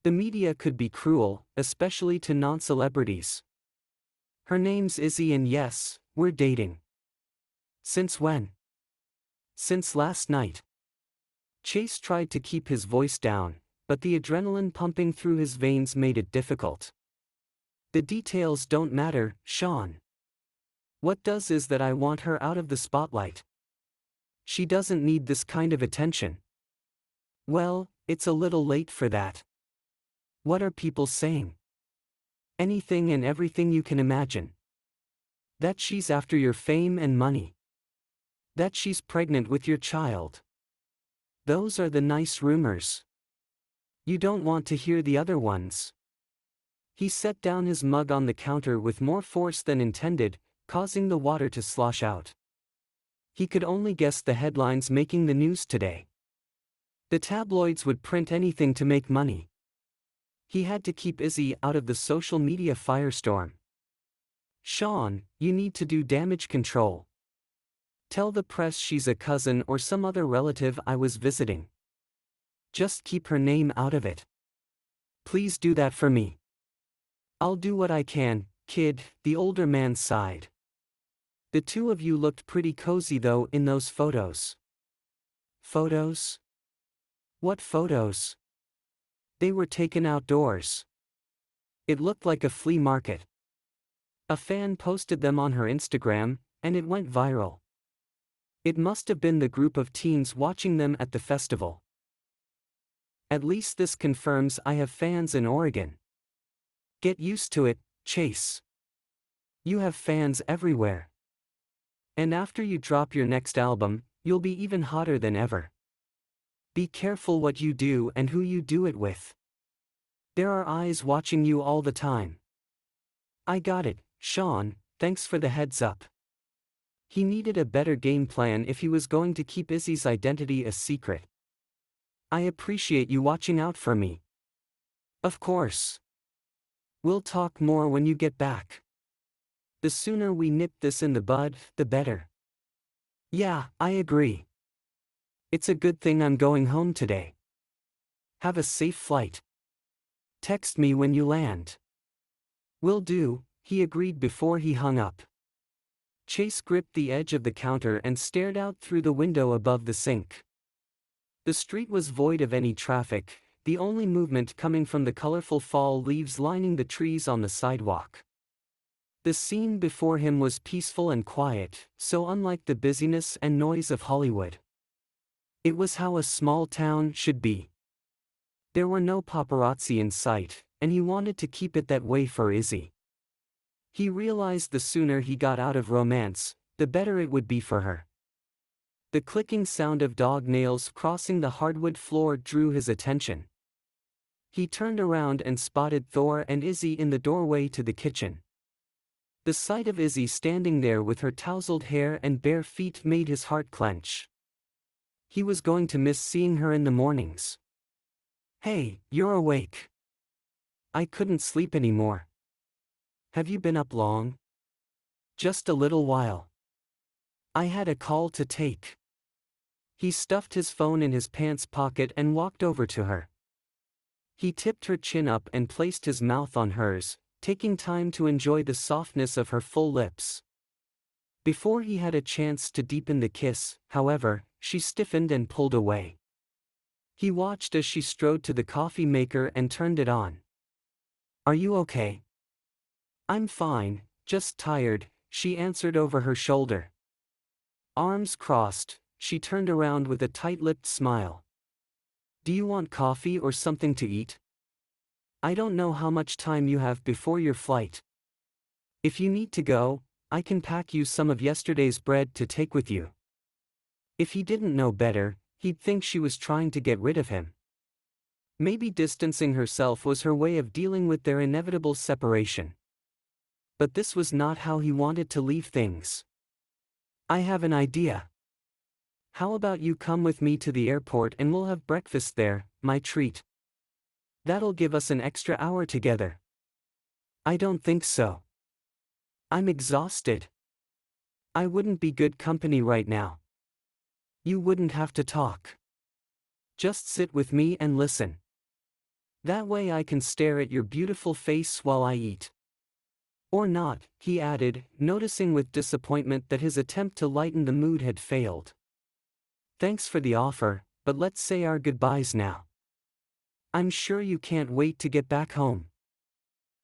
The media could be cruel, especially to non-celebrities. Her name's Izzy and yes, we're dating. Since when? Since last night. Chase tried to keep his voice down, but the adrenaline pumping through his veins made it difficult. The details don't matter, Shawn. What does is that I want her out of the spotlight. She doesn't need this kind of attention. Well, it's a little late for that. What are people saying? Anything and everything you can imagine. That she's after your fame and money. That she's pregnant with your child. Those are the nice rumors. You don't want to hear the other ones. He set down his mug on the counter with more force than intended, causing the water to slosh out. He could only guess the headlines making the news today. The tabloids would print anything to make money. He had to keep Izzy out of the social media firestorm. Shawn, you need to do damage control. Tell the press she's a cousin or some other relative I was visiting. Just keep her name out of it. Please do that for me. I'll do what I can, kid, the older man sighed. The two of you looked pretty cozy though in those photos. Photos? What photos? They were taken outdoors. It looked like a flea market. A fan posted them on her Instagram, and it went viral. It must have been the group of teens watching them at the festival. At least this confirms I have fans in Oregon. Get used to it, Chase. You have fans everywhere. And after you drop your next album, you'll be even hotter than ever. Be careful what you do and who you do it with. There are eyes watching you all the time. I got it, Shawn, thanks for the heads up. He needed a better game plan if he was going to keep Izzy's identity a secret. I appreciate you watching out for me. Of course. We'll talk more when you get back. The sooner we nip this in the bud, the better. Yeah, I agree. It's a good thing I'm going home today. Have a safe flight. Text me when you land. Will do, he agreed before he hung up. Chase gripped the edge of the counter and stared out through the window above the sink. The street was void of any traffic, the only movement coming from the colorful fall leaves lining the trees on the sidewalk. The scene before him was peaceful and quiet, so unlike the busyness and noise of Hollywood. It was how a small town should be. There were no paparazzi in sight, and he wanted to keep it that way for Izzy. He realized the sooner he got out of romance, the better it would be for her. The clicking sound of dog nails crossing the hardwood floor drew his attention. He turned around and spotted Thor and Izzy in the doorway to the kitchen. The sight of Izzy standing there with her tousled hair and bare feet made his heart clench. He was going to miss seeing her in the mornings. Hey, you're awake. I couldn't sleep anymore. Have you been up long? Just a little while. I had a call to take. He stuffed his phone in his pants pocket and walked over to her. He tipped her chin up and placed his mouth on hers, taking time to enjoy the softness of her full lips. Before he had a chance to deepen the kiss, however, she stiffened and pulled away. He watched as she strode to the coffee maker and turned it on. Are you okay? I'm fine, just tired, she answered over her shoulder. Arms crossed, she turned around with a tight-lipped smile. Do you want coffee or something to eat? I don't know how much time you have before your flight. If you need to go, I can pack you some of yesterday's bread to take with you. If he didn't know better, he'd think she was trying to get rid of him. Maybe distancing herself was her way of dealing with their inevitable separation. But this was not how he wanted to leave things. "I have an idea. How about you come with me to the airport and we'll have breakfast there, my treat? That'll give us an extra hour together." "I don't think so. I'm exhausted. I wouldn't be good company right now." "You wouldn't have to talk. Just sit with me and listen. That way I can stare at your beautiful face while I eat." "Or not," he added, noticing with disappointment that his attempt to lighten the mood had failed. "Thanks for the offer, but let's say our goodbyes now. I'm sure you can't wait to get back home.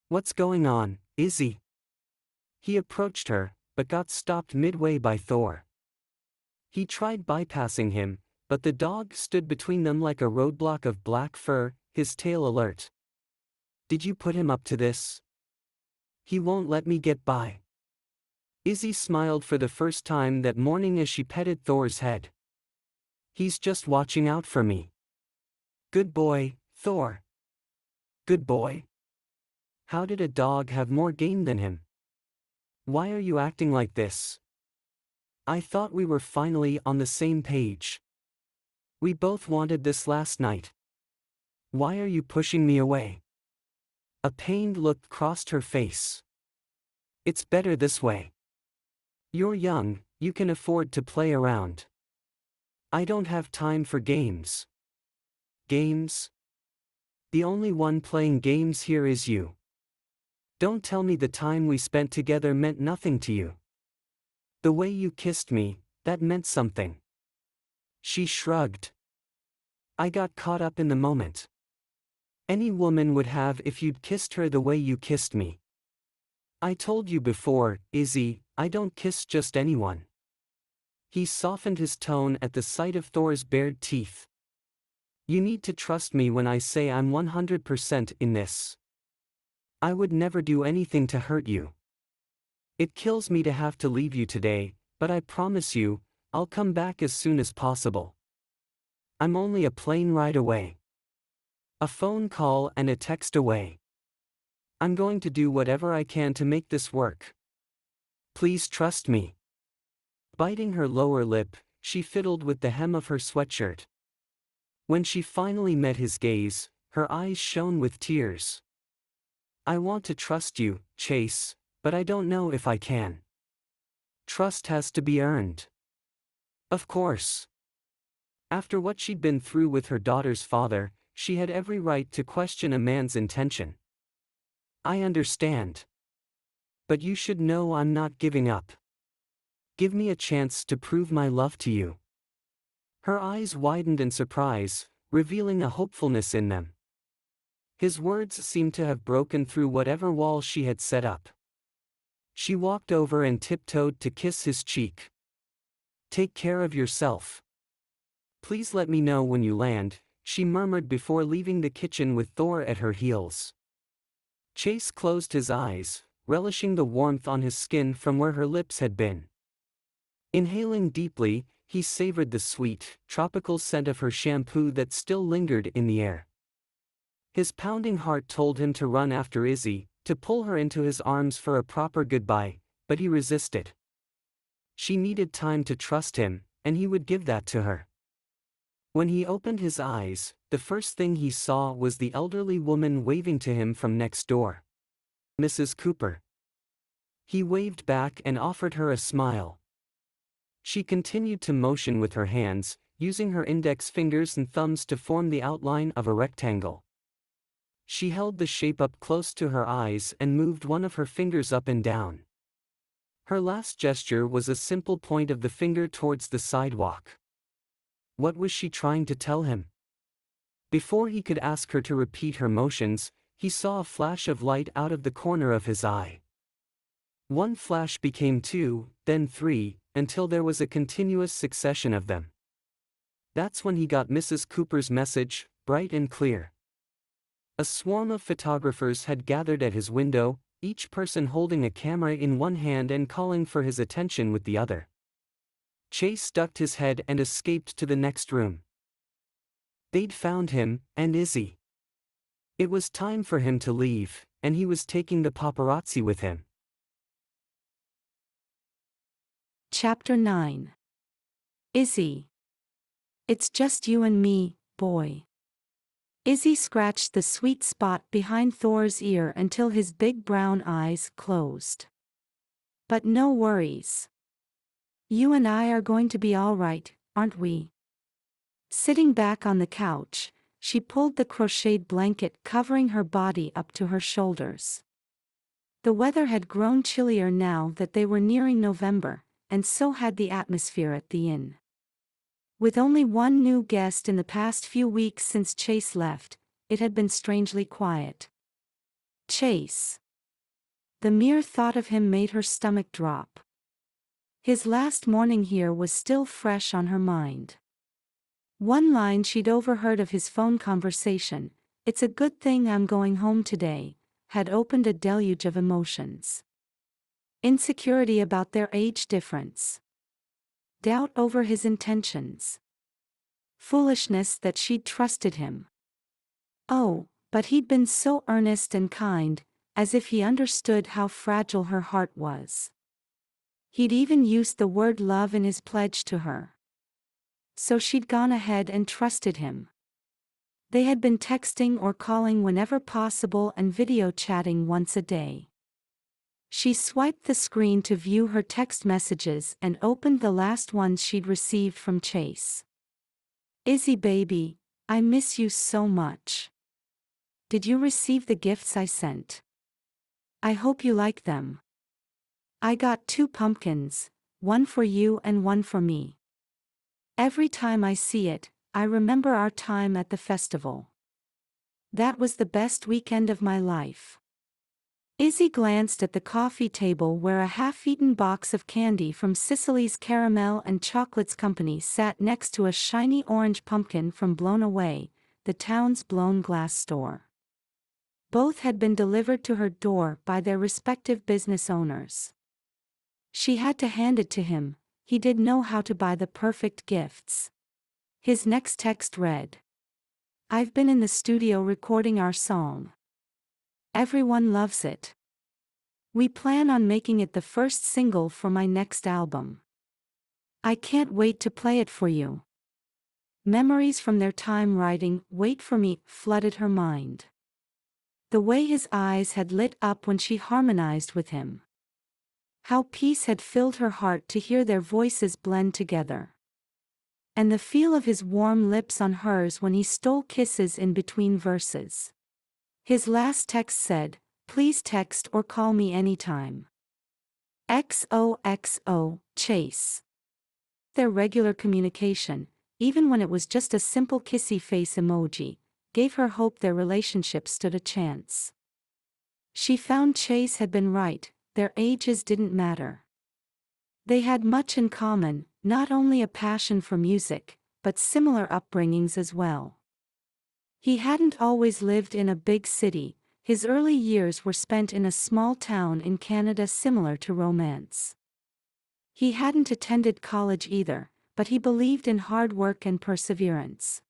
What's going on, Izzy?" He approached her, but got stopped midway by Thor. He tried bypassing him, but the dog stood between them like a roadblock of black fur, his tail alert. "Did you put him up to this? He won't let me get by." Izzy smiled for the first time that morning as she petted Thor's head. "He's just watching out for me." "Good boy, Thor. Good boy. How did a dog have more game than him? Why are you acting like this? I thought we were finally on the same page. We both wanted this last night. Why are you pushing me away?" A pained look crossed her face. "It's better this way. You're young, you can afford to play around. I don't have time for games." "Games? The only one playing games here is you. Don't tell me the time we spent together meant nothing to you. The way you kissed me, that meant something." She shrugged. "I got caught up in the moment. Any woman would have if you'd kissed her the way you kissed me. I told you before, Izzy, I don't kiss just anyone." He softened his tone at the sight of Thor's bared teeth. "You need to trust me when I say I'm 100% in this. I would never do anything to hurt you. It kills me to have to leave you today, but I promise you, I'll come back as soon as possible. I'm only a plane ride away. A phone call and a text away. I'm going to do whatever I can to make this work. Please trust me." Biting her lower lip, she fiddled with the hem of her sweatshirt. When she finally met his gaze, her eyes shone with tears. "I want to trust you, Chase, but I don't know if I can. Trust has to be earned." Of course. After what she'd been through with her daughter's father, she had every right to question a man's intention. "I understand. But you should know I'm not giving up. Give me a chance to prove my love to you." Her eyes widened in surprise, revealing a hopefulness in them. His words seemed to have broken through whatever wall she had set up. She walked over and tiptoed to kiss his cheek. "Take care of yourself. Please let me know when you land," she murmured before leaving the kitchen with Thor at her heels. Chase closed his eyes, relishing the warmth on his skin from where her lips had been. Inhaling deeply, he savored the sweet, tropical scent of her shampoo that still lingered in the air. His pounding heart told him to run after Izzy, to pull her into his arms for a proper goodbye, but he resisted. She needed time to trust him, and he would give that to her. When he opened his eyes, the first thing he saw was the elderly woman waving to him from next door. "Mrs. Cooper." He waved back and offered her a smile. She continued to motion with her hands, using her index fingers and thumbs to form the outline of a rectangle. She held the shape up close to her eyes and moved one of her fingers up and down. Her last gesture was a simple point of the finger towards the sidewalk. What was she trying to tell him? Before he could ask her to repeat her motions, he saw a flash of light out of the corner of his eye. One flash became two, then three, until there was a continuous succession of them. That's when he got Mrs. Cooper's message, bright and clear. A swarm of photographers had gathered at his window, each person holding a camera in one hand and calling for his attention with the other. Chase ducked his head and escaped to the next room. They'd found him, and Izzy. It was time for him to leave, and he was taking the paparazzi with him. Chapter 9. Izzy. It's just you and me, boy. Izzy scratched the sweet spot behind Thor's ear until his big brown eyes closed. But no worries. You and I are going to be all right, aren't we? Sitting back on the couch, she pulled the crocheted blanket covering her body up to her shoulders. The weather had grown chillier now that they were nearing November, and so had the atmosphere at the inn. With only one new guest in the past few weeks since Chase left, it had been strangely quiet. Chase. The mere thought of him made her stomach drop. His last morning here was still fresh on her mind. One line she'd overheard of his phone conversation, "It's a good thing I'm going home today," had opened a deluge of emotions. Insecurity about their age difference. Doubt over his intentions. Foolishness that she'd trusted him. Oh, but he'd been so earnest and kind, as if he understood how fragile her heart was. He'd even used the word love in his pledge to her. So she'd gone ahead and trusted him. They had been texting or calling whenever possible and video chatting once a day. She swiped the screen to view her text messages and opened the last ones she'd received from Chase. "Izzy baby, I miss you so much. Did you receive the gifts I sent? I hope you like them. I got 2 pumpkins, one for you and one for me. Every time I see it, I remember our time at the festival. That was the best weekend of my life." Izzy glanced at the coffee table where a half-eaten box of candy from Sicily's Caramel and Chocolates Company sat next to a shiny orange pumpkin from Blown Away, the town's blown glass store. Both had been delivered to her door by their respective business owners. She had to hand it to him. He did know how to buy the perfect gifts. His next text read, "I've been in the studio recording our song. Everyone loves it. We plan on making it the first single for my next album. I can't wait to play it for you." Memories from their time writing "Wait for Me" flooded her mind. The way his eyes had lit up when she harmonized with him. How peace had filled her heart to hear their voices blend together. And the feel of his warm lips on hers when he stole kisses in between verses. His last text said, "Please text or call me anytime. XOXO, Chase." Their regular communication, even when it was just a simple kissy face emoji, gave her hope their relationship stood a chance. She found Chase had been right. Their ages didn't matter. They had much in common, not only a passion for music, but similar upbringings as well. He hadn't always lived in a big city. His early years were spent in a small town in Canada similar to Romance. He hadn't attended college either, but he believed in hard work and perseverance.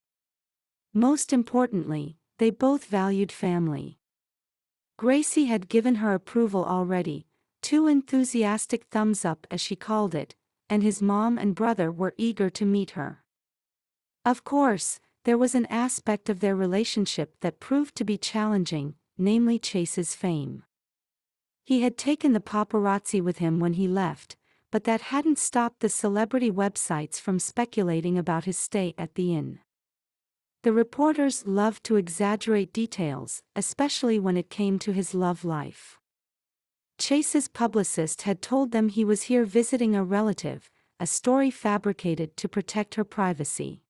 Most importantly, they both valued family. Gracie had given her approval already, 2 enthusiastic thumbs up as she called it, and his mom and brother were eager to meet her. Of course, there was an aspect of their relationship that proved to be challenging, namely Chase's fame. He had taken the paparazzi with him when he left, but that hadn't stopped the celebrity websites from speculating about his stay at the inn. The reporters loved to exaggerate details, especially when it came to his love life. Chase's publicist had told them he was here visiting a relative, a story fabricated to protect her privacy.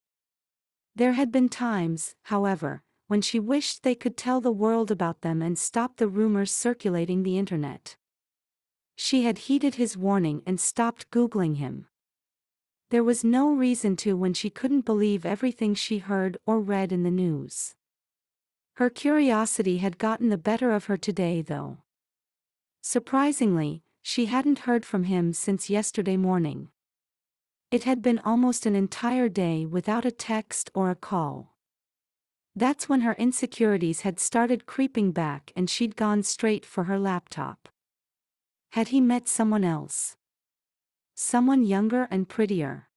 There had been times, however, when she wished they could tell the world about them and stop the rumors circulating the internet. She had heeded his warning and stopped Googling him. There was no reason to when she couldn't believe everything she heard or read in the news. Her curiosity had gotten the better of her today though. Surprisingly, she hadn't heard from him since yesterday morning. It had been almost an entire day without a text or a call. That's when her insecurities had started creeping back and she'd gone straight for her laptop. Had he met someone else? Someone younger and prettier?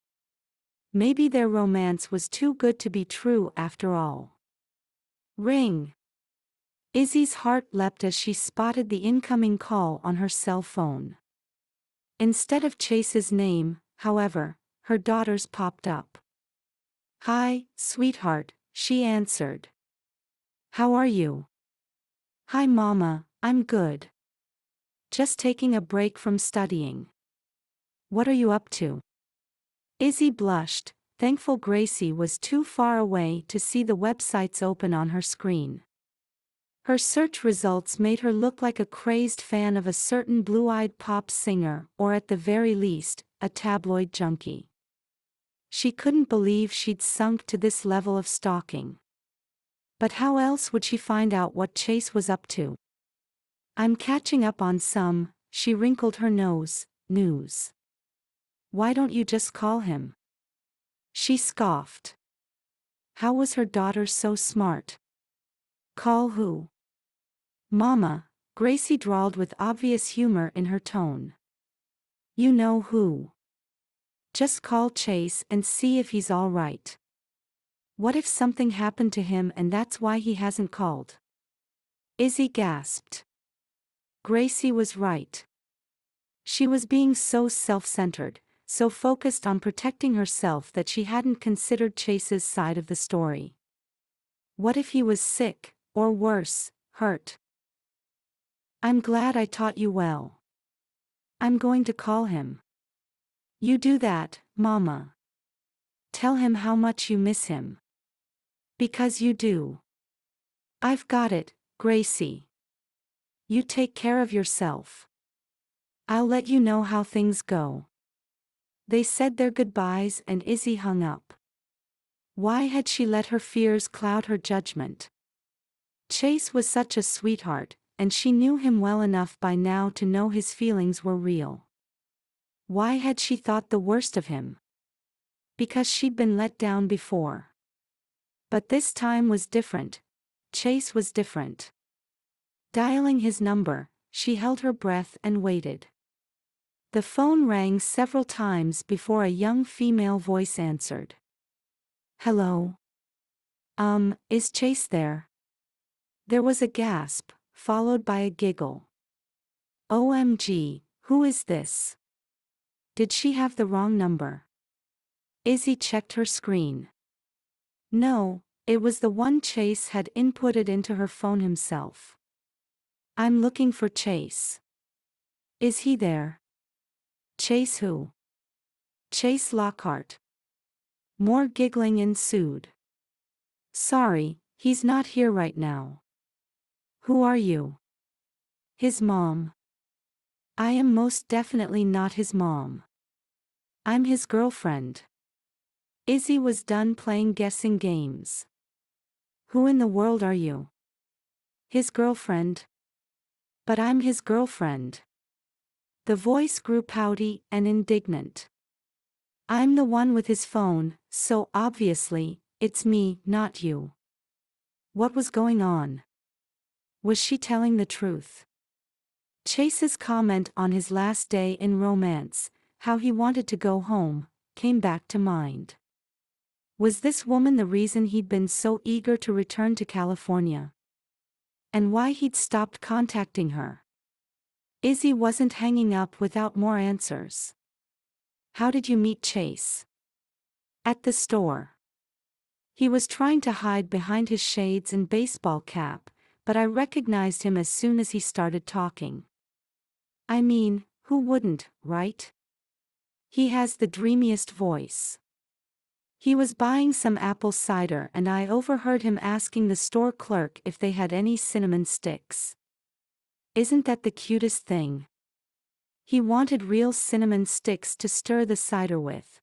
Maybe their romance was too good to be true after all. Ring. Izzy's heart leapt as she spotted the incoming call on her cell phone. Instead of Chase's name, however, her daughter's popped up. "Hi, sweetheart," she answered. "How are you?" "Hi Mama, I'm good. Just taking a break from studying. What are you up to?" Izzy blushed, thankful Gracie was too far away to see the websites open on her screen. Her search results made her look like a crazed fan of a certain blue-eyed pop singer or at the very least, a tabloid junkie. She couldn't believe she'd sunk to this level of stalking. But how else would she find out what Chase was up to? "I'm catching up on some," she wrinkled her nose, "news. Why don't you just call him?" She scoffed. How was her daughter so smart? "Call who?" "Mama," Gracie drawled with obvious humor in her tone. "You know who. Just call Chase and see if he's all right. What if something happened to him and that's why he hasn't called?" Izzy gasped. Gracie was right. She was being so self-centered, so focused on protecting herself that she hadn't considered Chase's side of the story. What if he was sick, or worse, hurt? "I'm glad I taught you well. I'm going to call him." "You do that, Mama. Tell him how much you miss him. Because you do." "I've got it, Gracie. You take care of yourself. I'll let you know how things go." They said their goodbyes and Izzy hung up. Why had she let her fears cloud her judgment? Chase was such a sweetheart, and she knew him well enough by now to know his feelings were real. Why had she thought the worst of him? Because she'd been let down before. But this time was different. Chase was different. Dialing his number, she held her breath and waited. The phone rang several times before a young female voice answered. "Hello? Is Chase there?" There was a gasp, followed by a giggle. "OMG, who is this? Did she have the wrong number?" Izzy checked her screen. No, it was the one Chase had inputted into her phone himself. "I'm looking for Chase." "Is he there?" "Chase who?" "Chase Lockhart." More giggling ensued. "Sorry, he's not here right now." "Who are you?" "His mom." "I am most definitely not his mom. I'm his girlfriend." Izzy was done playing guessing games. "Who in the world are you?" "His girlfriend." "But I'm his girlfriend." The voice grew pouty and indignant. "I'm the one with his phone, so obviously, it's me, not you." What was going on? Was she telling the truth? Chase's comment on his last day in romance, how he wanted to go home, came back to mind. Was this woman the reason he'd been so eager to return to California? And why he'd stopped contacting her? Izzy wasn't hanging up without more answers. "How did you meet Chase?" "At the store. He was trying to hide behind his shades and baseball cap, but I recognized him as soon as he started talking." "I mean, who wouldn't, right? He has the dreamiest voice." "He was buying some apple cider and I overheard him asking the store clerk if they had any cinnamon sticks. Isn't that the cutest thing? He wanted real cinnamon sticks to stir the cider with."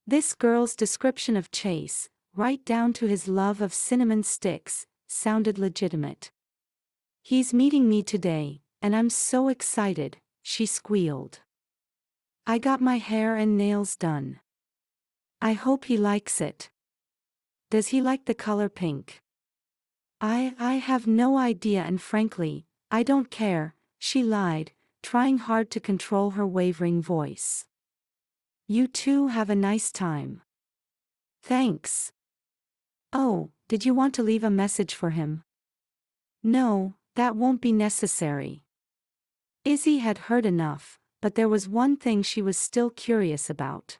This girl's description of Chase, right down to his love of cinnamon sticks, sounded legitimate. "He's meeting me today, and I'm so excited," she squealed. "I got my hair and nails done. I hope he likes it." Does he like the color pink? I have no idea, and frankly, I don't care, she lied, trying hard to control her wavering voice. You two have a nice time. Thanks. Oh, did you want to leave a message for him? No, that won't be necessary. Izzy had heard enough, but there was one thing she was still curious about.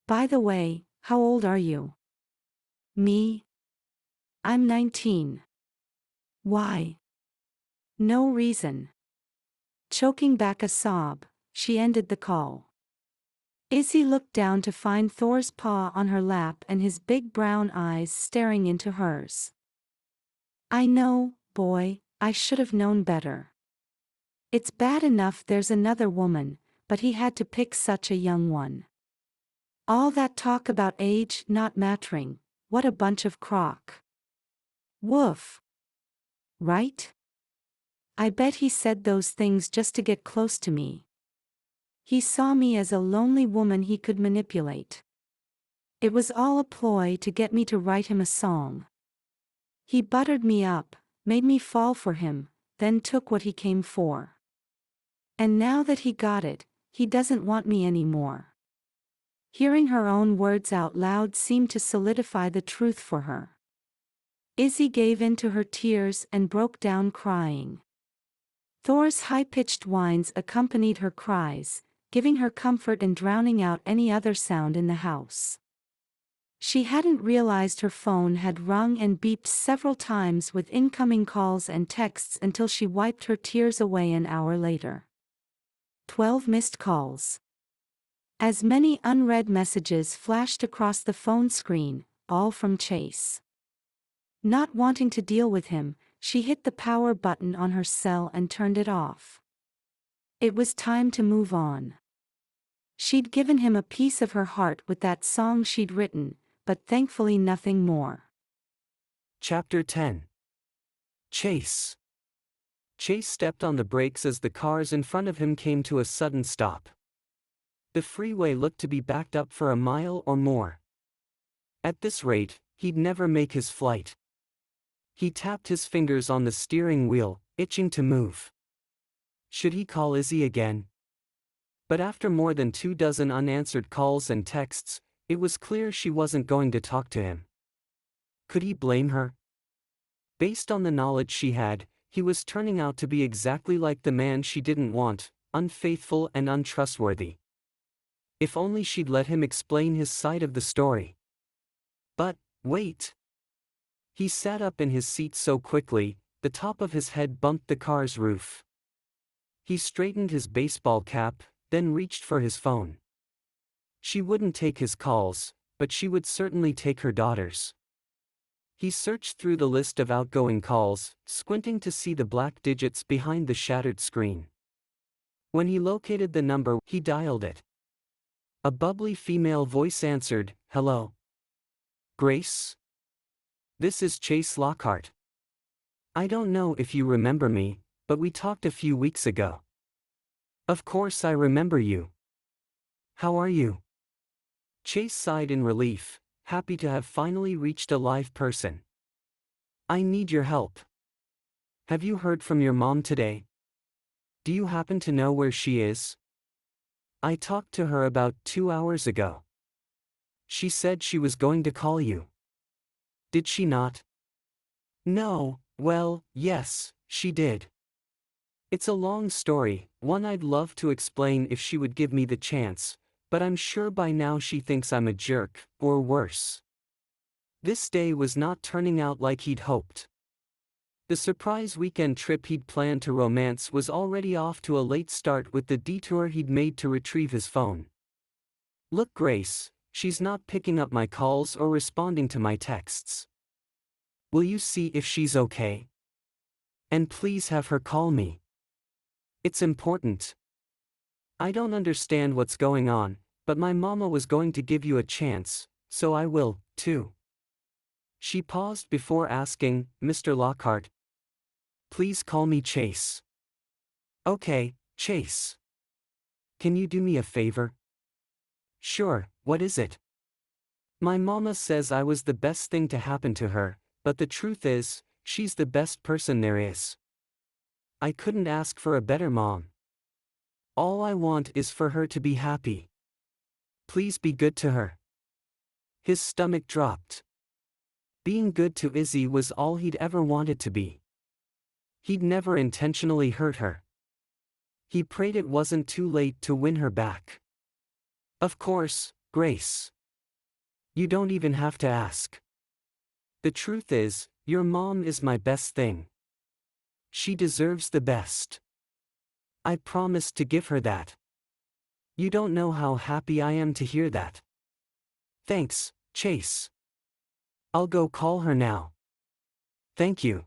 By the way, how old are you? Me? I'm 19. Why? No reason. Choking back a sob, she ended the call. Izzy looked down to find Thor's paw on her lap and his big brown eyes staring into hers. I know, boy, I should have known better. It's bad enough there's another woman, but he had to pick such a young one. All that talk about age not mattering, what a bunch of crock. Woof. Right? I bet he said those things just to get close to me. He saw me as a lonely woman he could manipulate. It was all a ploy to get me to write him a song. He buttered me up, made me fall for him, then took what he came for. And now that he got it, he doesn't want me anymore. Hearing her own words out loud seemed to solidify the truth for her. Izzy gave in to her tears and broke down crying. Thor's high-pitched whines accompanied her cries, giving her comfort and drowning out any other sound in the house. She hadn't realized her phone had rung and beeped several times with incoming calls and texts until she wiped her tears away an hour later. 12 missed calls. As many unread messages flashed across the phone screen, all from Chase. Not wanting to deal with him, she hit the power button on her cell and turned it off. It was time to move on. She'd given him a piece of her heart with that song she'd written, but thankfully nothing more. Chapter 10. Chase. Chase stepped on the brakes as the cars in front of him came to a sudden stop. The freeway looked to be backed up for a mile or more. At this rate, he'd never make his flight. He tapped his fingers on the steering wheel, itching to move. Should he call Izzy again? But after more than 24 unanswered calls and texts, it was clear she wasn't going to talk to him. Could he blame her? Based on the knowledge she had, he was turning out to be exactly like the man she didn't want, unfaithful and untrustworthy. If only she'd let him explain his side of the story. But, wait. He sat up in his seat so quickly, the top of his head bumped the car's roof. He straightened his baseball cap, then reached for his phone. She wouldn't take his calls, but she would certainly take her daughter's. He searched through the list of outgoing calls, squinting to see the black digits behind the shattered screen. When he located the number, he dialed it. A bubbly female voice answered, "Hello. Grace? This is Chase Lockhart. I don't know if you remember me, but we talked a few weeks ago." "Of course I remember you. How are you?" Chase sighed in relief, happy to have finally reached a live person. "I need your help. Have you heard from your mom today? Do you happen to know where she is? I talked to her about 2 hours ago. She said she was going to call you. Did she not?" "No, well, yes, she did. It's a long story, one I'd love to explain if she would give me the chance, but I'm sure by now she thinks I'm a jerk, or worse." This day was not turning out like he'd hoped. The surprise weekend trip he'd planned to romance was already off to a late start with the detour he'd made to retrieve his phone. "Look, Grace, she's not picking up my calls or responding to my texts. Will you see if she's okay? And please have her call me. It's important. I don't understand what's going on, but my mama was going to give you a chance, so I will, too." She paused before asking, "Mr. Lockhart? Please call me Chase." "Okay, Chase. Can you do me a favor?" "Sure, what is it?" My mama says I was the best thing to happen to her, but the truth is, she's the best person there is. I couldn't ask for a better mom. All I want is for her to be happy. Please be good to her." His stomach dropped. Being good to Izzy was all he'd ever wanted to be. He'd never intentionally hurt her. He prayed it wasn't too late to win her back. "Of course, Grace. You don't even have to ask. The truth is, your mom is my best thing. She deserves the best. I promised to give her that. You don't know how happy I am to hear that. Thanks, Chase. I'll go call her now. Thank you.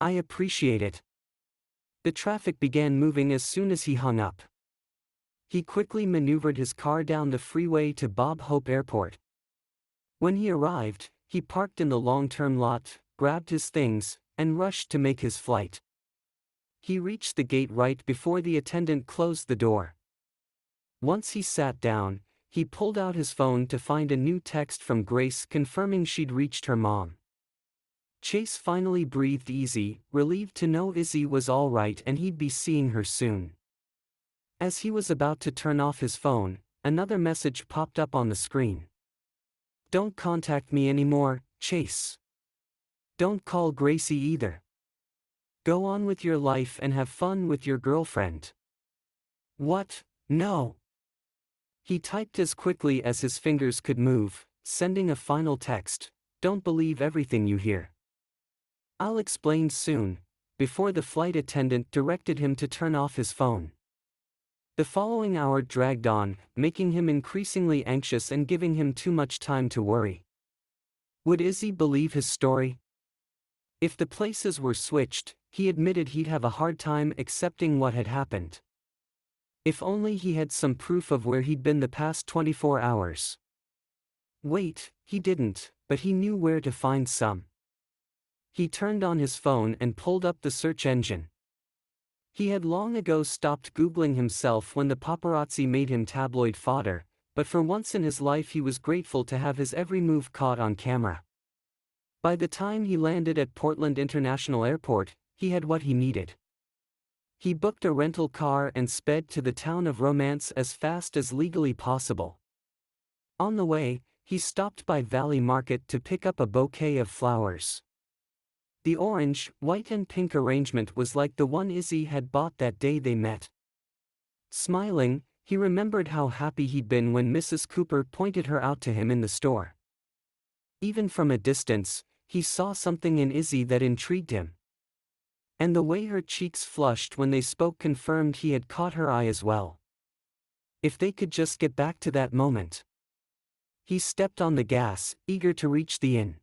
I appreciate it." The traffic began moving as soon as he hung up. He quickly maneuvered his car down the freeway to Bob Hope Airport. When he arrived, he parked in the long-term lot, grabbed his things, and rushed to make his flight. He reached the gate right before the attendant closed the door. Once he sat down, he pulled out his phone to find a new text from Grace confirming she'd reached her mom. Chase finally breathed easy, relieved to know Izzy was all right and he'd be seeing her soon. As he was about to turn off his phone, another message popped up on the screen. "Don't contact me anymore, Chase. Don't call Gracie either. Go on with your life and have fun with your girlfriend." "What? No." He typed as quickly as his fingers could move, sending a final text. "Don't believe everything you hear. I'll explain soon," before the flight attendant directed him to turn off his phone. The following hour dragged on, making him increasingly anxious and giving him too much time to worry. Would Izzy believe his story? If the places were switched, he admitted he'd have a hard time accepting what had happened. If only he had some proof of where he'd been the past 24 hours. Wait, he didn't, but he knew where to find some. He turned on his phone and pulled up the search engine. He had long ago stopped Googling himself when the paparazzi made him tabloid fodder, but for once in his life he was grateful to have his every move caught on camera. By the time he landed at Portland International Airport, he had what he needed. He booked a rental car and sped to the town of Romance as fast as legally possible. On the way, he stopped by Valley Market to pick up a bouquet of flowers. The orange, white and pink arrangement was like the one Izzy had bought that day they met. Smiling, he remembered how happy he'd been when Mrs. Cooper pointed her out to him in the store. Even from a distance, he saw something in Izzy that intrigued him. And the way her cheeks flushed when they spoke confirmed he had caught her eye as well. If they could just get back to that moment. He stepped on the gas, eager to reach the inn.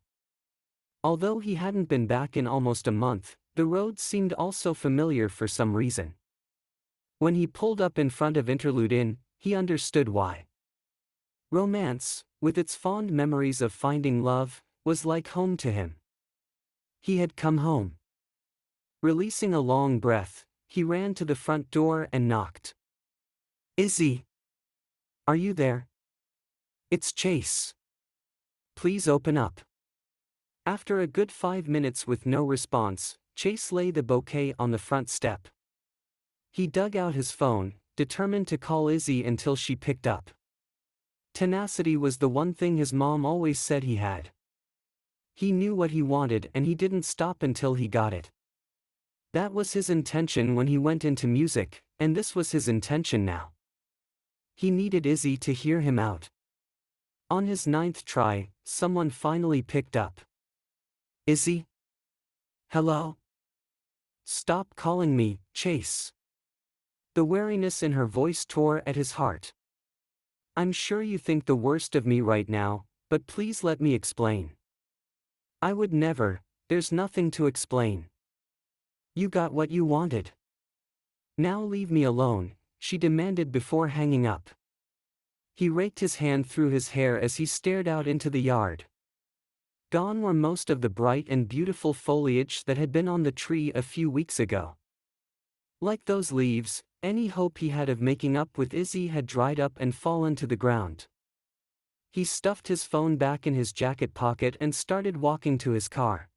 Although he hadn't been back in almost a month, the road seemed also familiar for some reason. When he pulled up in front of Interlude Inn, he understood why. Romance, with its fond memories of finding love, was like home to him. He had come home. Releasing a long breath, he ran to the front door and knocked. "Izzy! Are you there? It's Chase. Please open up." After a good 5 minutes with no response, Chase laid the bouquet on the front step. He dug out his phone, determined to call Izzy until she picked up. Tenacity was the one thing his mom always said he had. He knew what he wanted and he didn't stop until he got it. That was his intention when he went into music, and this was his intention now. He needed Izzy to hear him out. On his 9th try, someone finally picked up. "Izzy? Hello? Stop calling me, Chase." The wariness in her voice tore at his heart. "I'm sure you think the worst of me right now, but please let me explain." "I would never, there's nothing to explain. You got what you wanted. Now leave me alone," she demanded before hanging up. He raked his hand through his hair as he stared out into the yard. Gone were most of the bright and beautiful foliage that had been on the tree a few weeks ago. Like those leaves, any hope he had of making up with Izzy had dried up and fallen to the ground. He stuffed his phone back in his jacket pocket and started walking to his car.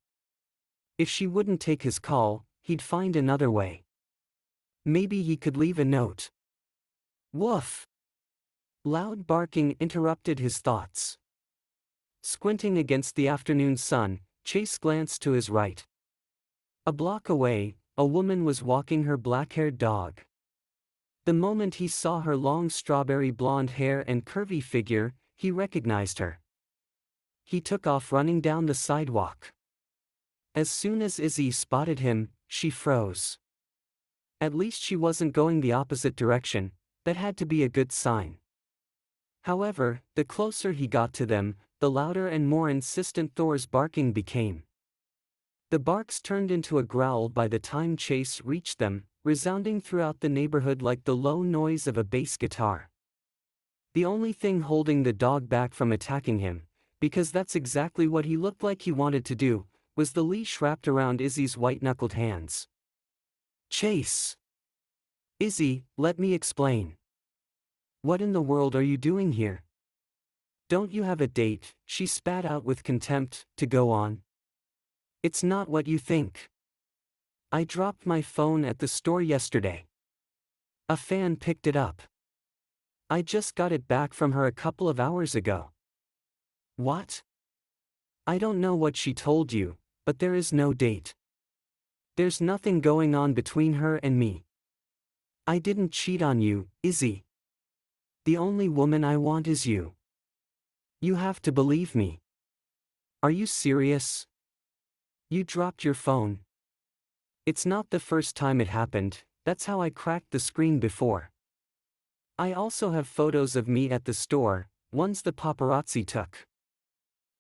If she wouldn't take his call, he'd find another way. Maybe he could leave a note. Woof! Loud barking interrupted his thoughts. Squinting against the afternoon sun, Chase glanced to his right. A block away, a woman was walking her black-haired dog. The moment he saw her long strawberry blonde hair and curvy figure, he recognized her. He took off running down the sidewalk. As soon as Izzy spotted him, she froze. At least she wasn't going the opposite direction. That had to be a good sign. However, the closer he got to them, the louder and more insistent Thor's barking became. The barks turned into a growl by the time Chase reached them, resounding throughout the neighborhood like the low noise of a bass guitar. The only thing holding the dog back from attacking him, because that's exactly what he looked like he wanted to do, was the leash wrapped around Izzy's white-knuckled hands. Chase! Izzy, let me explain. What in the world are you doing here? Don't you have a date? She spat out with contempt, to go on. It's not what you think. I dropped my phone at the store yesterday. A fan picked it up. I just got it back from her a couple of hours ago. What? I don't know what she told you, but there is no date. There's nothing going on between her and me. I didn't cheat on you, Izzy. The only woman I want is you. You have to believe me. Are you serious? You dropped your phone. It's not the first time it happened, that's how I cracked the screen before. I also have photos of me at the store, ones the paparazzi took.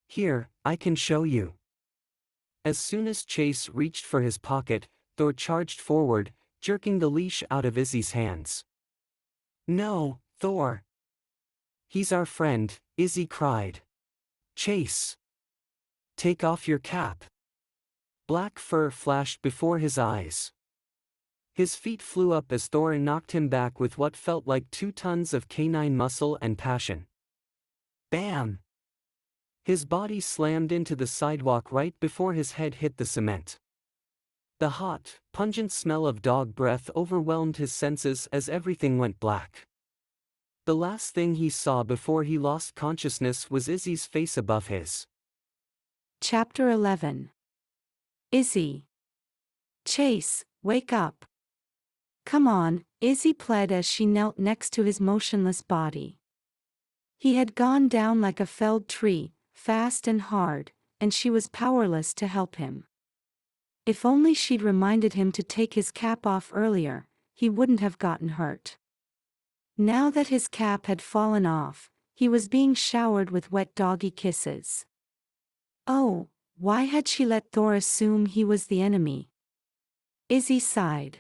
Here, I can show you. As soon as Chase reached for his pocket, Thor charged forward, jerking the leash out of Izzy's hands. No, Thor. He's our friend, Izzy cried. Chase. Take off your cap. Black fur flashed before his eyes. His feet flew up as Thor knocked him back with what felt like 2 tons of canine muscle and passion. Bam! His body slammed into the sidewalk right before his head hit the cement. The hot, pungent smell of dog breath overwhelmed his senses as everything went black. The last thing he saw before he lost consciousness was Izzy's face above his. Chapter 11. Izzy. Chase, wake up. Come on, Izzy pled as she knelt next to his motionless body. He had gone down like a felled tree, fast and hard, and she was powerless to help him. If only she'd reminded him to take his cap off earlier, he wouldn't have gotten hurt. Now that his cap had fallen off, he was being showered with wet doggy kisses. Oh, why had she let Thor assume he was the enemy? Izzy sighed.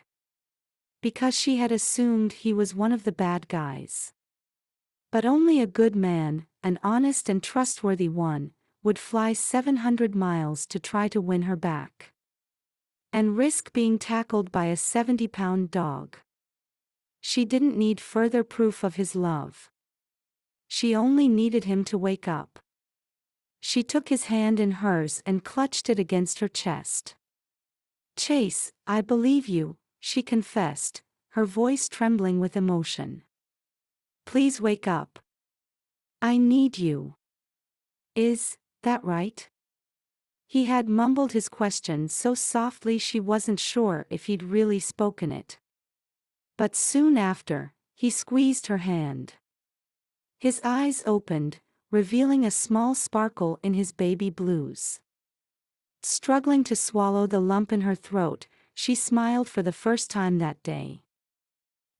Because she had assumed he was one of the bad guys. But only a good man, an honest and trustworthy one, would fly 700 miles to try to win her back. And risk being tackled by a 70-pound dog. She didn't need further proof of his love. She only needed him to wake up. She took his hand in hers and clutched it against her chest. Chase, I believe you, she confessed, her voice trembling with emotion. Please wake up. I need you. Is that right? He had mumbled his question so softly she wasn't sure if he'd really spoken it. But soon after, he squeezed her hand. His eyes opened, revealing a small sparkle in his baby blues. Struggling to swallow the lump in her throat, she smiled for the first time that day.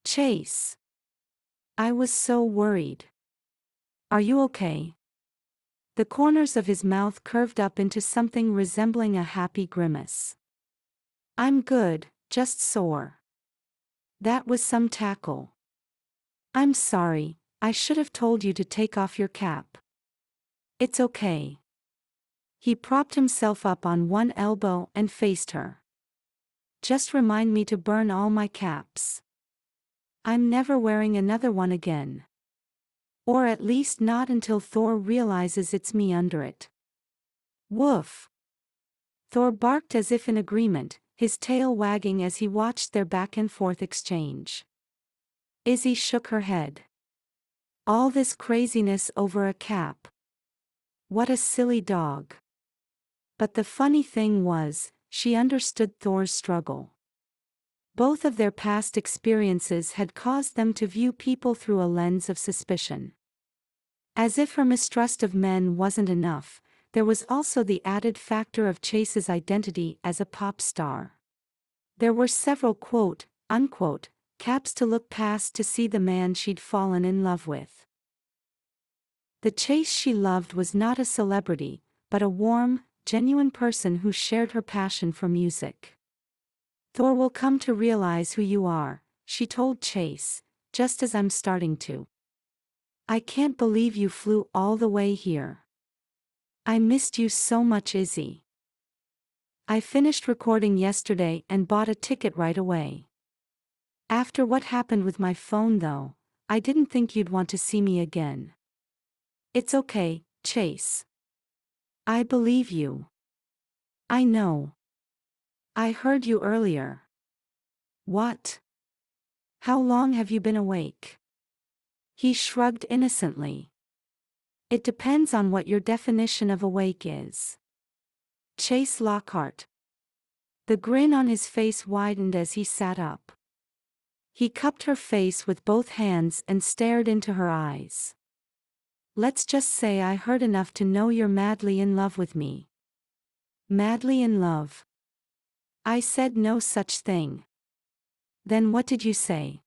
Chase. I was so worried. Are you okay? The corners of his mouth curved up into something resembling a happy grimace. I'm good, just sore. That was some tackle. I'm sorry, I should have told you to take off your cap. It's okay. He propped himself up on one elbow and faced her. Just remind me to burn all my caps. I'm never wearing another one again. Or at least not until Thor realizes it's me under it. Woof! Thor barked as if in agreement, his tail wagging as he watched their back-and-forth exchange. Izzy shook her head. All this craziness over a cap. What a silly dog. But the funny thing was, she understood Thor's struggle. Both of their past experiences had caused them to view people through a lens of suspicion. As if her mistrust of men wasn't enough, there was also the added factor of Chase's identity as a pop star. There were several quote-unquote caps to look past to see the man she'd fallen in love with. The Chase she loved was not a celebrity, but a warm, genuine person who shared her passion for music. Thor will come to realize who you are, she told Chase, just as I'm starting to. I can't believe you flew all the way here. I missed you so much, Izzy. I finished recording yesterday and bought a ticket right away. After what happened with my phone though, I didn't think you'd want to see me again. It's okay, Chase. I believe you. I know. I heard you earlier. What? How long have you been awake? He shrugged innocently. It depends on what your definition of awake is. Chase Lockhart. The grin on his face widened as he sat up. He cupped her face with both hands and stared into her eyes. Let's just say I heard enough to know you're madly in love with me. Madly in love? I said no such thing. Then what did you say?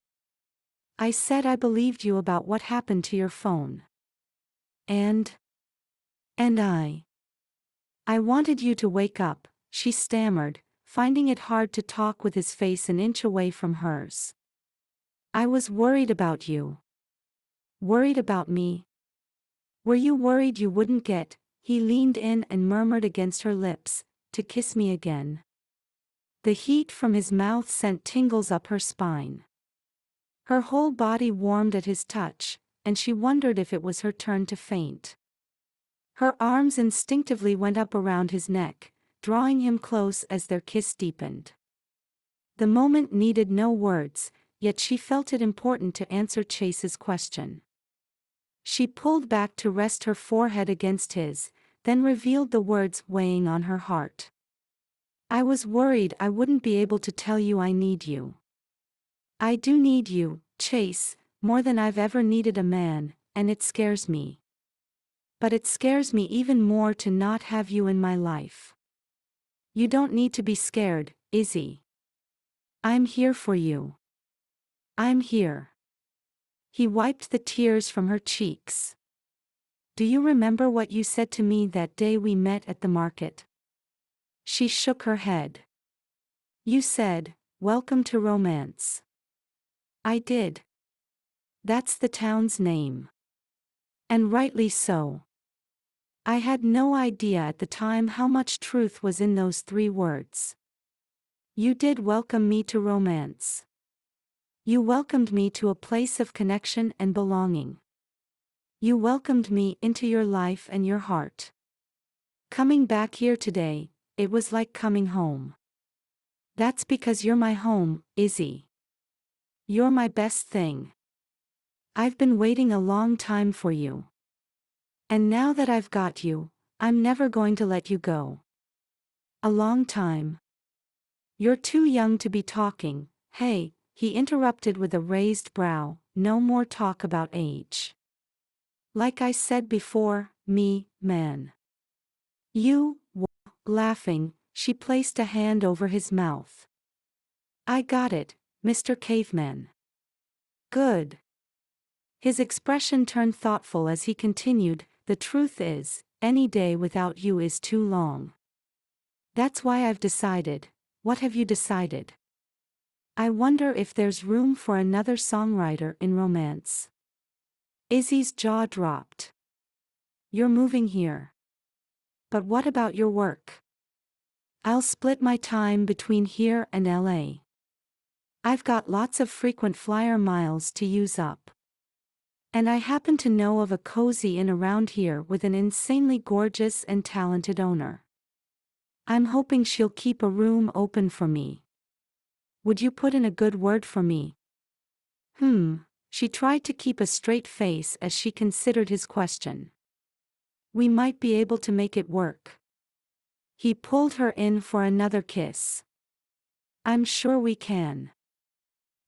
I said I believed you about what happened to your phone. And I wanted you to wake up, she stammered, finding it hard to talk with his face an inch away from hers. I was worried about you. Worried about me? Were you worried you wouldn't get, he leaned in and murmured against her lips, to kiss me again? The heat from his mouth sent tingles up her spine. Her whole body warmed at his touch, and she wondered if it was her turn to faint. Her arms instinctively went up around his neck, drawing him close as their kiss deepened. The moment needed no words, yet she felt it important to answer Chase's question. She pulled back to rest her forehead against his, then revealed the words weighing on her heart. I was worried I wouldn't be able to tell you I need you. I do need you, Chase, more than I've ever needed a man, and it scares me. But it scares me even more to not have you in my life. You don't need to be scared, Izzy. I'm here for you. I'm here. He wiped the tears from her cheeks. Do you remember what you said to me that day we met at the market? She shook her head. You said, "Welcome to romance." I did. That's the town's name. And rightly so. I had no idea at the time how much truth was in those 3 words. You did welcome me to romance. You welcomed me to a place of connection and belonging. You welcomed me into your life and your heart. Coming back here today, it was like coming home. That's because you're my home, Izzy. You're my best thing. I've been waiting a long time for you. And now that I've got you, I'm never going to let you go. A long time. You're too young to be talking, hey, he interrupted with a raised brow, no more talk about age. Like I said before, man. Laughing, she placed a hand over his mouth. I got it, Mr. Caveman. Good. His expression turned thoughtful as he continued, the truth is, any day without you is too long. That's why I've decided. What have you decided? I wonder if there's room for another songwriter in romance. Izzy's jaw dropped. You're moving here. But what about your work? I'll split my time between here and LA. I've got lots of frequent flyer miles to use up. And I happen to know of a cozy inn around here with an insanely gorgeous and talented owner. I'm hoping she'll keep a room open for me. Would you put in a good word for me?" She tried to keep a straight face as she considered his question. "We might be able to make it work." He pulled her in for another kiss. "I'm sure we can.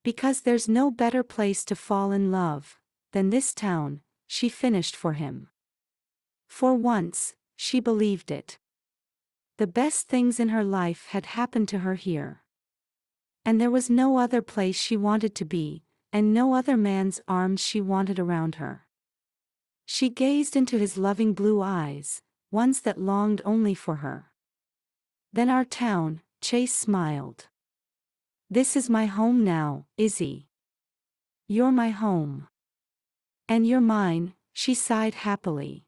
Because there's no better place to fall in love than this town," she finished for him. For once, she believed it. The best things in her life had happened to her here. And there was no other place she wanted to be, and no other man's arms she wanted around her. She gazed into his loving blue eyes, ones that longed only for her. "Then our town," Chase smiled. "This is my home now, Izzy. You're my home. And you're mine," she sighed happily.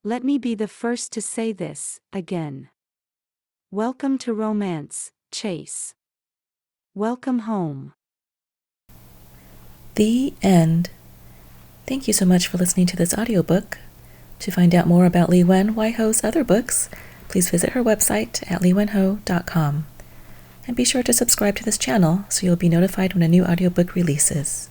"Let me be the first to say this, again. Welcome to romance, Chase. Welcome home." The end. Thank you so much for listening to this audiobook. To find out more about Liwen Waiho's other books, please visit her website at liwenho.com. And be sure to subscribe to this channel so you'll be notified when a new audiobook releases.